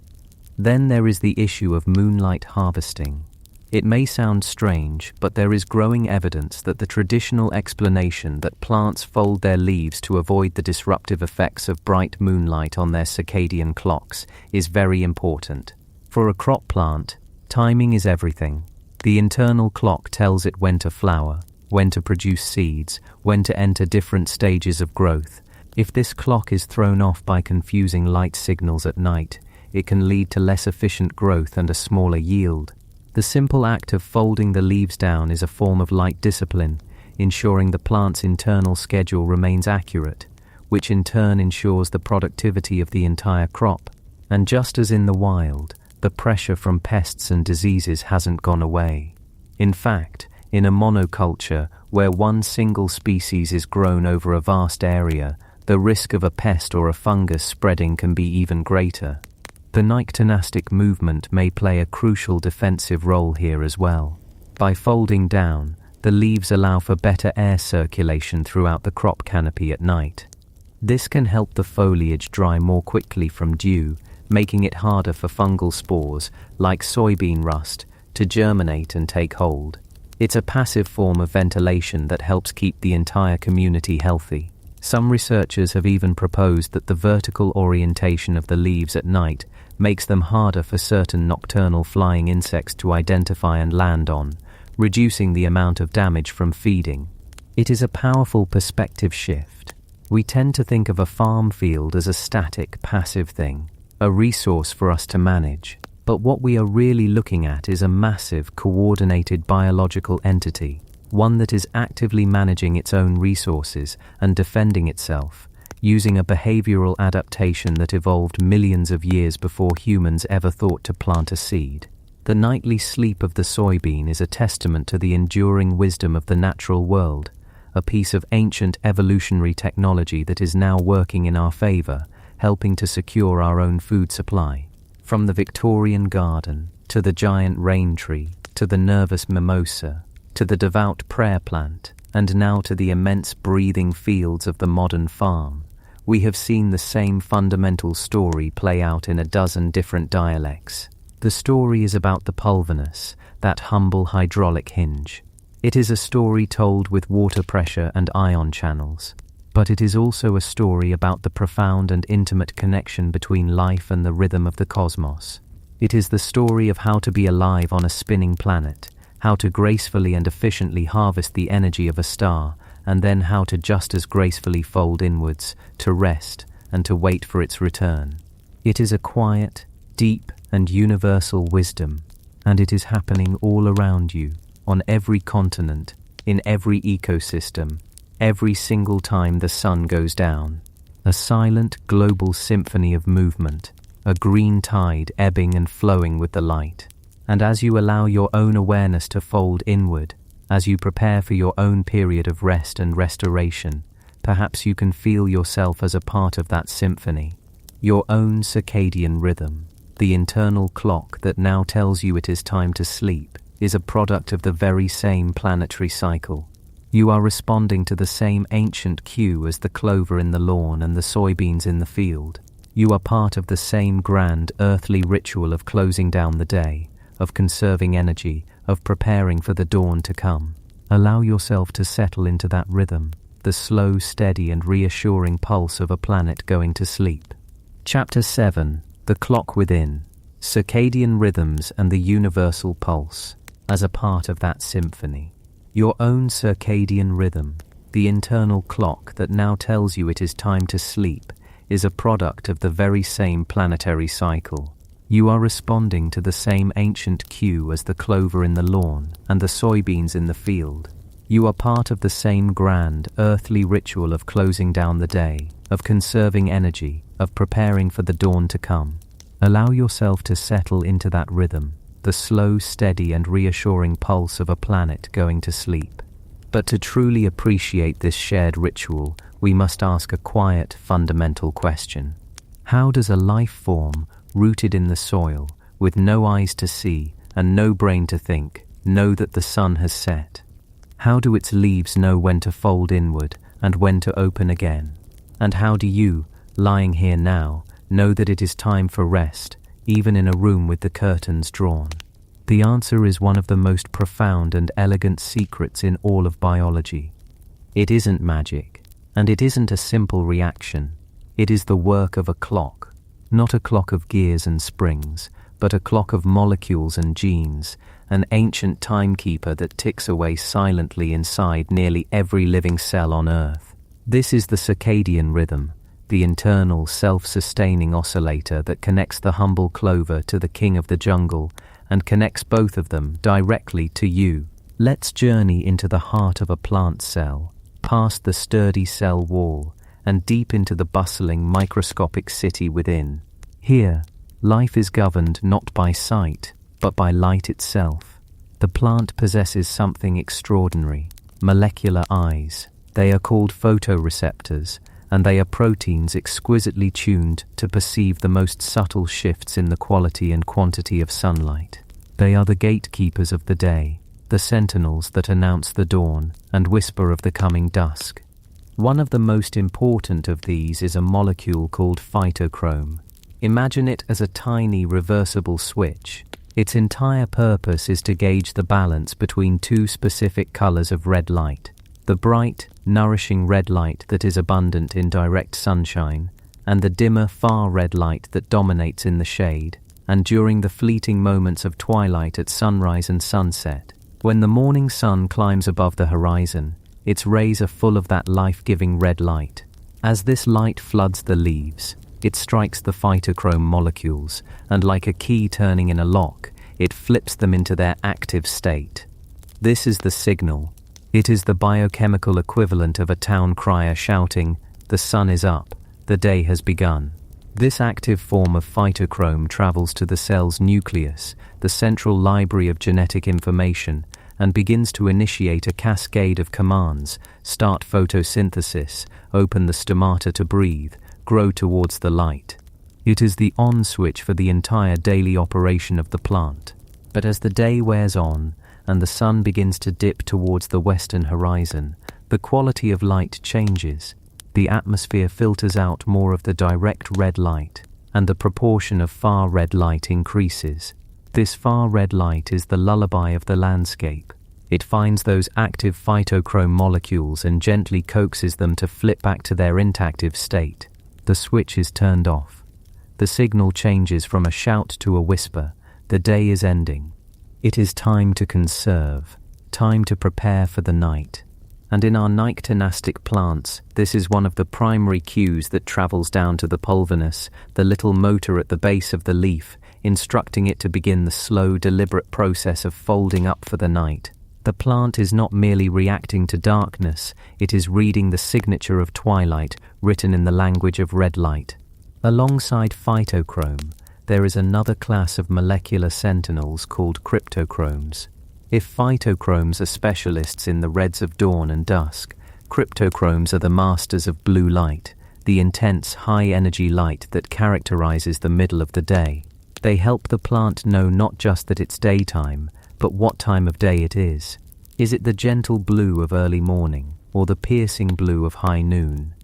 A: Then there is the issue of moonlight harvesting. It may sound strange, but there is growing evidence that the traditional explanation that plants fold their leaves to avoid the disruptive effects of bright moonlight on their circadian clocks is very important. For a crop plant, timing is everything. The internal clock tells it when to flower, when to produce seeds, when to enter different stages of growth. If this clock is thrown off by confusing light signals at night, it can lead to less efficient growth and a smaller yield. The simple act of folding the leaves down is a form of light discipline, ensuring the plant's internal schedule remains accurate. which in turn ensures the productivity of the entire crop. And just as in the wild, the pressure from pests and diseases hasn't gone away. In fact, in a monoculture where one single species is grown over a vast area, the risk of a pest or a fungus spreading can be even greater. The Nyctinastic movement may play a crucial defensive role here as well. By folding down, the leaves allow for better air circulation throughout the crop canopy at night. This can help the foliage dry more quickly from dew, making it harder for fungal spores, like soybean rust, to germinate and take hold. It's a passive form of ventilation that helps keep the entire community healthy. Some researchers have even proposed that the vertical orientation of the leaves at night makes them harder for certain nocturnal flying insects to identify and land on, reducing the amount of damage from feeding. It is a powerful perspective shift. We tend to think of a farm field as a static, passive thing, a resource for us to manage. But what we are really looking at is a massive, coordinated biological entity, one that is actively managing its own resources and defending itself, using a behavioral adaptation that evolved millions of years before humans ever thought to plant a seed. The nightly sleep of the soybean is a testament to the enduring wisdom of the natural world, a piece of ancient evolutionary technology that is now working in our favor, helping to secure our own food supply. From the Victorian garden, to the giant rain tree, to the nervous mimosa, to the devout prayer plant, and now to the immense breathing fields of the modern farm, we have seen the same fundamental story play out in a dozen different dialects. The story is about the pulvinus, that humble hydraulic hinge. It is a story told with water pressure and ion channels. But it is also a story about the profound and intimate connection between life and the rhythm of the cosmos. It is the story of how to be alive on a spinning planet, how to gracefully and efficiently harvest the energy of a star, and then how to just as gracefully fold inwards, to rest, and to wait for its return. It is a quiet, deep, and universal wisdom, and it is happening all around you, on every continent, in every ecosystem, every single time the sun goes down. A silent global symphony of movement, a green tide ebbing and flowing with the light. And as you allow your own awareness to fold inward, as you prepare for your own period of rest and restoration, perhaps you can feel yourself as a part of that symphony. Your own circadian rhythm, the internal clock that now tells you it is time to sleep, is a product of the very same planetary cycle. You are responding to the same ancient cue as the clover in the lawn and the soybeans in the field. You are part of the same grand earthly ritual of closing down the day, of conserving energy, of preparing for the dawn to come. Allow yourself to settle into that rhythm, the slow, steady and reassuring pulse of a planet going to sleep. Chapter 7. The Clock Within. Circadian Rhythms and the Universal Pulse. As a part of that symphony. Your own circadian rhythm, the internal clock that now tells you it is time to sleep, is a product of the very same planetary cycle. You are responding to the same ancient cue as the clover in the lawn and the soybeans in the field. You are part of the same grand, earthly ritual of closing down the day, of conserving energy, of preparing for the dawn to come. Allow yourself to settle into that rhythm, the slow, steady and reassuring pulse of a planet going to sleep. But to truly appreciate this shared ritual, we must ask a quiet, fundamental question. How does a life form, rooted in the soil, with no eyes to see and no brain to think, know that the sun has set? How do its leaves know when to fold inward and when to open again? And how do you, lying here now, know that it is time for rest, even in a room with the curtains drawn? The answer is one of the most profound and elegant secrets in all of biology. It isn't magic, and it isn't a simple reaction. It is the work of a clock, not a clock of gears and springs, but a clock of molecules and genes, an ancient timekeeper that ticks away silently inside nearly every living cell on Earth. This is the circadian rhythm, the internal, self-sustaining oscillator that connects the humble clover to the king of the jungle and connects both of them directly to you. Let's journey into the heart of a plant cell, past the sturdy cell wall, and deep into the bustling, microscopic city within. Here, life is governed not by sight, but by light itself. The plant possesses something extraordinary: molecular eyes. They are called photoreceptors, and they are proteins exquisitely tuned to perceive the most subtle shifts in the quality and quantity of sunlight. They are the gatekeepers of the day, the sentinels that announce the dawn and whisper of the coming dusk. One of the most important of these is a molecule called phytochrome. Imagine it as a tiny reversible switch. Its entire purpose is to gauge the balance between two specific colors of red light: the bright, nourishing red light that is abundant in direct sunshine, and the dimmer, far red light that dominates in the shade, and during the fleeting moments of twilight at sunrise and sunset. When the morning sun climbs above the horizon, its rays are full of that life-giving red light. As this light floods the leaves, it strikes the phytochrome molecules, and like a key turning in a lock, it flips them into their active state. This is the signal. It is the biochemical equivalent of a town crier shouting, "The sun is up, the day has begun." This active form of phytochrome travels to the cell's nucleus, the central library of genetic information, and begins to initiate a cascade of commands: start photosynthesis, open the stomata to breathe, grow towards the light. It is the on switch for the entire daily operation of the plant. But as the day wears on, and the sun begins to dip towards the western horizon, the quality of light changes. The atmosphere filters out more of the direct red light, and the proportion of far red light increases. This far red light is the lullaby of the landscape. It finds those active phytochrome molecules and gently coaxes them to flip back to their inactive state. The switch is turned off. The signal changes from a shout to a whisper. The day is ending. It is time to conserve, time to prepare for the night. And in our Nyctinastic plants, this is one of the primary cues that travels down to the pulvinus, the little motor at the base of the leaf, instructing it to begin the slow, deliberate process of folding up for the night. The plant is not merely reacting to darkness, it is reading the signature of twilight, written in the language of red light. Alongside phytochrome, there is another class of molecular sentinels called cryptochromes. If phytochromes are specialists in the reds of dawn and dusk, cryptochromes are the masters of blue light, the intense, high-energy light that characterizes the middle of the day. They help the plant know not just that it's daytime, but what time of day it is. Is it the gentle blue of early morning, or the piercing blue of high noon?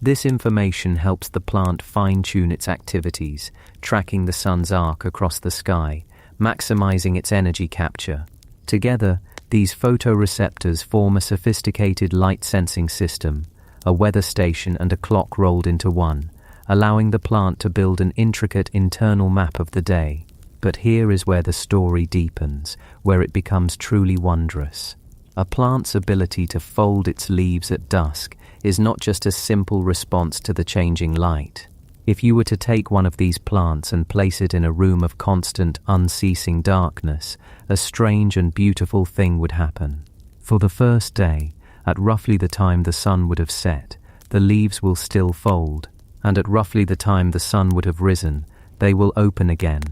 A: This information helps the plant fine-tune its activities, tracking the sun's arc across the sky, maximizing its energy capture. Together, these photoreceptors form a sophisticated light-sensing system, a weather station and a clock rolled into one, allowing the plant to build an intricate internal map of the day. But here is where the story deepens, where it becomes truly wondrous. A plant's ability to fold its leaves at dusk is not just a simple response to the changing light. If you were to take one of these plants and place it in a room of constant, unceasing darkness, a strange and beautiful thing would happen. For the first day, at roughly the time the sun would have set, the leaves will still fold, and at roughly the time the sun would have risen, they will open again.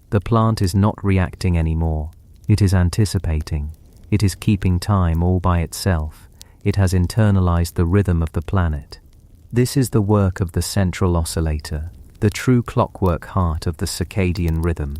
A: The plant is not reacting anymore. It is anticipating. It is keeping time all by itself. It has internalized the rhythm of the planet. This is the work of the central oscillator, the true clockwork heart of the circadian rhythm.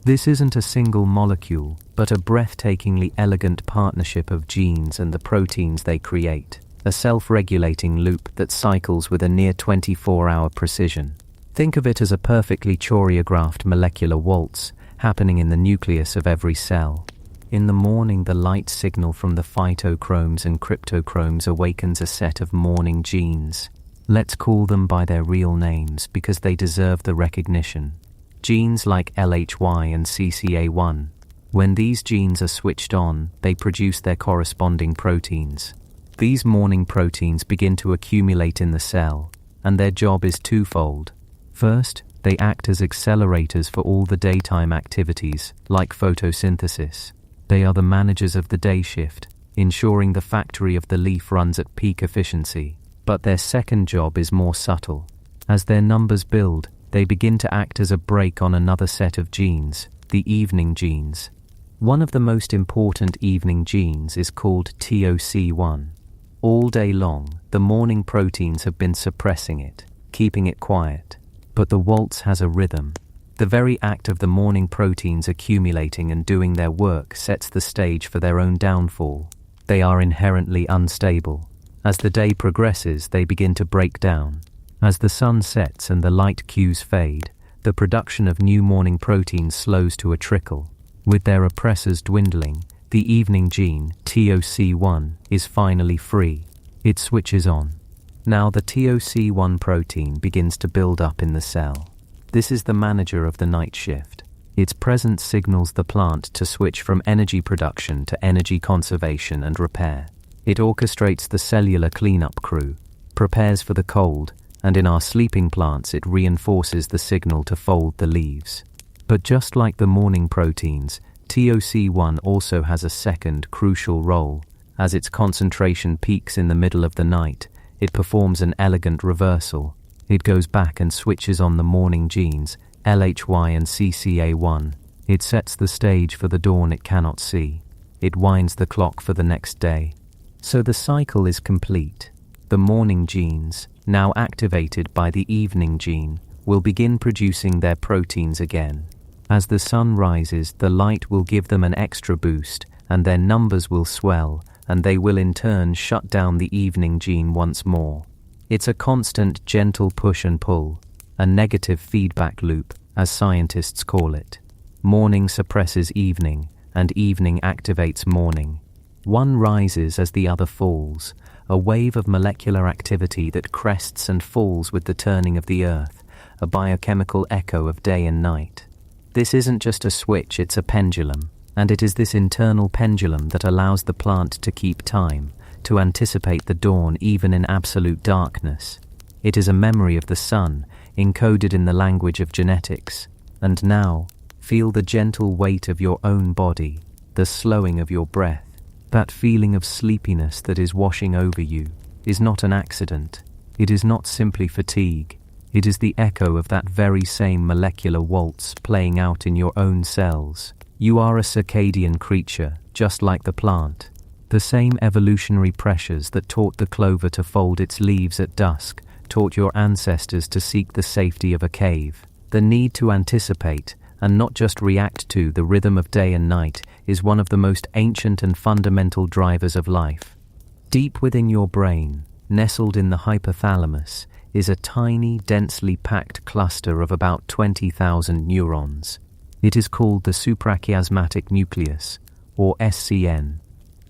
A: This isn't a single molecule, but a breathtakingly elegant partnership of genes and the proteins they create, a self-regulating loop that cycles with a near 24-hour precision. Think of it as a perfectly choreographed molecular waltz happening in the nucleus of every cell. In the morning, the light signal from the phytochromes and cryptochromes awakens a set of morning genes. Let's call them by their real names because they deserve the recognition. Genes like LHY and CCA1. When these genes are switched on, they produce their corresponding proteins. These morning proteins begin to accumulate in the cell, and their job is twofold. First, they act as accelerators for all the daytime activities, like photosynthesis. They are the managers of the day shift, ensuring the factory of the leaf runs at peak efficiency. But their second job is more subtle. As their numbers build, they begin to act as a brake on another set of genes, the evening genes. One of the most important evening genes is called TOC1. All day long, the morning proteins have been suppressing it, keeping it quiet. But the waltz has a rhythm. The very act of the morning proteins accumulating and doing their work sets the stage for their own downfall. They are inherently unstable. As the day progresses, they begin to break down. As the sun sets and the light cues fade, the production of new morning proteins slows to a trickle. With their oppressors dwindling, the evening gene, TOC1, is finally free. It switches on. Now the TOC1 protein begins to build up in the cell. This is the manager of the night shift. Its presence signals the plant to switch from energy production to energy conservation and repair. It orchestrates the cellular cleanup crew, prepares for the cold, and in our sleeping plants it reinforces the signal to fold the leaves. But just like the morning proteins, TOC1 also has a second crucial role. As its concentration peaks in the middle of the night, it performs an elegant reversal. It goes back and switches on the morning genes, LHY and CCA1. It sets the stage for the dawn it cannot see. It winds the clock for the next day. So the cycle is complete. The morning genes, now activated by the evening gene, will begin producing their proteins again. As the sun rises, the light will give them an extra boost, and their numbers will swell, and they will in turn shut down the evening gene once more. It's a constant gentle push and pull, a negative feedback loop, as scientists call it. Morning suppresses evening, and evening activates morning. One rises as the other falls, a wave of molecular activity that crests and falls with the turning of the earth, a biochemical echo of day and night. This isn't just a switch, it's a pendulum, and it is this internal pendulum that allows the plant to keep time, to anticipate the dawn even in absolute darkness. It is a memory of the sun, encoded in the language of genetics. And now, feel the gentle weight of your own body, the slowing of your breath. That feeling of sleepiness that is washing over you is not an accident. It is not simply fatigue. It is the echo of that very same molecular waltz playing out in your own cells. You are a circadian creature, just like the plant. The same evolutionary pressures that taught the clover to fold its leaves at dusk taught your ancestors to seek the safety of a cave. The need to anticipate, and not just react to, the rhythm of day and night is one of the most ancient and fundamental drivers of life. Deep within your brain, nestled in the hypothalamus, is a tiny, densely packed cluster of about 20,000 neurons. It is called the suprachiasmatic nucleus, or SCN.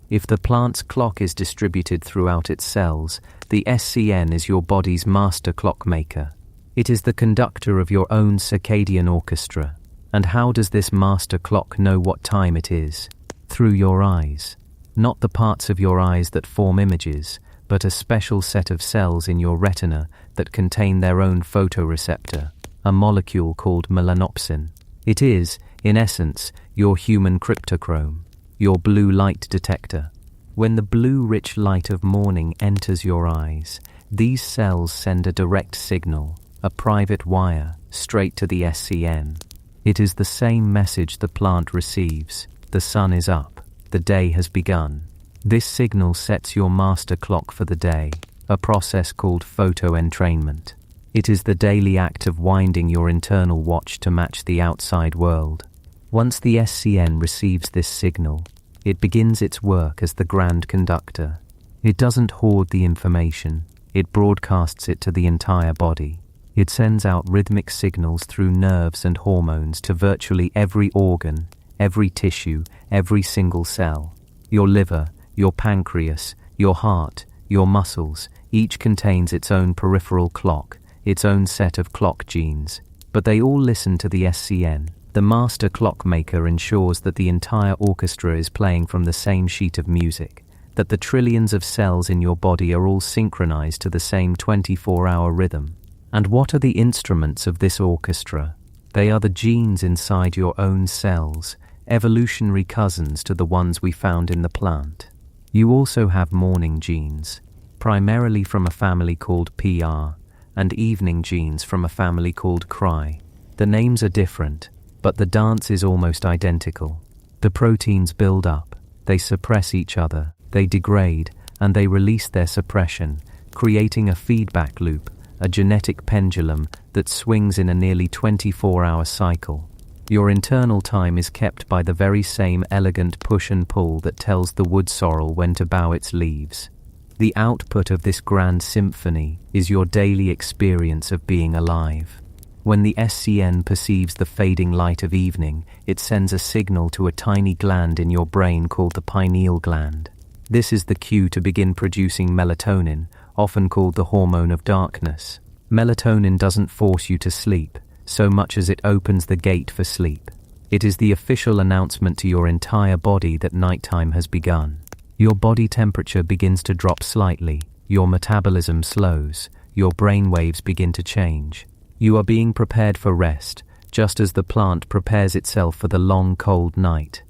A: If the plant's clock is distributed throughout its cells, the SCN is your body's master clockmaker. It is the conductor of your own circadian orchestra. And how does this master clock know what time it is? Through your eyes. Not the parts of your eyes that form images, but a special set of cells in your retina that contain their own photoreceptor, a molecule called melanopsin. It is, in essence, your human cryptochrome, your blue light detector. When the blue-rich light of morning enters your eyes, these cells send a direct signal, a private wire, straight to the SCN. It is the same message the plant receives. The sun is up. The day has begun. This signal sets your master clock for the day, a process called photoentrainment. It is the daily act of winding your internal watch to match the outside world. Once the SCN receives this signal, it begins its work as the grand conductor. It doesn't hoard the information, it broadcasts it to the entire body. It sends out rhythmic signals through nerves and hormones to virtually every organ, every tissue, every single cell. Your liver, your pancreas, your heart, your muscles, each contains its own peripheral clock, its own set of clock genes. But they all listen to the SCN. The master clockmaker ensures that the entire orchestra is playing from the same sheet of music, that the trillions of cells in your body are all synchronized to the same 24-hour rhythm. And what are the instruments of this orchestra? They are the genes inside your own cells, evolutionary cousins to the ones we found in the plant. You also have morning genes. primarily from a family called PR, and evening genes from a family called Cry. The names are different, but the dance is almost identical. The proteins build up, they suppress each other, they degrade, and they release their suppression, creating a feedback loop, a genetic pendulum that swings in a nearly 24-hour cycle. Your internal time is kept by the very same elegant push and pull that tells the wood sorrel when to bow its leaves. The output of this grand symphony is your daily experience of being alive. When the SCN perceives the fading light of evening, it sends a signal to a tiny gland in your brain called the pineal gland. This is the cue to begin producing melatonin, often called the hormone of darkness. Melatonin doesn't force you to sleep, so much as it opens the gate for sleep. It is the official announcement to your entire body that nighttime has begun. Your body temperature begins to drop slightly, your metabolism slows, your brain waves begin to change. You are being prepared for rest, just as the plant prepares itself for the long cold night.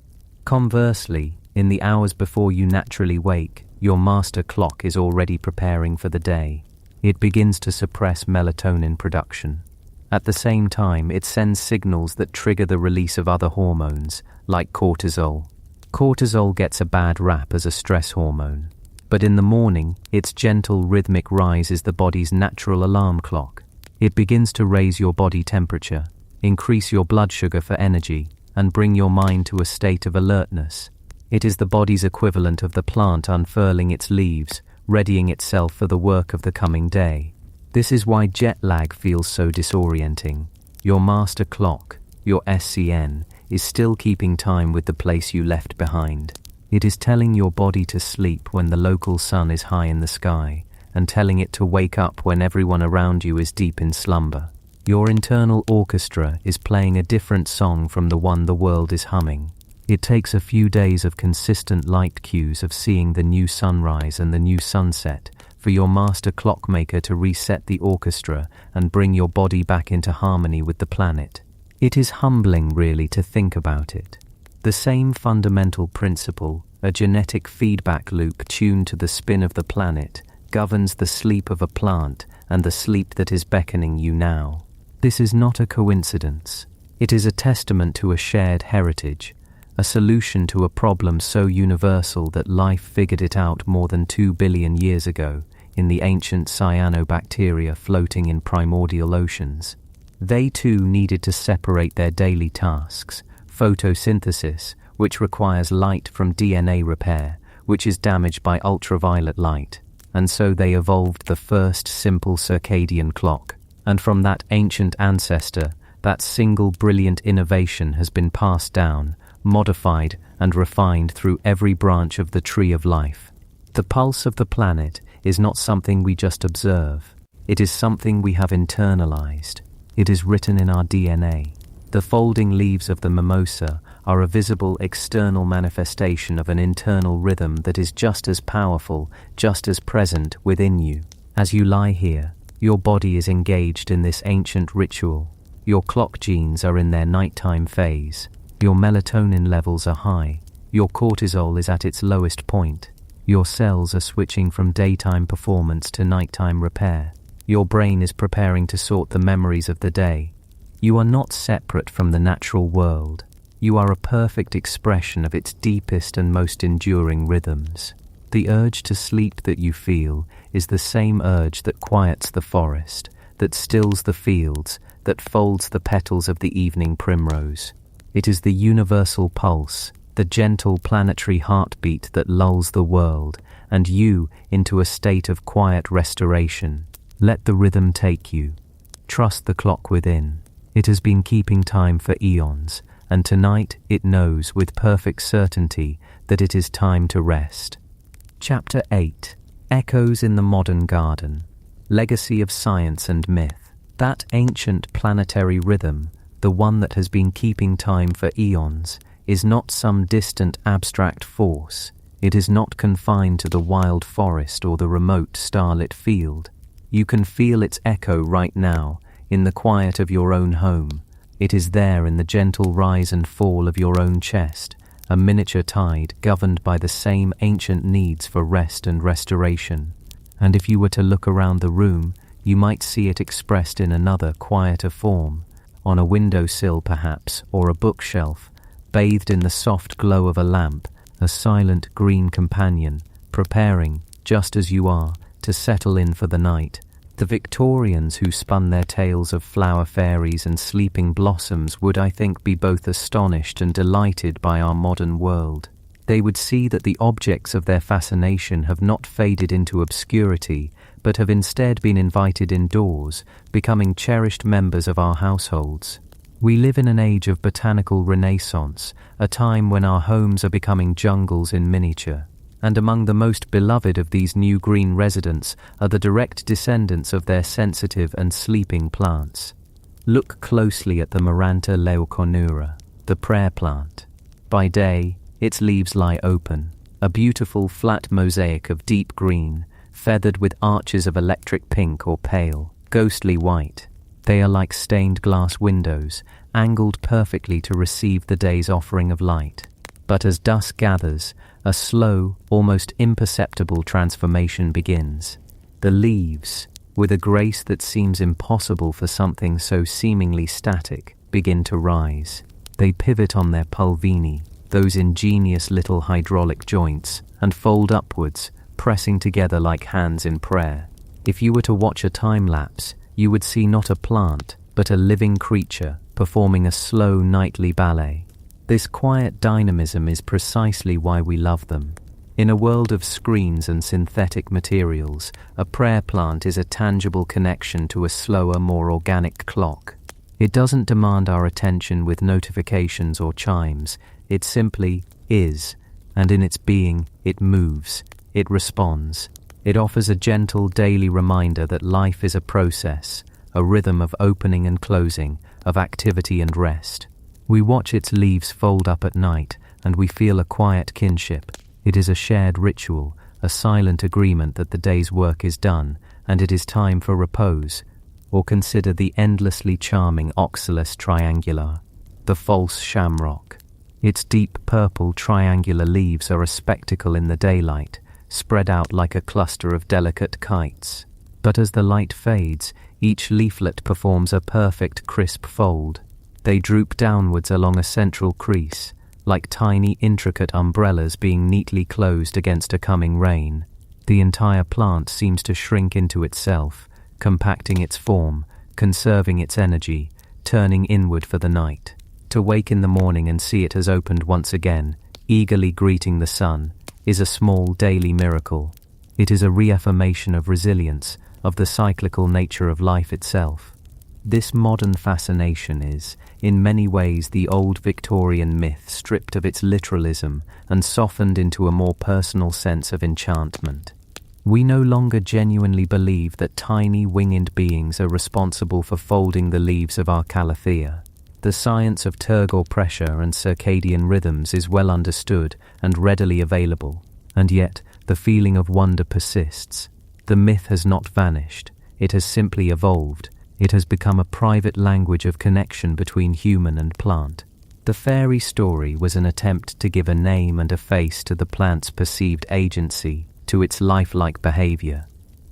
A: Conversely, in the hours before you naturally wake, your master clock is already preparing for the day. It begins to suppress melatonin production. At the same time, it sends signals that trigger the release of other hormones, like cortisol. Cortisol gets a bad rap as a stress hormone, but in the morning, its gentle rhythmic rise is the body's natural alarm clock. It begins to raise your body temperature, increase your blood sugar for energy, and bring your mind to a state of alertness. It is the body's equivalent of the plant unfurling its leaves, readying itself for the work of the coming day. This is why jet lag feels so disorienting. Your master clock, your SCN, is still keeping time with the place you left behind. It is telling your body to sleep when the local sun is high in the sky, and telling it to wake up when everyone around you is deep in slumber. Your internal orchestra is playing a different song from the one the world is humming. It takes a few days of consistent light cues of seeing the new sunrise and the new sunset for your master clockmaker to reset the orchestra and bring your body back into harmony with the planet. It is humbling, really, to think about it. The same fundamental principle, a genetic feedback loop tuned to the spin of the planet, governs the sleep of a plant and the sleep that is beckoning you now. This is not a coincidence. It is a testament to a shared heritage, a solution to a problem so universal that life figured it out more than 2 billion years ago in the ancient cyanobacteria floating in primordial oceans. They too needed to separate their daily tasks, photosynthesis, which requires light, from DNA repair, which is damaged by ultraviolet light, and so they evolved the first simple circadian clock. And from that ancient ancestor, that single brilliant innovation has been passed down, modified and refined through every branch of the tree of life. The pulse of the planet is not something we just observe. It is something we have internalized. It is written in our DNA. The folding leaves of the mimosa are a visible external manifestation of an internal rhythm that is just as powerful, just as present within you. As you lie here, your body is engaged in this ancient ritual. Your clock genes are in their nighttime phase. Your melatonin levels are high. Your cortisol is at its lowest point. Your cells are switching from daytime performance to nighttime repair. Your brain is preparing to sort the memories of the day. You are not separate from the natural world. You are a perfect expression of its deepest and most enduring rhythms. The urge to sleep that you feel is the same urge that quiets the forest, that stills the fields, that folds the petals of the evening primrose. It is the universal pulse, the gentle planetary heartbeat that lulls the world and you into a state of quiet restoration. Let the rhythm take you. Trust the clock within. It has been keeping time for eons, and tonight it knows with perfect certainty that it is time to rest. Chapter 8. Echoes in the Modern Garden. Legacy of Science and Myth. That ancient planetary rhythm, the one that has been keeping time for eons, is not some distant abstract force. It is not confined to the wild forest or the remote starlit field. You can feel its echo right now, in the quiet of your own home. It is there in the gentle rise and fall of your own chest, a miniature tide governed by the same ancient needs for rest and restoration. And if you were to look around the room, you might see it expressed in another, quieter form, on a windowsill perhaps, or a bookshelf, bathed in the soft glow of a lamp, a silent green companion, preparing, just as you are, to settle in for the night. The Victorians who spun their tales of flower fairies and sleeping blossoms would, I think, be both astonished and delighted by our modern world. They would see that the objects of their fascination have not faded into obscurity, but have instead been invited indoors, becoming cherished members of our households. We live in an age of botanical renaissance, a time when our homes are becoming jungles in miniature. And among the most beloved of these new green residents are the direct descendants of their sensitive and sleeping plants. Look closely at the Maranta leuconura, the prayer plant. By day, its leaves lie open, a beautiful flat mosaic of deep green, feathered with arches of electric pink or pale, ghostly white. They are like stained glass windows, angled perfectly to receive the day's offering of light. But as dusk gathers, a slow, almost imperceptible transformation begins. The leaves, with a grace that seems impossible for something so seemingly static, begin to rise. They pivot on their pulvini, those ingenious little hydraulic joints, and fold upwards, pressing together like hands in prayer. If you were to watch a time-lapse, you would see not a plant, but a living creature performing a slow nightly ballet. This quiet dynamism is precisely why we love them. In a world of screens and synthetic materials, a prayer plant is a tangible connection to a slower, more organic clock. It doesn't demand our attention with notifications or chimes. It simply is, and in its being, it moves, it responds. It offers a gentle daily reminder that life is a process, a rhythm of opening and closing, of activity and rest. We watch its leaves fold up at night, and we feel a quiet kinship. It is a shared ritual, a silent agreement that the day's work is done, and it is time for repose. Or consider the endlessly charming Oxalis triangular, the false shamrock. Its deep purple triangular leaves are a spectacle in the daylight, spread out like a cluster of delicate kites. But as the light fades, each leaflet performs a perfect crisp fold. They droop downwards along a central crease, like tiny intricate umbrellas being neatly closed against a coming rain. The entire plant seems to shrink into itself, compacting its form, conserving its energy, turning inward for the night. To wake in the morning and see it has opened once again, eagerly greeting the sun, is a small daily miracle. It is a reaffirmation of resilience, of the cyclical nature of life itself. This modern fascination is, in many ways, the old Victorian myth stripped of its literalism and softened into a more personal sense of enchantment. We no longer genuinely believe that tiny winged beings are responsible for folding the leaves of our calathea. The science of Turgor pressure and circadian rhythms is well understood and readily available, and yet the feeling of wonder persists. The myth has not vanished, it has simply evolved. It has become a private language of connection between human and plant. The fairy story was an attempt to give a name and a face to the plant's perceived agency, to its lifelike behavior.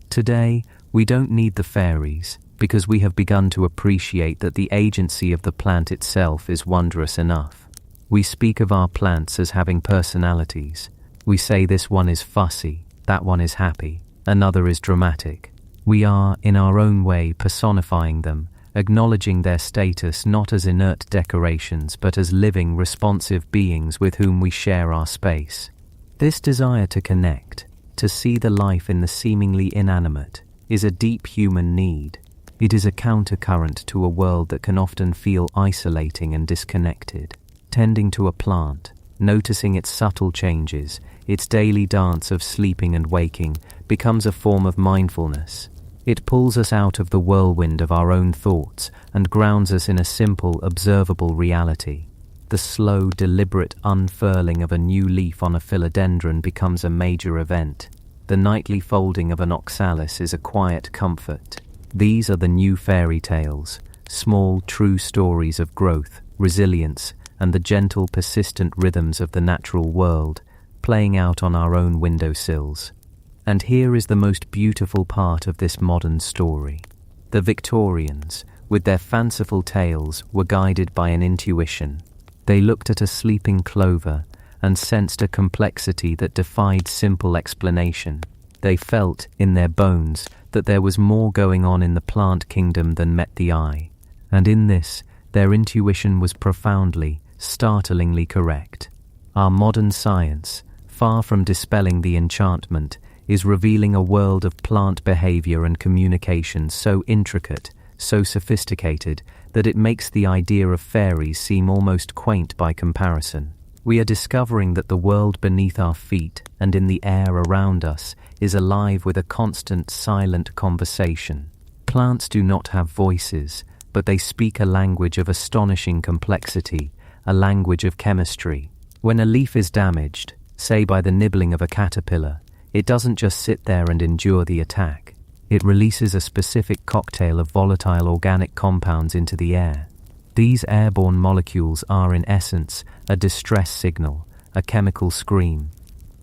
A: Today, we don't need the fairies, because we have begun to appreciate that the agency of the plant itself is wondrous enough. We speak of our plants as having personalities. We say this one is fussy, that one is happy, another is dramatic. We are, in our own way, personifying them, acknowledging their status not as inert decorations but as living, responsive beings with whom we share our space. This desire to connect, to see the life in the seemingly inanimate, is a deep human need. It is a countercurrent to a world that can often feel isolating and disconnected. Tending to a plant, noticing its subtle changes, its daily dance of sleeping and waking, becomes a form of mindfulness. It pulls us out of the whirlwind of our own thoughts and grounds us in a simple, observable reality. The slow, deliberate unfurling of a new leaf on a philodendron becomes a major event. The nightly folding of an oxalis is a quiet comfort. These are the new fairy tales, small, true stories of growth, resilience, and the gentle, persistent rhythms of the natural world, playing out on our own windowsills. And here is the most beautiful part of this modern story. The Victorians, with their fanciful tales, were guided by an intuition. They looked at a sleeping clover and sensed a complexity that defied simple explanation. They felt, in their bones, that there was more going on in the plant kingdom than met the eye. And in this, their intuition was profoundly, startlingly correct. Our modern science, far from dispelling the enchantment, is revealing a world of plant behavior and communication so intricate, so sophisticated, that it makes the idea of fairies seem almost quaint by comparison. We are discovering that the world beneath our feet and in the air around us is alive with a constant silent conversation. Plants do not have voices, but they speak a language of astonishing complexity, a language of chemistry. When a leaf is damaged, say by the nibbling of a caterpillar, it doesn't just sit there and endure the attack. It releases a specific cocktail of volatile organic compounds into the air. These airborne molecules are in essence a distress signal, a chemical scream.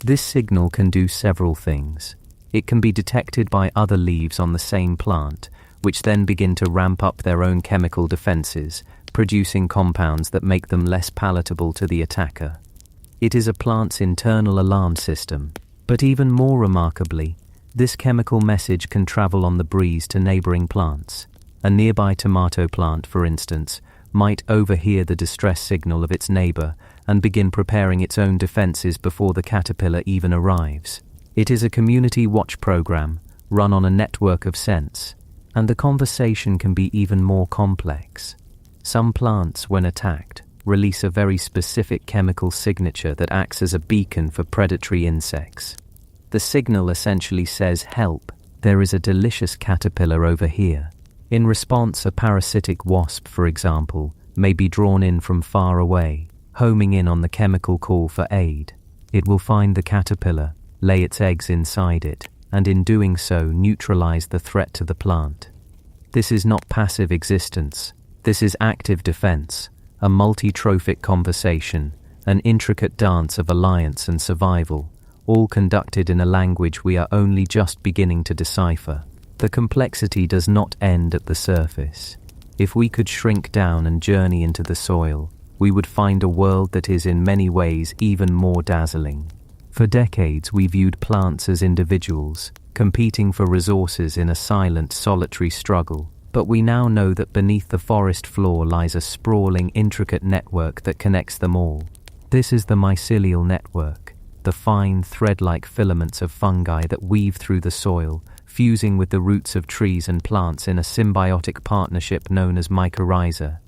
A: This signal can do several things. It can be detected by other leaves on the same plant, which then begin to ramp up their own chemical defenses, producing compounds that make them less palatable to the attacker. It is a plant's internal alarm system, but even more remarkably, this chemical message can travel on the breeze to neighboring plants. A nearby tomato plant, for instance, might overhear the distress signal of its neighbor and begin preparing its own defenses before the caterpillar even arrives. It is a community watch program run on a network of scents, and the conversation can be even more complex. Some plants, when attacked, release a very specific chemical signature that acts as a beacon for predatory insects. The signal essentially says, "Help, there is a delicious caterpillar over here." In response, a parasitic wasp, for example, may be drawn in from far away, homing in on the chemical call for aid. It will find the caterpillar, lay its eggs inside it, and in doing so neutralize the threat to the plant. This is not passive existence. This is active defense, a multi-trophic conversation, an intricate dance of alliance and survival, all conducted in a language we are only just beginning to decipher. The complexity does not end at the surface. If we could shrink down and journey into the soil, we would find a world that is in many ways even more dazzling. For decades we viewed plants as individuals, competing for resources in a silent, solitary struggle. But we now know that beneath the forest floor lies a sprawling, intricate network that connects them all. This is the mycelial network, the fine, thread-like filaments of fungi that weave through the soil, fusing with the roots of trees and plants in a symbiotic partnership known as mycorrhiza.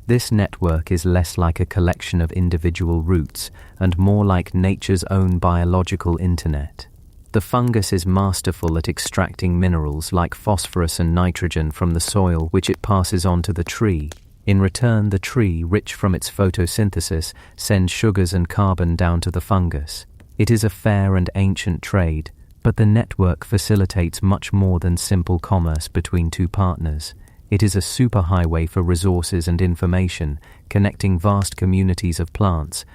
A: This network is less like a collection of individual roots and more like nature's own biological internet. The fungus is masterful at extracting minerals like phosphorus and nitrogen from the soil, which it passes on to the tree. In return, the tree, rich from its photosynthesis, sends sugars and carbon down to the fungus. It is a fair and ancient trade, but the network facilitates much more than simple commerce between two partners. It is a superhighway for resources and information, connecting vast communities of plants.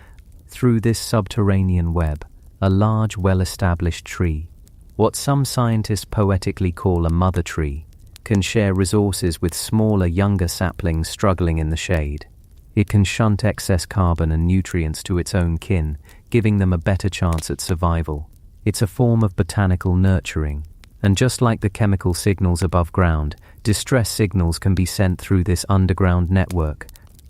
A: Through this subterranean web, a large, well-established tree, what some scientists poetically call a mother tree, can share resources with smaller, younger saplings struggling in the shade. It can shunt excess carbon and nutrients to its own kin, giving them a better chance at survival. It's a form of botanical nurturing, and just like the chemical signals above ground, distress signals can be sent through this underground network.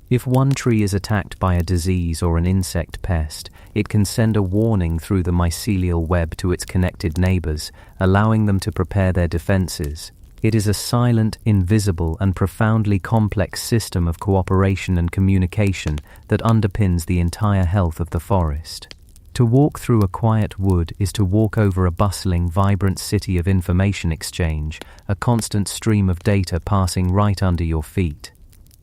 A: If one tree is attacked by a disease or an insect pest, it can send a warning through the mycelial web to its connected neighbors, allowing them to prepare their defenses. It is a silent, invisible, and profoundly complex system of cooperation and communication that underpins the entire health of the forest. To walk through a quiet wood is to walk over a bustling, vibrant city of information exchange, a constant stream of data passing right under your feet.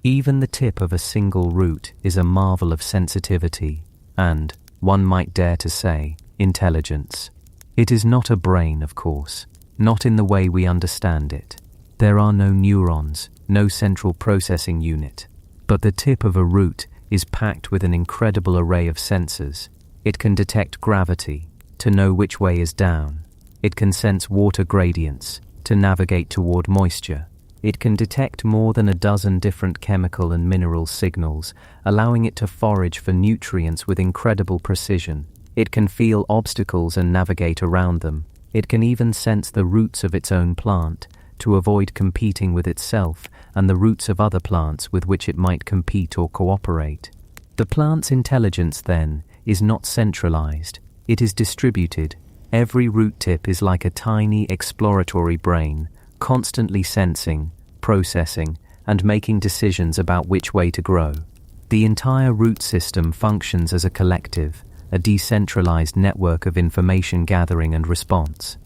A: Even the tip of a single root is a marvel of sensitivity and, one might dare to say, intelligence. It is not a brain, of course, not in the way we understand it. There are no neurons, no central processing unit. But the tip of a root is packed with an incredible array of sensors. It can detect gravity, to know which way is down, It can sense water gradients to navigate toward moisture. It can detect more than a dozen different chemical and mineral signals, allowing it to forage for nutrients with incredible precision. It can feel obstacles and navigate around them. It can even sense the roots of its own plant to avoid competing with itself and the roots of other plants with which it might compete or cooperate. The plant's intelligence, then, is not centralized. It is distributed. Every root tip is like a tiny exploratory brain, constantly sensing, processing, and making decisions about which way to grow. The entire root system functions as a collective, a decentralized network of information gathering and response.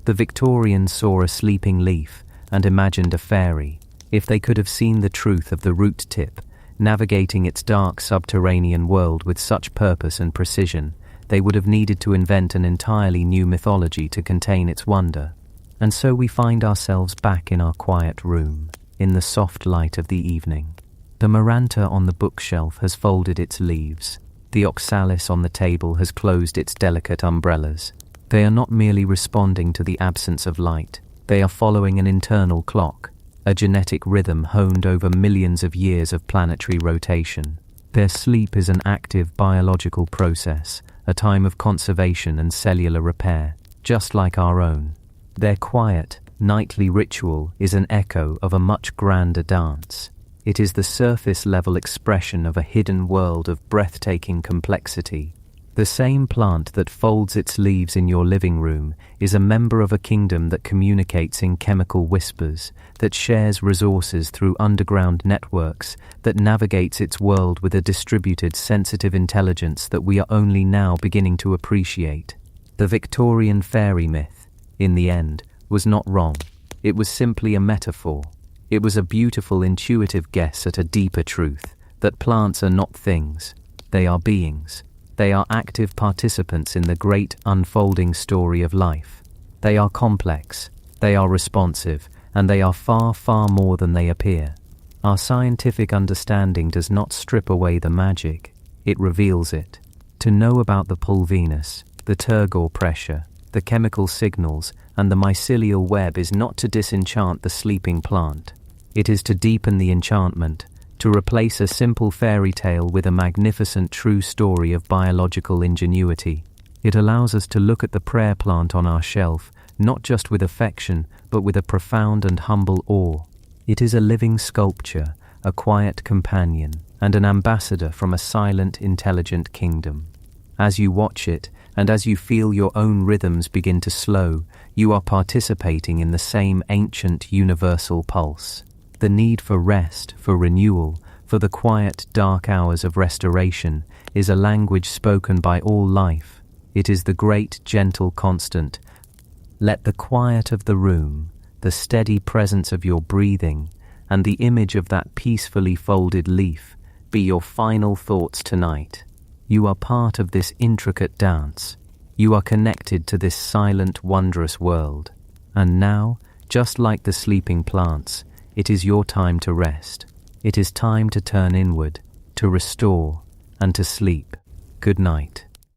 A: The Victorians saw a sleeping leaf and imagined a fairy. If they could have seen the truth of the root tip, navigating its dark subterranean world with such purpose and precision, they would have needed to invent an entirely new mythology to contain its wonder. And so we find ourselves back in our quiet room, in the soft light of the evening. The maranta on the bookshelf has folded its leaves. The oxalis on the table has closed its delicate umbrellas. They are not merely responding to the absence of light. They are following an internal clock, a genetic rhythm honed over millions of years of planetary rotation. Their sleep is an active biological process, a time of conservation and cellular repair, just like our own. Their quiet, nightly ritual is an echo of a much grander dance. It is the surface-level expression of a hidden world of breathtaking complexity. The same plant that folds its leaves in your living room is a member of a kingdom that communicates in chemical whispers, that shares resources through underground networks, that navigates its world with a distributed, sensitive intelligence that we are only now beginning to appreciate. The Victorian fairy myth, in the end, was not wrong. It was simply a metaphor. It was a beautiful, intuitive guess at a deeper truth, that plants are not things, they are beings. They are active participants in the great unfolding story of life. They are complex, they are responsive, and they are far, far more than they appear. Our scientific understanding does not strip away the magic, it reveals it. To know about the Pulvinus, the Turgor pressure, the chemical signals, and the mycelial web is not to disenchant the sleeping plant. It is to deepen the enchantment, to replace a simple fairy tale with a magnificent true story of biological ingenuity. It allows us to look at the prayer plant on our shelf, not just with affection, but with a profound and humble awe. It is a living sculpture, a quiet companion, and an ambassador from a silent, intelligent kingdom. As you watch it, and as you feel your own rhythms begin to slow, you are participating in the same ancient universal pulse. The need for rest, for renewal, for the quiet, dark hours of restoration is a language spoken by all life. It is the great, gentle constant. Let the quiet of the room, the steady presence of your breathing, and the image of that peacefully folded leaf be your final thoughts tonight. You are part of this intricate dance. You are connected to this silent, wondrous world. And now, just like the sleeping plants, it is your time to rest. It is time to turn inward, to restore, and to sleep. Good night.